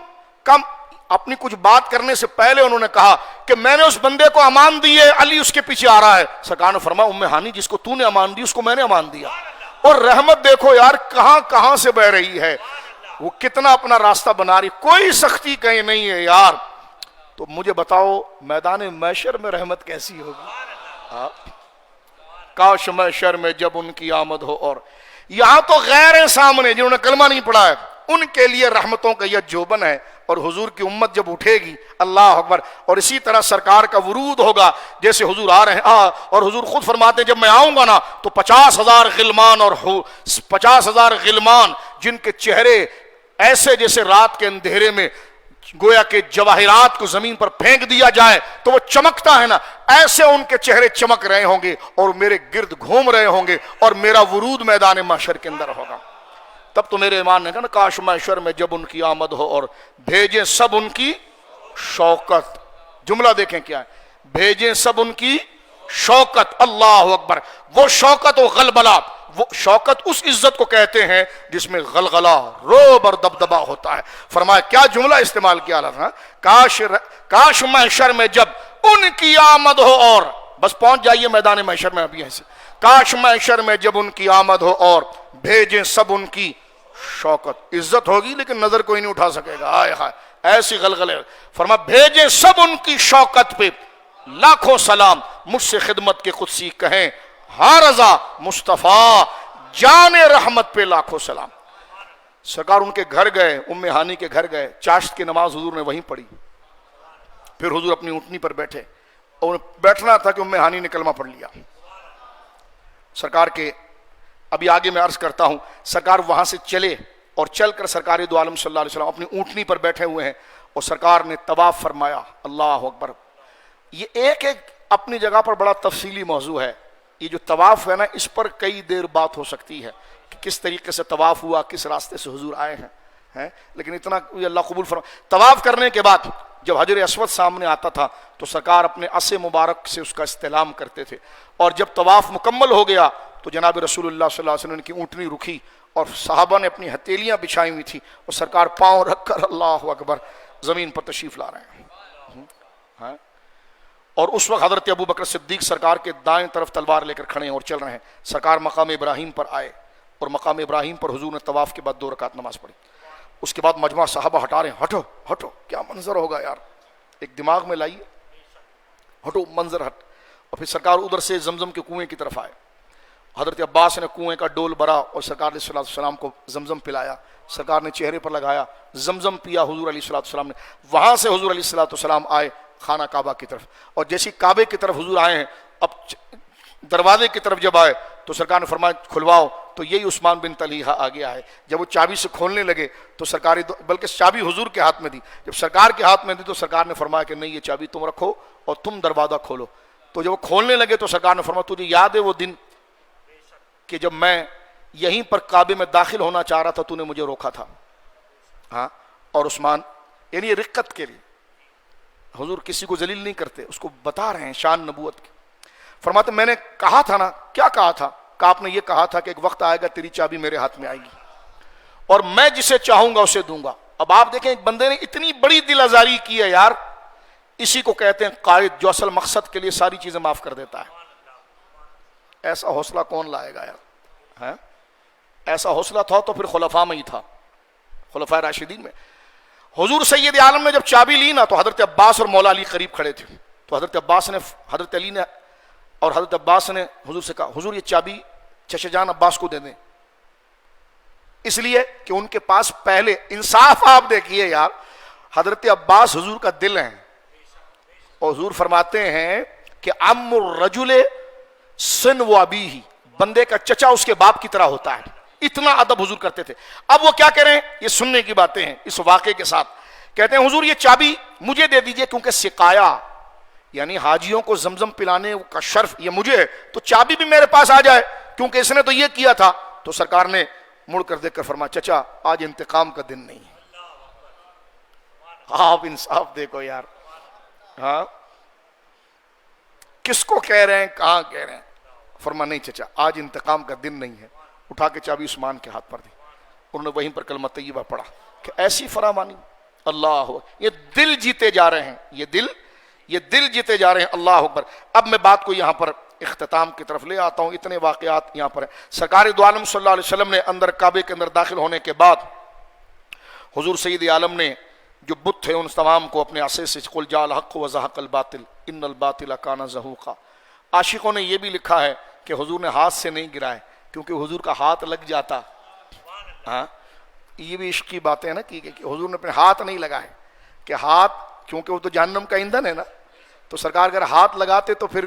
کم، اپنی کچھ بات کرنے سے پہلے انہوں نے کہا کہ میں نے اس بندے کو امان دی ہے، علی اس کے پیچھے آ رہا ہے۔ سرکار نے فرمایا ام ہانی جس کو تو نے امان دی اس کو میں نے امان دیا۔ اور رحمت دیکھو یار کہاں کہاں سے بہ رہی ہے، وہ کتنا اپنا راستہ بنا رہی، کوئی سختی کہیں نہیں ہے یار۔ تو مجھے بتاؤ میدان محشر میں رحمت کیسی ہوگی؟ کاش محشر میں جب ان کی آمد ہو، اور یہاں تو غیر ہیں سامنے جنہوں نے کلمہ نہیں پڑھا ہے، ان کے لیے رحمتوں کا یہ جوبن ہے، اور حضور کی امت جب اٹھے گی اللہ اکبر، اور اسی طرح سرکار کا ورود ہوگا جیسے حضور آ رہے ہیں، اور حضور خود فرماتے ہیں جب میں آؤں گا نا تو 50,000 غلمان، اور 50,000 غلمان جن کے چہرے ایسے جیسے رات کے اندھیرے میں گویا کہ جواہرات کو زمین پر پھینک دیا جائے تو وہ چمکتا ہے نا، ایسے ان کے چہرے چمک رہے ہوں گے اور میرے گرد گھوم رہے ہوں گے، اور میرا ورود میدان محشر کے اندر ہوگا۔ تب تو میرے ایمان نے کہا نا کاش محشر میں جب ان کی آمد ہو اور بھیجیں سب ان کی شوکت۔ جملہ دیکھیں کیا ہے، بھیجیں سب ان کی شوکت، اللہ اکبر۔ وہ شوکت و غلبلہ، وہ شوکت اس عزت کو کہتے ہیں جس میں غلغلہ، روب اور دبدبہ ہوتا ہے۔ فرمایا کیا جملہ استعمال کیا تھا، کاش محشر میں جب ان کی آمد ہو، اور بس پہنچ جائیے میدان محشر میں ابھی ایسے، کاش محشر میں جب ان کی آمد ہو اور بھیجیں سب ان کی شوکت۔ عزت ہوگی لیکن نظر کوئی نہیں اٹھا سکے گا، آئے ہائے ایسی غلغلے۔ فرمایا بھیجیں سب ان کی شوکت پہ لاکھوں سلام، مجھ سے خدمت کے قدسی کہیں ہاں رضا مصطفیٰ جان رحمت پہ لاکھوں سلام۔ سرکار ان کے گھر گئے، ام ہانی کے گھر گئے، چاشت کی نماز حضور نے وہیں پڑھی، پھر حضور اپنی اونٹنی پر بیٹھے، اور بیٹھنا تھا کہ ام ہانی نے کلمہ پڑھ لیا۔ سرکار کے ابھی آگے میں عرض کرتا ہوں، سرکار وہاں سے چلے اور چل کر سرکار دو عالم صلی اللہ علیہ وسلم اپنی اونٹنی پر بیٹھے ہوئے ہیں، اور سرکار نے طواف فرمایا۔ اللہ اکبر، یہ ایک اپنی جگہ پر بڑا تفصیلی موضوع ہے۔ یہ جو طواف ہے نا اس پر کئی دیر بات ہو سکتی ہے کہ کس طریقے سے طواف ہوا، کس راستے سے حضور آئے ہیں، لیکن اتنا اللہ قبول فرمائے۔ طواف کرنے کے بعد جب حجر اسود سامنے آتا تھا تو سرکار اپنے عصا مبارک سے اس کا استلام کرتے تھے، اور جب طواف مکمل ہو گیا تو جناب رسول اللہ صلی اللہ علیہ وسلم کی اونٹنی رکھی، اور صحابہ نے اپنی ہتھیلیاں بچھائی ہوئی تھی، اور سرکار پاؤں رکھ کر اللہ اکبر زمین پر تشریف لا رہے ہیں۔ اور اس وقت حضرت ابو بکر صدیق سرکار کے دائیں طرف تلوار لے کر کھڑے ہیں اور چل رہے ہیں۔ سرکار مقام ابراہیم پر آئے، اور مقام ابراہیم پر حضور نے طواف کے بعد 2 رکعت نماز پڑھی۔ اس کے بعد مجمع صحابہ ہٹا رہے ہیں، ہٹو ہٹو، کیا منظر ہوگا یار، ایک دماغ میں لائیے، ہٹو منظر ہٹ۔ اور پھر سرکار ادھر سے زمزم کے کنویں کی طرف آئے، حضرت عباس نے کنویں کا ڈول بھرا اور سرکار علیہ السلام کو زمزم پلایا، سرکار نے چہرے پر لگایا، زمزم پیا حضور علیہ السلام نے۔ وہاں سے حضور علیہ السلام آئے خانہ کعبہ کی طرف، اور جیسی کعبے کی طرف حضور آئے ہیں، اب دروازے کی طرف جب آئے تو سرکار نے فرمایا کھلواؤ، تو یہی عثمان بن طلحہ آ گیا ہے۔ جب وہ چابی سے کھولنے لگے تو سرکار، بلکہ چابی حضور کے ہاتھ میں دی، جب سرکار کے ہاتھ میں دی تو سرکار نے فرمایا کہ نہیں، یہ چابی تم رکھو اور تم دروازہ کھولو۔ تو جب وہ کھولنے لگے تو سرکار نے فرمایا تجھے یاد ہے وہ دن کہ جب میں یہیں پر کعبے میں داخل ہونا چاہ رہا تھا تو نے مجھے روکا تھا؟ ہاں، اور عثمان، یعنی یہ رقت کے لیے حضور کسی کو ذلیل نہیں کرتے، اس کو بتا رہے ہیں شان نبوت کی۔ فرماتے میں نے کہا تھا نا. کیا کہا تھا؟ کہ آپ نے یہ کہا تھا کہ ایک وقت آئے گا تیری چابی میرے ہاتھ میں آئے گی اور میں جسے چاہوں گا اسے دوں گا. اب آپ دیکھیں ایک بندے نے اتنی بڑی دل آزاری کی ہے یار. اسی کو کہتے ہیں قائد جو اصل مقصد کے لیے ساری چیزیں معاف کر دیتا ہے. ایسا حوصلہ کون لائے گا یار؟ ایسا حوصلہ تھا تو پھر خلفاء میں ہی تھا, خلفاء راشدین میں. حضور سید عالم نے جب چابی لی نا تو حضرت عباس اور مولا علی قریب کھڑے تھے. تو حضرت عباس نے, حضرت علی نے اور حضرت عباس نے حضور سے کہا حضور یہ چابی چچا جان عباس کو دے دیں. اس لیے کہ ان کے پاس پہلے, انصاف آپ دیکھیے یار, حضرت عباس حضور کا دل ہے اور حضور فرماتے ہیں کہ عم الرجل سن و ابیہ, بندے کا چچا اس کے باپ کی طرح ہوتا ہے. اتنا ادب حضور کرتے تھے. اب وہ کیا کریں, یہ سننے کی باتیں ہیں. اس واقعے کے ساتھ کہتے ہیں حضور یہ چابی مجھے دے دیجئے کیونکہ سقایا یعنی حاجیوں کو زمزم پلانے کا شرف یہ مجھے ہے, تو چابی بھی میرے پاس آ جائے کیونکہ اس نے تو یہ کیا تھا. تو سرکار نے مڑ کر دیکھ کر فرمایا چچا آج انتقام کا دن نہیں ہے. آپ انصاف دیکھو یار. ہاں کس کو کہہ رہے ہیں, کہاں کہہ رہے ہیں؟ فرمایا نہیں چچا آج انتقام کا دن نہیں ہے. اٹھا کے چابی عثمان کے ہاتھ پر دی. انہوں نے وہیں پر کلمہ طیبہ پڑھا کہ ایسی فراوانی. اللہ, یہ دل جیتے جا رہے ہیں, یہ دل جیتے جا رہے ہیں. اللہ اکبر. اب میں بات کو یہاں پر اختتام کی طرف لے آتا ہوں. اتنے واقعات یہاں پر ہیں. سرکار دو عالم صلی اللہ علیہ وسلم نے اندر کعبے کے اندر داخل ہونے کے بعد حضور سید عالم نے جو بت تھے ان تمام کو اپنے عصے سے قل جاء الحق وزهق الباطل ان الباطل کان زهوقا. عاشقوں نے یہ بھی لکھا ہے کہ حضور نے ہاتھ سے نہیں گرائے کیونکہ حضور کا ہاتھ لگ جاتا. ہاں یہ بھی عشق کی باتیں ہیں نا کہ حضور نے اپنے ہاتھ نہیں لگائے کہ ہاتھ, کیونکہ وہ تو جہنم کا ایندھن ہے نا. تو سرکار اگر ہاتھ لگاتے تو پھر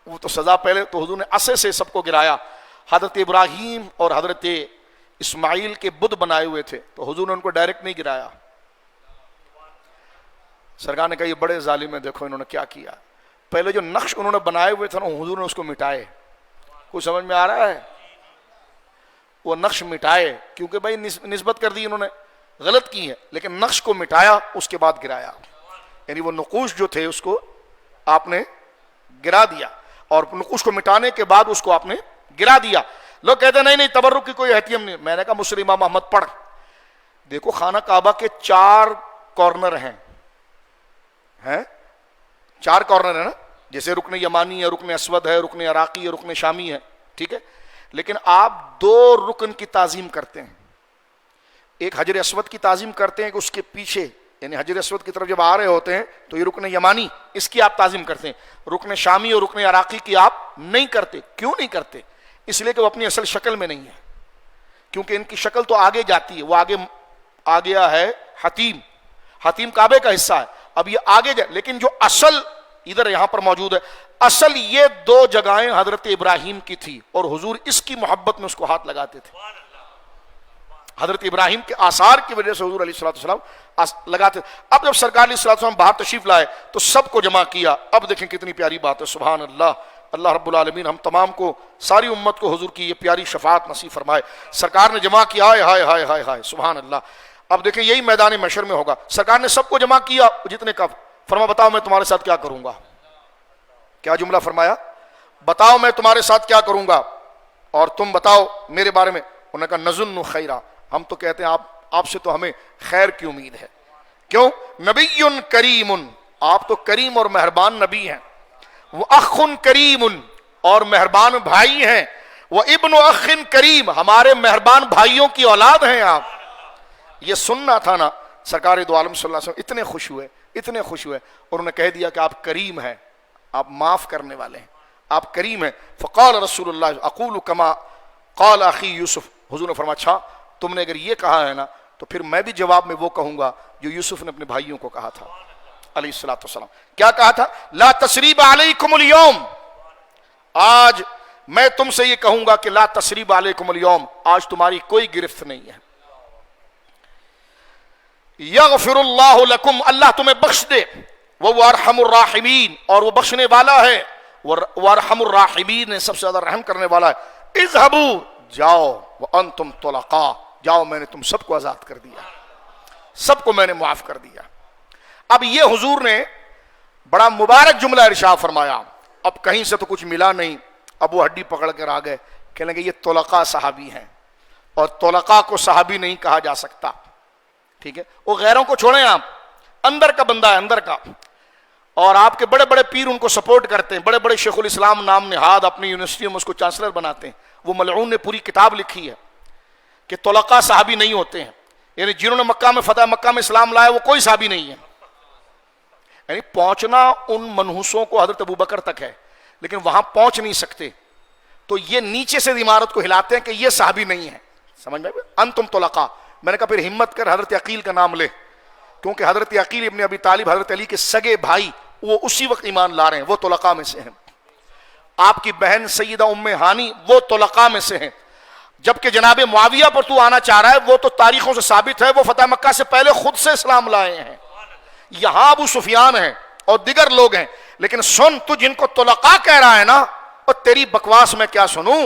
وہ تو سزا پہلے. تو حضور نے عصے سے سب کو گرایا. حضرت ابراہیم اور حضرت اسماعیل کے بت بنائے ہوئے تھے تو حضور نے ان کو ڈائریکٹ نہیں گرایا. سرکار نے کہا یہ بڑے ظالم ہیں, دیکھو انہوں نے کیا کیا. پہلے جو نقش انہوں نے بنائے ہوئے تھے نا حضور نے اس کو مٹائے. کچھ سمجھ میں آ رہا ہے؟ وہ نقش مٹائے کیونکہ بھائی نسبت کر دی انہوں نے, غلط کی ہے, لیکن نقش کو مٹایا اس کے بعد گرایا. یعنی وہ نقوش جو تھے اس کو آپ نے گرا دیا اور نقوش کو مٹانے کے بعد اس کو آپ نے گرا دیا. لوگ کہتے ہیں نہیں تبرک کی کوئی احتیام نہیں. میں نے کہا مسلم امام احمد پڑھ. دیکھو خانہ کعبہ کے 4 کارنر ہیں, 4 کارنر ہیں نا, جیسے رکن یمانی ہے, رکن اسود ہے, رکن عراقی ہے, رکن شامی ہے, ٹھیک ہے. لیکن آپ 2 رکن کی تعظیم کرتے ہیں. ایک حجر اسود کی تعظیم کرتے ہیں کہ اس کے پیچھے یعنی حجر اسود کی طرف جب آ رہے ہوتے ہیں تو یہ رکن یمانی, اس کی آپ تعظیم کرتے ہیں. رکن شامی اور رکن عراقی کی آپ نہیں کرتے. کیوں نہیں کرتے؟ اس لیے کہ وہ اپنی اصل شکل میں نہیں ہے, کیونکہ ان کی شکل تو آگے جاتی ہے. وہ آگے آ گیا ہے حتیم کعبے کا حصہ ہے, اب یہ آگے جائے. لیکن جو اصل ادھر یہاں پر موجود ہے, اصل یہ 2 جگہیں حضرت ابراہیم کی تھی اور حضور اس کی محبت میں اس کو ہاتھ لگاتے تھے. حضرت ابراہیم کے آثار کی وجہ سے حضور علیہ السلام لگاتے. اب جب سرکار علیہ السلام باہر تشریف لائے تو سب کو جمع کیا. اب دیکھیں کتنی پیاری بات ہے, سبحان اللہ. اللہ رب العالمین ہم تمام کو, ساری امت کو حضور کی یہ پیاری شفاعت نصیب فرمائے. سرکار نے جمع کیا, ہائے ہائے ہائے ہائے ہائے سبحان اللہ. اب دیکھیں یہی میدان محشر میں ہوگا. سرکار نے سب کو جمع کیا جتنے کا, فرما بتاؤ میں تمہارے ساتھ کیا کروں گا. کیا جملہ فرمایا؟ بتاؤ میں تمہارے ساتھ کیا کروں گا اور تم بتاؤ میرے بارے میں. انہوں نے کہا نظن خیرا, ہم تو کہتے ہیں آپ سے تو ہمیں خیر کی امید ہے. کیوں؟ نبی کریم, آپ تو کریم اور مہربان نبی ہیں. وہ اخ کریم, اور مہربان بھائی ہیں. وہ ابن اخ کریم, ہمارے مہربان بھائیوں کی اولاد ہیں آپ. یہ سننا تھا نا. سرکار دو عالم صلی اللہ علیہ وسلم اتنے خوش ہوئے. انہوں نے کہہ دیا کہ آپ کریم ہیں, آپ معاف کرنے والے ہیں, آپ کریم ہیں. فقال رسول اللہ اقول کما قال اخی یوسف. حضور نے فرمایا اچھا تم نے اگر یہ کہا ہے نا تو پھر میں بھی جواب میں وہ کہوں گا جو یوسف نے اپنے بھائیوں کو کہا تھا علیہ الصلوۃ والسلام. کیا کہا تھا؟ لا تثریب علیکم اليوم, آج میں تم سے یہ کہوں گا کہ لا تثریب علیکم اليوم, آج تمہاری کوئی گرفت نہیں ہے. یغفر اللہ لکم, اللہ تمہیں بخش دے. وہ ارحم الراحمین, اور وہ بخشنے والا ہے. وہ ارحم الراحمین, سب سے زیادہ رحم کرنے والا ہے. اذهبوا, جاؤ. وانتم طلقاء, جاؤ میں نے تم سب کو آزاد کر دیا, سب کو میں نے معاف کر دیا. اب یہ حضور نے بڑا مبارک جملہ ارشاد فرمایا. اب کہیں سے تو کچھ ملا نہیں، اب وہ ہڈی پکڑ کر آ گئے، کہنے لگے یہ طلقاء صحابی ہیں، اور طلقاء کو صحابی نہیں کہا جا سکتا، ٹھیک ہے؟ وہ غیروں کو چھوڑیں، آپ اندر کا بندہ ہے، اندر کا، اور آپ کے بڑے بڑے پیر ان کو سپورٹ کرتے ہیں، بڑے بڑے شیخ الاسلام نام نہاد اپنی یونیورسٹیوں میں اس کو چانسلر بناتے ہیں، وہ ملعون نے پوری کتاب لکھی ہے کہ طلقاء صحابی نہیں ہوتے ہیں، یعنی جنہوں نے مکہ میں فتح مکہ میں اسلام لایا وہ کوئی صحابی نہیں ہے، یعنی پہنچنا ان منحوسوں کو حضرت ابوبکر تک ہے لیکن وہاں پہنچ نہیں سکتے، تو یہ نیچے سے عمارت کو ہلاتے ہیں کہ یہ صحابی نہیں ہے، سمجھ میں؟ انتم طلقاء۔ میں نے کہا پھر ہمت کر حضرت عقیل کا نام لے، کیونکہ حضرت عقیل ابن ابی طالب حضرت علی کے سگے بھائی، وہ اسی وقت ایمان لا رہے ہیں، وہ طلقاء میں سے ہیں۔ آپ کی بہن سیدہ ام ہانی وہ طلقاء میں سے ہیں، جبکہ جناب معاویہ پر تو آنا چاہ رہا ہے، وہ تو تاریخوں سے ثابت ہے وہ فتح مکہ سے پہلے خود سے اسلام لائے ہیں، یہاں ابو سفیان ہیں اور دیگر لوگ ہیں، لیکن سن تو جن کو طلقاء کہہ رہا ہے نا، اور تیری بکواس میں کیا سنوں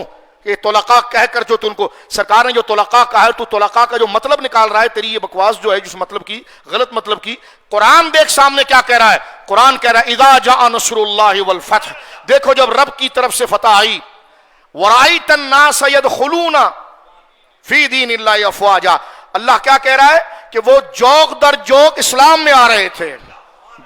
کہ طلقاء کہہ کر جو تم کو سرکار نے جو طلقاء کہا ہے، تو طلقاء کا جو مطلب نکال رہا ہے، تیری یہ بکواس جو ہے جس مطلب کی غلط مطلب کی۔ قرآن دیکھ سامنے کیا کہہ رہا ہے، قرآن کہہ رہا ہے اذا جاء نصر اللہ والفتح، دیکھو جب رب کی طرف سے فتح آئی، ورأیت الناس يدخلون فی دین اللہ افواجا، اللہ کیا کہہ رہا ہے کہ وہ جوق در جوق اسلام میں آ رہے تھے،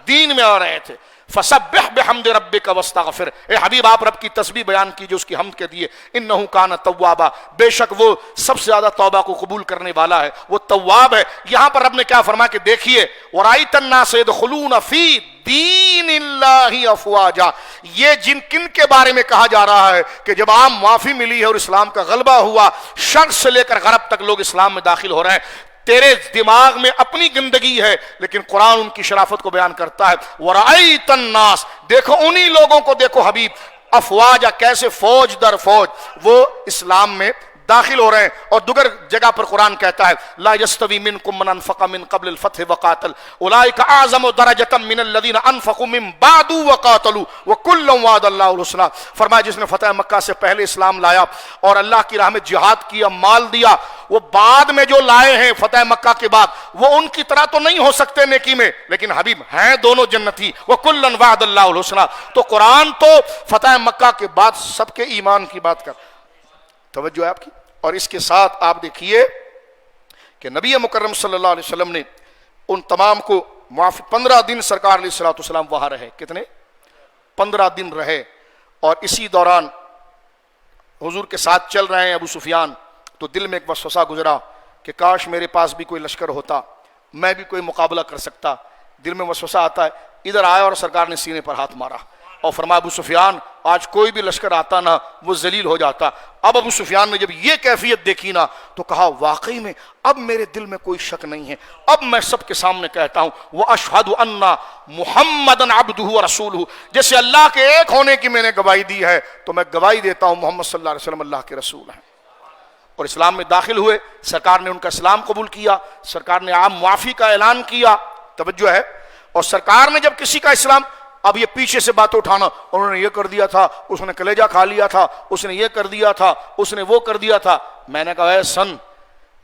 دین میں آ رہے تھے۔ فسبح بحمد ربک واستغفر، اے حبیب آپ رب کی تسبیح بیان کیجئے، اس کی حمد کے دیے، انہ کان توابا، بے شک وہ سب سے زیادہ توبہ کو قبول کرنے والا ہے، وہ تواب ہے۔ یہاں پر رب نے کیا فرمایا کہ دیکھیے ورأیت الناس يدخلون فی دین اللہ افواجا، یہ جن کن کے بارے میں کہا جا رہا ہے کہ جب عام معافی ملی ہے اور اسلام کا غلبہ ہوا، شرق سے لے کر غرب تک لوگ اسلام میں داخل ہو رہے ہیں، تیرے دماغ میں اپنی گندگی ہے لیکن قرآن ان کی شرافت کو بیان کرتا ہے۔ وَرَأَيْتَ النَّاسِ، دیکھو انہی لوگوں کو دیکھو حبیب، افواجا، کیسے فوج در فوج وہ اسلام میں داخل ہو رہے ہیں۔ اور دیگر جگہ پر قرآن کہتا ہے لا يستوی منکم من انفق من قبل الفتح وقاتل اولئک اعظم درجۃ من الذین انفقوا من بعد وقاتلوا وکلا وعد اللہ الحسنی، فرمایا جس نے فتح مکہ سے پہلے اسلام لایا اور اللہ کی راہ میں جہاد کیا، مال دیا، وہ بعد میں جو لائے ہیں فتح مکہ کے بعد وہ ان کی طرح تو نہیں ہو سکتے نیکی میں، لیکن حبیب ہیں دونوں جنتی، وکلا وعد اللہ الحسنی۔ تو قرآن تو فتح مکہ کے بعد سب کے ایمان کی بات کر، توجہ ہے آپ کی۔ اور اس کے ساتھ آپ دیکھیے کہ نبی مکرم صلی اللہ علیہ وسلم نے ان تمام کو معافی، 15 دن سرکار علیہ السلام وہاں رہے، کتنے؟ 15 دن رہے، اور اسی دوران حضور کے ساتھ چل رہے ہیں ابو سفیان، تو دل میں ایک وسوسہ گزرا کہ کاش میرے پاس بھی کوئی لشکر ہوتا، میں بھی کوئی مقابلہ کر سکتا، دل میں وسوسہ آتا ہے۔ ادھر آیا اور سرکار نے سینے پر ہاتھ مارا اور فرمایا ابو سفیان آج کوئی بھی لشکر آتا نا وہ ذلیل ہو جاتا۔ اب ابو سفیان نے جب یہ کیفیت دیکھی نا تو کہا واقعی میں اب میرے دل میں کوئی شک نہیں ہے، اب میں سب کے سامنے کہتا ہوں وَأَشْهَدُ أَنَّ مُحَمَّدًا عَبْدُهُ وَرَسُولُهُ، جیسے اللہ کے ایک ہونے کی میں نے گواہی دی ہے تو میں گواہی دیتا ہوں محمد صلی اللہ علیہ وسلم اللہ کے رسول ہیں۔ اور اسلام میں داخل ہوئے، سرکار نے ان کا اسلام قبول کیا، سرکار نے عام معافی کا اعلان کیا، توجہ ہے۔ اور سرکار نے جب کسی کا اسلام، اب یہ پیچھے سے بات اٹھانا انہوں نے یہ کر دیا تھا، اس نے کلیجہ کھا لیا تھا، اس نے یہ کر دیا تھا، اس نے وہ کر دیا تھا، میں نے کہا اے سن،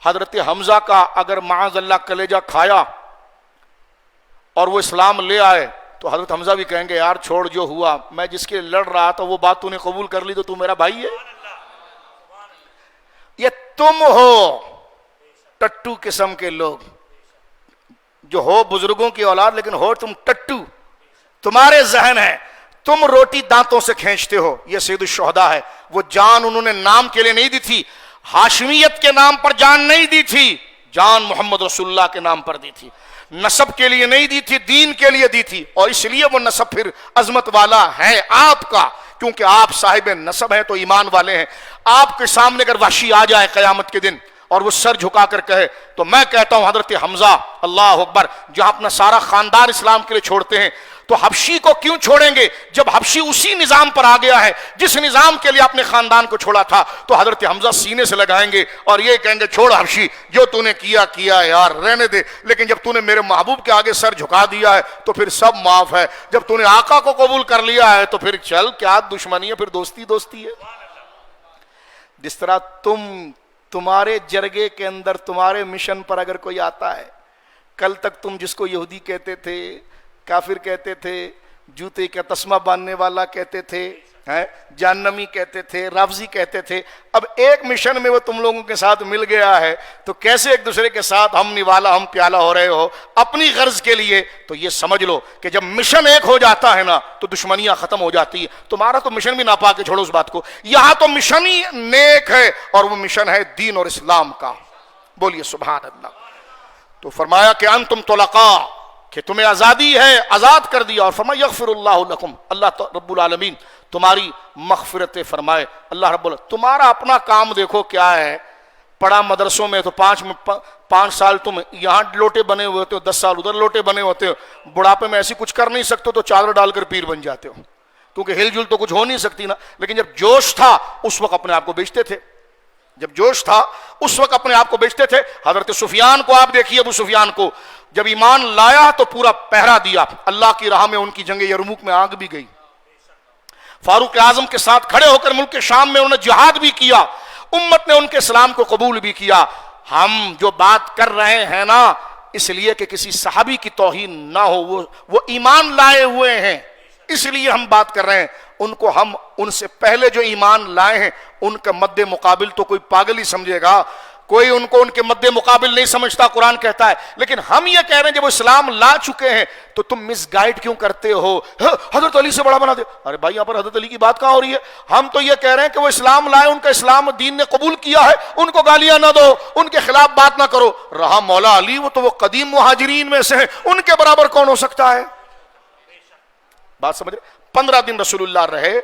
حضرت حمزہ کا اگر معاذ اللہ کلیجہ کھایا اور وہ اسلام لے آئے تو حضرت حمزہ بھی کہیں گے یار چھوڑ جو ہوا، میں جس کے لڑ رہا تھا وہ بات تو نے قبول کر لی تو تو میرا بھائی ہے۔ یہ تم ہو ٹٹو قسم کے لوگ جو ہو بزرگوں کی اولاد لیکن ہو تم ٹٹو، تمہارے ذہن ہے، تم روٹی دانتوں سے کھینچتے ہو۔ یہ سید الشہداء ہے، وہ جان انہوں نے نام کے لیے نہیں دی تھی، ہاشمیت کے نام پر جان نہیں دی تھی، جان محمد رسول اللہ کے نام پر دی تھی، نسب کے لیے نہیں دی تھی، دین کے لیے دی تھی، اور اس لیے وہ نسب پھر عظمت والا ہے آپ کا، کیونکہ آپ صاحب نسب ہیں تو ایمان والے ہیں۔ آپ کے سامنے اگر وحشی آ جائے قیامت کے دن اور وہ سر جھکا کر کہے تو میں کہتا ہوں حضرت حمزہ اللہ اکبر، جہاں اپنا سارا خاندان اسلام کے لیے چھوڑتے ہیں تو حبشی کو کیوں چھوڑیں گے جب حبشی اسی نظام پر آ گیا ہے جس نظام کے لیے اپنے خاندان کو چھوڑا تھا۔ تو حضرت حمزہ سینے سے لگائیں گے اور یہ کہیں گے چھوڑ حبشی، جو تو نے کیا کیا یار رہنے دے، لیکن جب تو نے میرے محبوب کے آگے سر جھکا دیا ہے تو پھر سب معاف ہے، جب تو نے آقا کو قبول کر لیا ہے تو پھر چل کیا دشمنی ہے، پھر دوستی دوستی ہے۔ جس طرح تمہارے جرگے کے اندر تمہارے مشن پر اگر کوئی آتا ہے، کل تک تم جس کو یہودی کہتے تھے، کافر کہتے تھے، جوتے کا تسمہ باندھنے والا کہتے تھے، جہنمی کہتے تھے، رافضی کہتے تھے. اب ایک مشن میں وہ تم لوگوں کے ساتھ مل گیا ہے تو کیسے ایک دوسرے کے ساتھ ہم نوالا ہم پیالہ ہو رہے ہو اپنی غرض کے لیے. تو یہ سمجھ لو کہ جب مشن ایک ہو جاتا ہے نا تو دشمنیاں ختم ہو جاتی ہے. تمہارا تو مشن بھی ناپاک ہے، چھوڑو اس بات کو. یہاں تو مشن ہی نیک ہے اور وہ مشن ہے دین اور اسلام کا. بولیے سبحان اللہ. تو فرمایا کہ انتم طلقاء، کہ تمہیں آزادی ہے، آزاد کر دیا. اور فرمایا یغفر اللہ لکم، اللہ رب العالمین تمہاری مغفرت فرمائے. اللہ رب العالمین تمہارا اپنا کام دیکھو کیا ہے. پڑھا مدرسوں میں تو 5 سال تم یہاں لوٹے بنے ہوئے ہوتے ہو، 10 سال ادھر لوٹے بنے ہوتے ہو. بڑھاپے میں ایسی کچھ کر نہیں سکتے تو چادر ڈال کر پیر بن جاتے ہو، کیونکہ ہل جل تو کچھ ہو نہیں سکتی نا. لیکن جب جوش تھا اس وقت اپنے آپ کو بیچتے تھے، جب جوش تھا اس وقت اپنے آپ کو بیچتے تھے. حضرت سفیان کو آپ دیکھیے، ابو سفیان کو جب ایمان لایا تو پورا پہرا دیا. اللہ کی راہ میں ان کی جنگ یرموک میں آگ بھی گئی. فاروق اعظم کے ساتھ کھڑے ہو کر ملک کے شام میں انہوں نے جہاد بھی کیا. امت نے ان کے اسلام کو قبول بھی کیا. ہم جو بات کر رہے ہیں نا اس لیے کہ کسی صحابی کی توہین نہ ہو، وہ ایمان لائے ہوئے ہیں اس لیے ہم بات کر رہے ہیں. ان کو ہم ان سے پہلے جو ایمان لائے ہیں ان کا مد مقابل تو کوئی پاگل ہی سمجھے گا، کوئی ان کو ان کے مد مقابل نہیں سمجھتا. قرآن کہتا ہے. لیکن ہم یہ کہہ رہے ہیں جب وہ اسلام لا چکے ہیں تو تم مس گائیڈ کیوں کرتے ہو؟ حضرت علی سے بڑا بنا دے. ارے بھائی یہاں پر حضرت علی کی بات کہاں ہو رہی ہے؟ ہم تو یہ کہہ رہے ہیں کہ وہ اسلام لائے، ان کا اسلام دین نے قبول کیا ہے، ان کو گالیاں نہ دو، ان کے خلاف بات نہ کرو. رہا مولا علی، وہ تو وہ قدیم مہاجرین میں سے ہیں، ان کے برابر کون ہو سکتا ہے؟ بات سمجھ رہے؟ 15 دن رسول اللہ رہے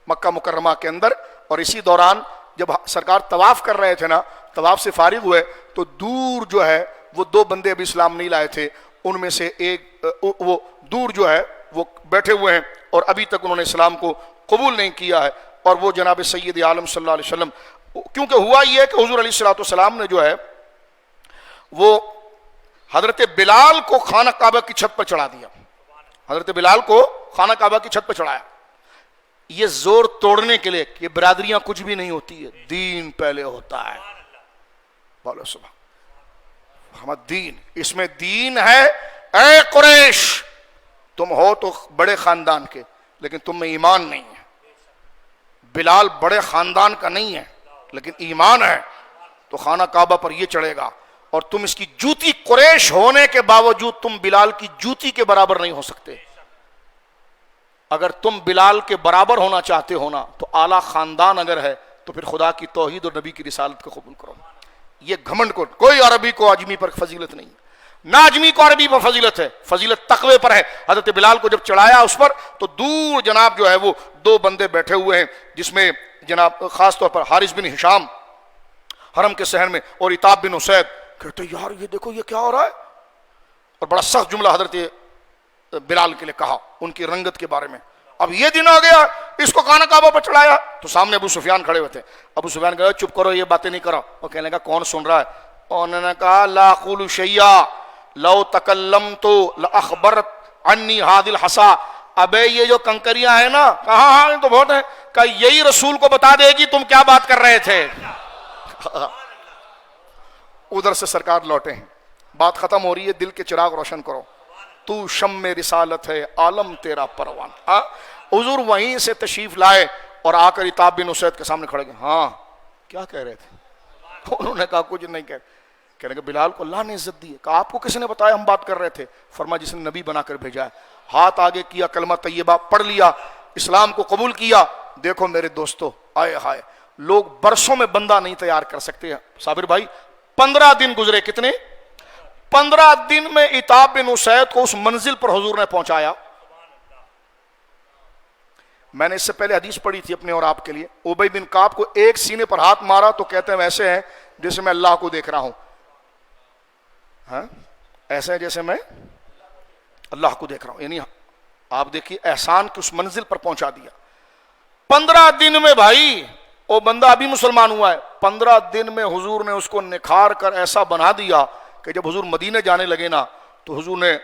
مکہ مکرمہ کے اندر. اور اسی دوران جب سرکار طواف کر رہے تھے نا، طواف سے فارغ ہوئے تو دور جو ہے وہ 2 بندے ابھی اسلام نہیں لائے تھے. ان میں سے ایک وہ دور جو ہے وہ بیٹھے ہوئے ہیں اور ابھی تک انہوں نے اسلام کو قبول نہیں کیا ہے. اور وہ جناب سید عالم صلی اللہ علیہ وسلم، کیونکہ ہوا یہ کہ حضور علیہ الصلوۃ والسلام نے جو ہے وہ حضرت بلال کو خانہ کعبہ کی چھت پر چڑھا دیا. حضرت بلال کو خانہ کعبہ کی چھت پر چڑھایا. یہ زور توڑنے کے لیے کہ برادریاں کچھ بھی نہیں ہوتی ہے، دین پہلے ہوتا ہے. بولو صبح ہم دین، اس میں دین ہے. اے قریش تم ہو تو بڑے خاندان کے لیکن تم میں ایمان نہیں ہے. بلال بڑے خاندان کا نہیں ہے لیکن ایمان ہے تو خانہ کعبہ پر یہ چڑھے گا. اور تم اس کی جوتی قریش ہونے کے باوجود تم بلال کی جوتی کے برابر نہیں ہو سکتے. اگر تم بلال کے برابر ہونا چاہتے ہو نا تو اعلیٰ خاندان اگر ہے تو پھر خدا کی توحید اور نبی کی رسالت کو قبول کرو. یہ گھمنڈ کو کوئی عربی کو اجمی پر فضیلت نہیں، نہ اجمی کو عربی پر فضیلت ہے، فضیلت تقوی پر ہے. حضرت بلال کو جب چڑھایا اس پر تو دور جناب جو ہے وہ 2 بندے بیٹھے ہوئے ہیں جس میں جناب خاص طور پر حارث بن ہشام حرم کے صحن میں اور عتاب بن اسید. کہتے یار یہ دیکھو یہ کیا ہو رہا ہے. اور بڑا سخت جملہ حضرت بلال کے لیے کہا ان کی رنگت کے بارے میں. اب یہ دن آ گیا اس کو خانہ کعبہ پر چڑھایا تو سامنے ابو سفیان کھڑے ہوئے تھے. ابو سفیان کہا چپ کرو یہ باتیں نہیں کرو. وہ کہنے لگا کون سن رہا ہے؟ انہوں نے کہا لا اقول شیئا لو تکلمت لاخبرت عنی هذه الحصى. ابے یہ جو کنکریاں ہیں نا، کہاں ہاں تو بہت ہیں، کہ یہی رسول کو بتا دے گی تم کیا بات کر رہے تھے. ادھر سے سرکار لوٹے ہیں، بات ختم ہو رہی ہے. دل کے چراغ روشن کرو، تو شم رسالت ہے عالم تیرا پروان. حضور وہیں سے تشریف لائے اور آ کر عتاب بن اسید کے سامنے کھڑے گئے. ہاں کیا کہہ رہے تھے؟ انہوں نے کہا کچھ نہیں کہنے کہ بلال کو اللہ نے عزت دی ہے. کہا آپ کو کس نے بتایا ہم بات کر رہے تھے؟ فرمایا جس نے نبی بنا کر بھیجا ہے. ہاتھ آگے کیا، کلمہ طیبہ پڑھ لیا، اسلام کو قبول کیا. دیکھو میرے دوستو، آئے ہائے لوگ برسوں میں بندہ نہیں تیار کر سکتے ہیں. صابر بھائی 15 دن گزرے. کتنے؟ 15 دن میں عتاب بن اسید کو اس منزل پر حضور نے پہنچایا. میں نے اس سے پہلے حدیث پڑھی تھی اپنے اور آپ کے لیے. ابی بن کعب کو ایک سینے پر ہاتھ مارا تو کہتے ہیں ویسے ہیں جیسے میں اللہ کو دیکھ رہا ہوں. ہاں ایسے ہے جیسے میں اللہ کو دیکھ رہا ہوں. یعنی آپ دیکھیے احسان کی اس منزل پر پہنچا دیا. 15 دن میں بھائی وہ بندہ ابھی مسلمان ہوا ہے. 15 دن میں حضور نے اس کو نکھار کر ایسا بنا دیا کہ جب حضور مدینے جانے لگے نا تو حضور نے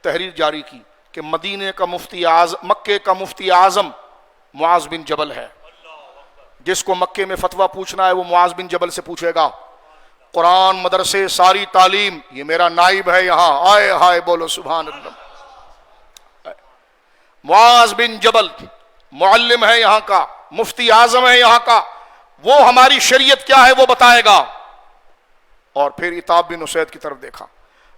تحریر جاری کی کہ مدینے کا مفتی اعظم، مکے کا مفتی اعظم معاذ بن جبل ہے. جس کو مکے میں فتویٰ پوچھنا ہے وہ معاذ بن جبل سے پوچھے گا. قرآن، مدرسے، ساری تعلیم یہ میرا نائب ہے یہاں. آئے ہائے بولو سبحان اللہ. معاذ بن جبل معلم ہے یہاں کا، مفتی اعظم ہے یہاں کا، وہ ہماری شریعت کیا ہے وہ بتائے گا۔ اور پھر عتاب بن اسید کی طرف دیکھا،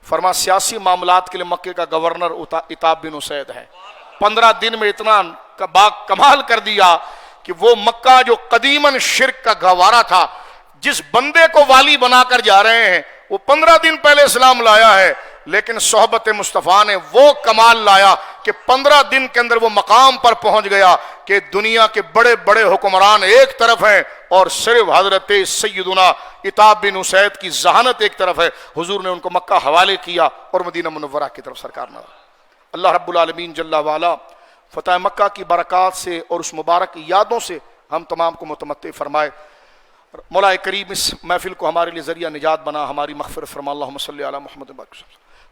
فرما سیاسی معاملات کے لیے مکے کا گورنر عتاب بن اسید ہے۔ 15 دن میں اتنا کمال کر دیا کہ وہ مکہ جو قدیماً شرک کا گہوارہ تھا، جس بندے کو والی بنا کر جا رہے ہیں وہ 15 دن پہلے اسلام لایا ہے، لیکن صحبت مصطفیٰ نے وہ کمال لایا کہ 15 دن کے اندر وہ مقام پر پہنچ گیا کہ دنیا کے بڑے بڑے حکمران ایک طرف ہیں اور صرف حضرت سیدنا عتاب بن اسید کی ذہانت ایک طرف ہے۔ حضور نے ان کو مکہ حوالے کیا اور مدینہ منورہ کی طرف سرکار نہ۔ اللہ رب العالمین جل وعلا فتح مکہ کی برکات سے اور اس مبارک یادوں سے ہم تمام کو متمتع فرمائے۔ مولا کریم اس محفل کو ہمارے لیے ذریعہ نجات بنا، ہماری مغفرت فرما، اللہم صلی علی محمد۔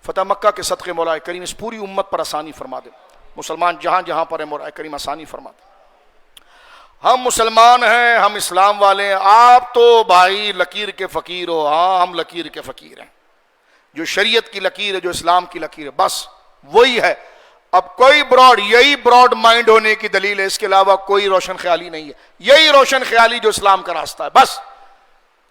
فتح مکہ کے صدقے مولا کریم اس پوری امت پر آسانی فرما دے، مسلمان جہاں جہاں پر ہیں مولا کریم آسانی فرما دے۔ ہم مسلمان ہیں، ہم اسلام والے ہیں، آپ تو بھائی لکیر کے فقیر ہو۔ ہاں ہم لکیر کے فقیر ہیں، جو شریعت کی لکیر ہے، جو اسلام کی لکیر ہے، بس وہی ہے۔ اب کوئی یہی براڈ مائنڈ ہونے کی دلیل ہے، اس کے علاوہ کوئی روشن خیالی نہیں ہے۔ یہی روشن خیالی جو اسلام کا راستہ ہے، بس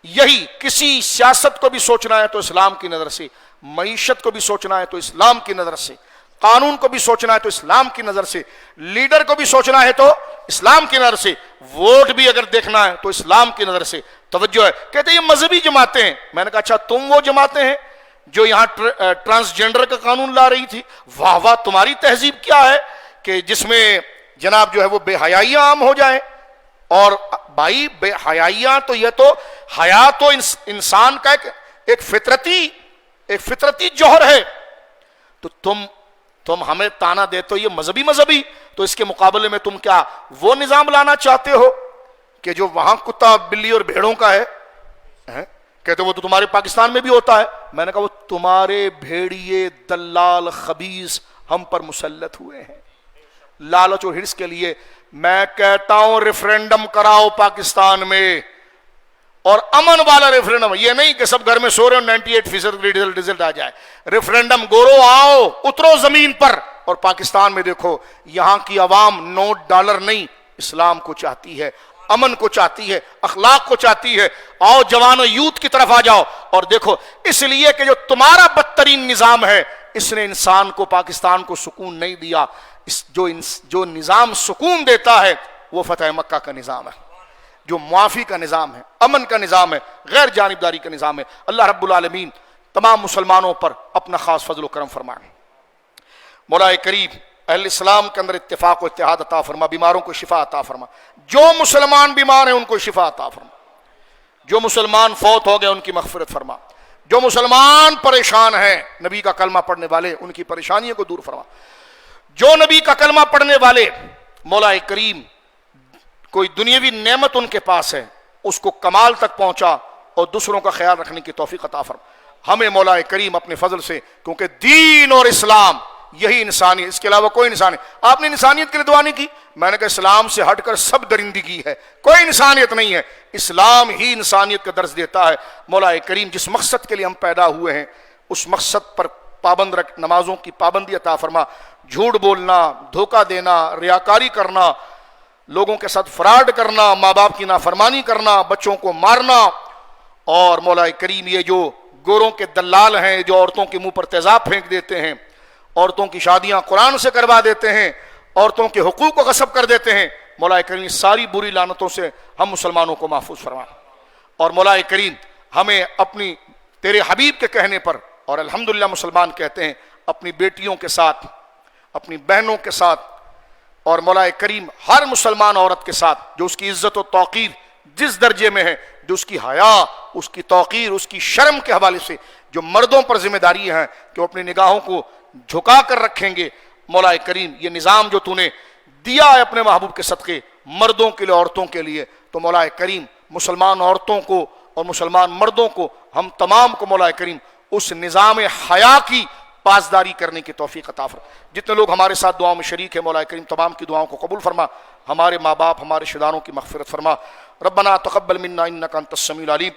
یہی۔ کسی سیاست کو بھی سوچنا ہے تو اسلام کی نظر سے، معیشت کو بھی سوچنا ہے تو اسلام کی نظر سے، قانون کو بھی سوچنا ہے تو اسلام کی نظر سے، لیڈر کو بھی سوچنا ہے تو اسلام کی نظر سے، ووٹ بھی اگر دیکھنا ہے تو اسلام کی نظر سے۔ توجہ ہے، کہتے ہیں یہ مذہبی جماعتیں ہیں۔ میں نے کہا اچھا تم وہ جماعتیں ہیں جو یہاں ٹرانسجینڈر کا قانون لا رہی تھی؟ واہ واہ، تمہاری تہذیب کیا ہے کہ جس میں جناب جو ہے وہ بے حیائیاں عام ہو جائیں۔ اور بھائی بے حیائیاں تو یہ تو حیا تو انسان کا ایک فطرتی جوہر ہے، تو تم ہمیں تانا دیتے ہو یہ مذہبی، تو اس کے مقابلے میں تم کیا وہ نظام لانا چاہتے ہو کہ جو وہاں کتا بلی اور بھیڑوں کا ہے؟ کہتے وہ تو تمہارے پاکستان میں بھی ہوتا ہے۔ میں نے کہا وہ تمہارے بھیڑیے دلال خبیث ہم پر مسلط ہوئے ہیں لالچ اور ہرس کے لیے۔ میں کہتا ہوں ریفرینڈم کراؤ پاکستان میں، اور امن والا ریفرینڈم، یہ نہیں کہ سب گھر میں سو رہے ہو 98% رزلٹ آ جائے۔ ریفرینڈم گورو آؤ، اترو زمین پر، اور پاکستان میں دیکھو یہاں کی عوام نوٹ ڈالر نہیں، اسلام کو چاہتی ہے، امن کو چاہتی ہے، اخلاق کو چاہتی ہے۔ آؤ جوانو یوتھ کی طرف آ جاؤ اور دیکھو، اس لیے کہ جو تمہارا بدترین نظام ہے اس نے انسان کو، پاکستان کو سکون نہیں دیا۔ جو نظام سکون دیتا ہے وہ فتح مکہ کا نظام ہے، جو معافی کا نظام ہے، امن کا نظام ہے، غیر جانبداری کا نظام ہے۔ اللہ رب العالمین تمام مسلمانوں پر اپنا خاص فضل و کرم فرمائے۔ مولا کریم اہل اسلام کے اندر اتفاق و اتحاد عطا فرما، بیماروں کو شفا عطا فرما، جو مسلمان بیمار ہیں ان کو شفا عطا فرما، جو مسلمان فوت ہو گئے ان کی مغفرت فرما، جو مسلمان پریشان ہیں نبی کا کلمہ پڑھنے والے ان کی پریشانیوں کو دور فرما، جو نبی کا کلمہ پڑھنے والے مولا کریم کوئی دنیاوی نعمت ان کے پاس ہے اس کو کمال تک پہنچا اور دوسروں کا خیال رکھنے کی توفیق عطا فرما ہمیں مولا کریم اپنے فضل سے، کیونکہ دین اور اسلام یہی انسانی، اس کے علاوہ کوئی انسان نہیں۔ آپ نے انسانیت کے لیے دعا نہیں کی، میں نے کہا اسلام سے ہٹ کر سب درندگی ہے، کوئی انسانیت نہیں ہے، اسلام ہی انسانیت کا درس دیتا ہے۔ مولا کریم جس مقصد کے لیے ہم پیدا ہوئے ہیں اس مقصد پر پابند رکھ، نمازوں کی پابندی عطا فرما، جھوٹ بولنا، دھوکہ دینا، ریاکاری کرنا، لوگوں کے ساتھ فراڈ کرنا، ماں باپ کی نافرمانی کرنا، بچوں کو مارنا، اور مولا کریم یہ جو گوروں کے دلال ہیں جو عورتوں کے منہ پر تیزاب پھینک دیتے ہیں، عورتوں کی شادیاں قرآن سے کروا دیتے ہیں، عورتوں کے حقوق کو غصب کر دیتے ہیں، مولا کریم ساری بری لعنتوں سے ہم مسلمانوں کو محفوظ فرما۔ اور مولا کریم ہمیں اپنی تیرے حبیب کے کہنے پر، اور الحمدللہ مسلمان کہتے ہیں، اپنی بیٹیوں کے ساتھ، اپنی بہنوں کے ساتھ، اور مولا کریم ہر مسلمان عورت کے ساتھ جو اس کی عزت و توقیر جس درجے میں ہے، جو اس کی حیا، اس کی توقیر، اس کی شرم کے حوالے سے جو مردوں پر ذمہ داری ہیں کہ وہ اپنی نگاہوں کو جھکا کر رکھیں گے، مولا کریم یہ نظام جو تو نے دیا ہے اپنے محبوب کے صدقے مردوں کے لیے، عورتوں کے لیے، تو مولا کریم مسلمان عورتوں کو اور مسلمان مردوں کو، ہم تمام کو مولا کریم اس نظام حیا کی پاسداری کرنے کی توفیق عطا فرما۔ جتنے لوگ ہمارے ساتھ دعاؤں میں شریک ہیں مولا کریم تمام کی دعاؤں کو قبول فرما، ہمارے ماں باپ، ہمارے رشتہ داروں کی مغفرت فرما۔ ربنا تقبل منا انك انت السميع العليم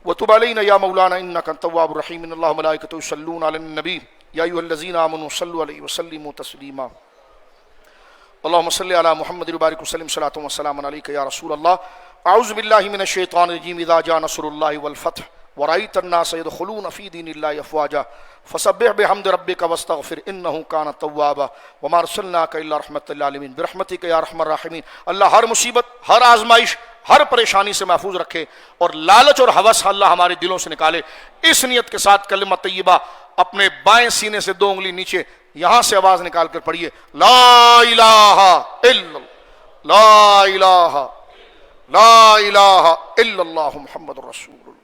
وتب علينا يا مولانا انك انت التواب الرحيم ان الله وملائكته يصلون على النبي يا ايها الذين امنوا صلوا عليه وسلموا تسليما اللهم صل على محمد وبارك وسلم صلاة وسلام عليك يا رسول الله. اعوذ بالله من الشيطان الرجيم. اذا جاء نصر الله والفتح ورأيت الناس يدخلون في دين الله افواجا فسبح بحمد ربك واستغفر انه كان توابا وما ارسلناك الا رحمة للعالمين برحمتك یا ارحم الراحمین. اللہ ہر مصیبت، ہر آزمائش، ہر پریشانی سے محفوظ رکھے اور لالچ اور ہوس اللہ ہمارے دلوں سے نکالے. اس نیت کے ساتھ کلمہ طیبہ اپنے بائیں سینے سے 2 انگلی نیچے یہاں سے آواز نکال کر پڑھیے. لا الہ الا اللہ، لا الہ الا اللہ محمد رسول اللہ.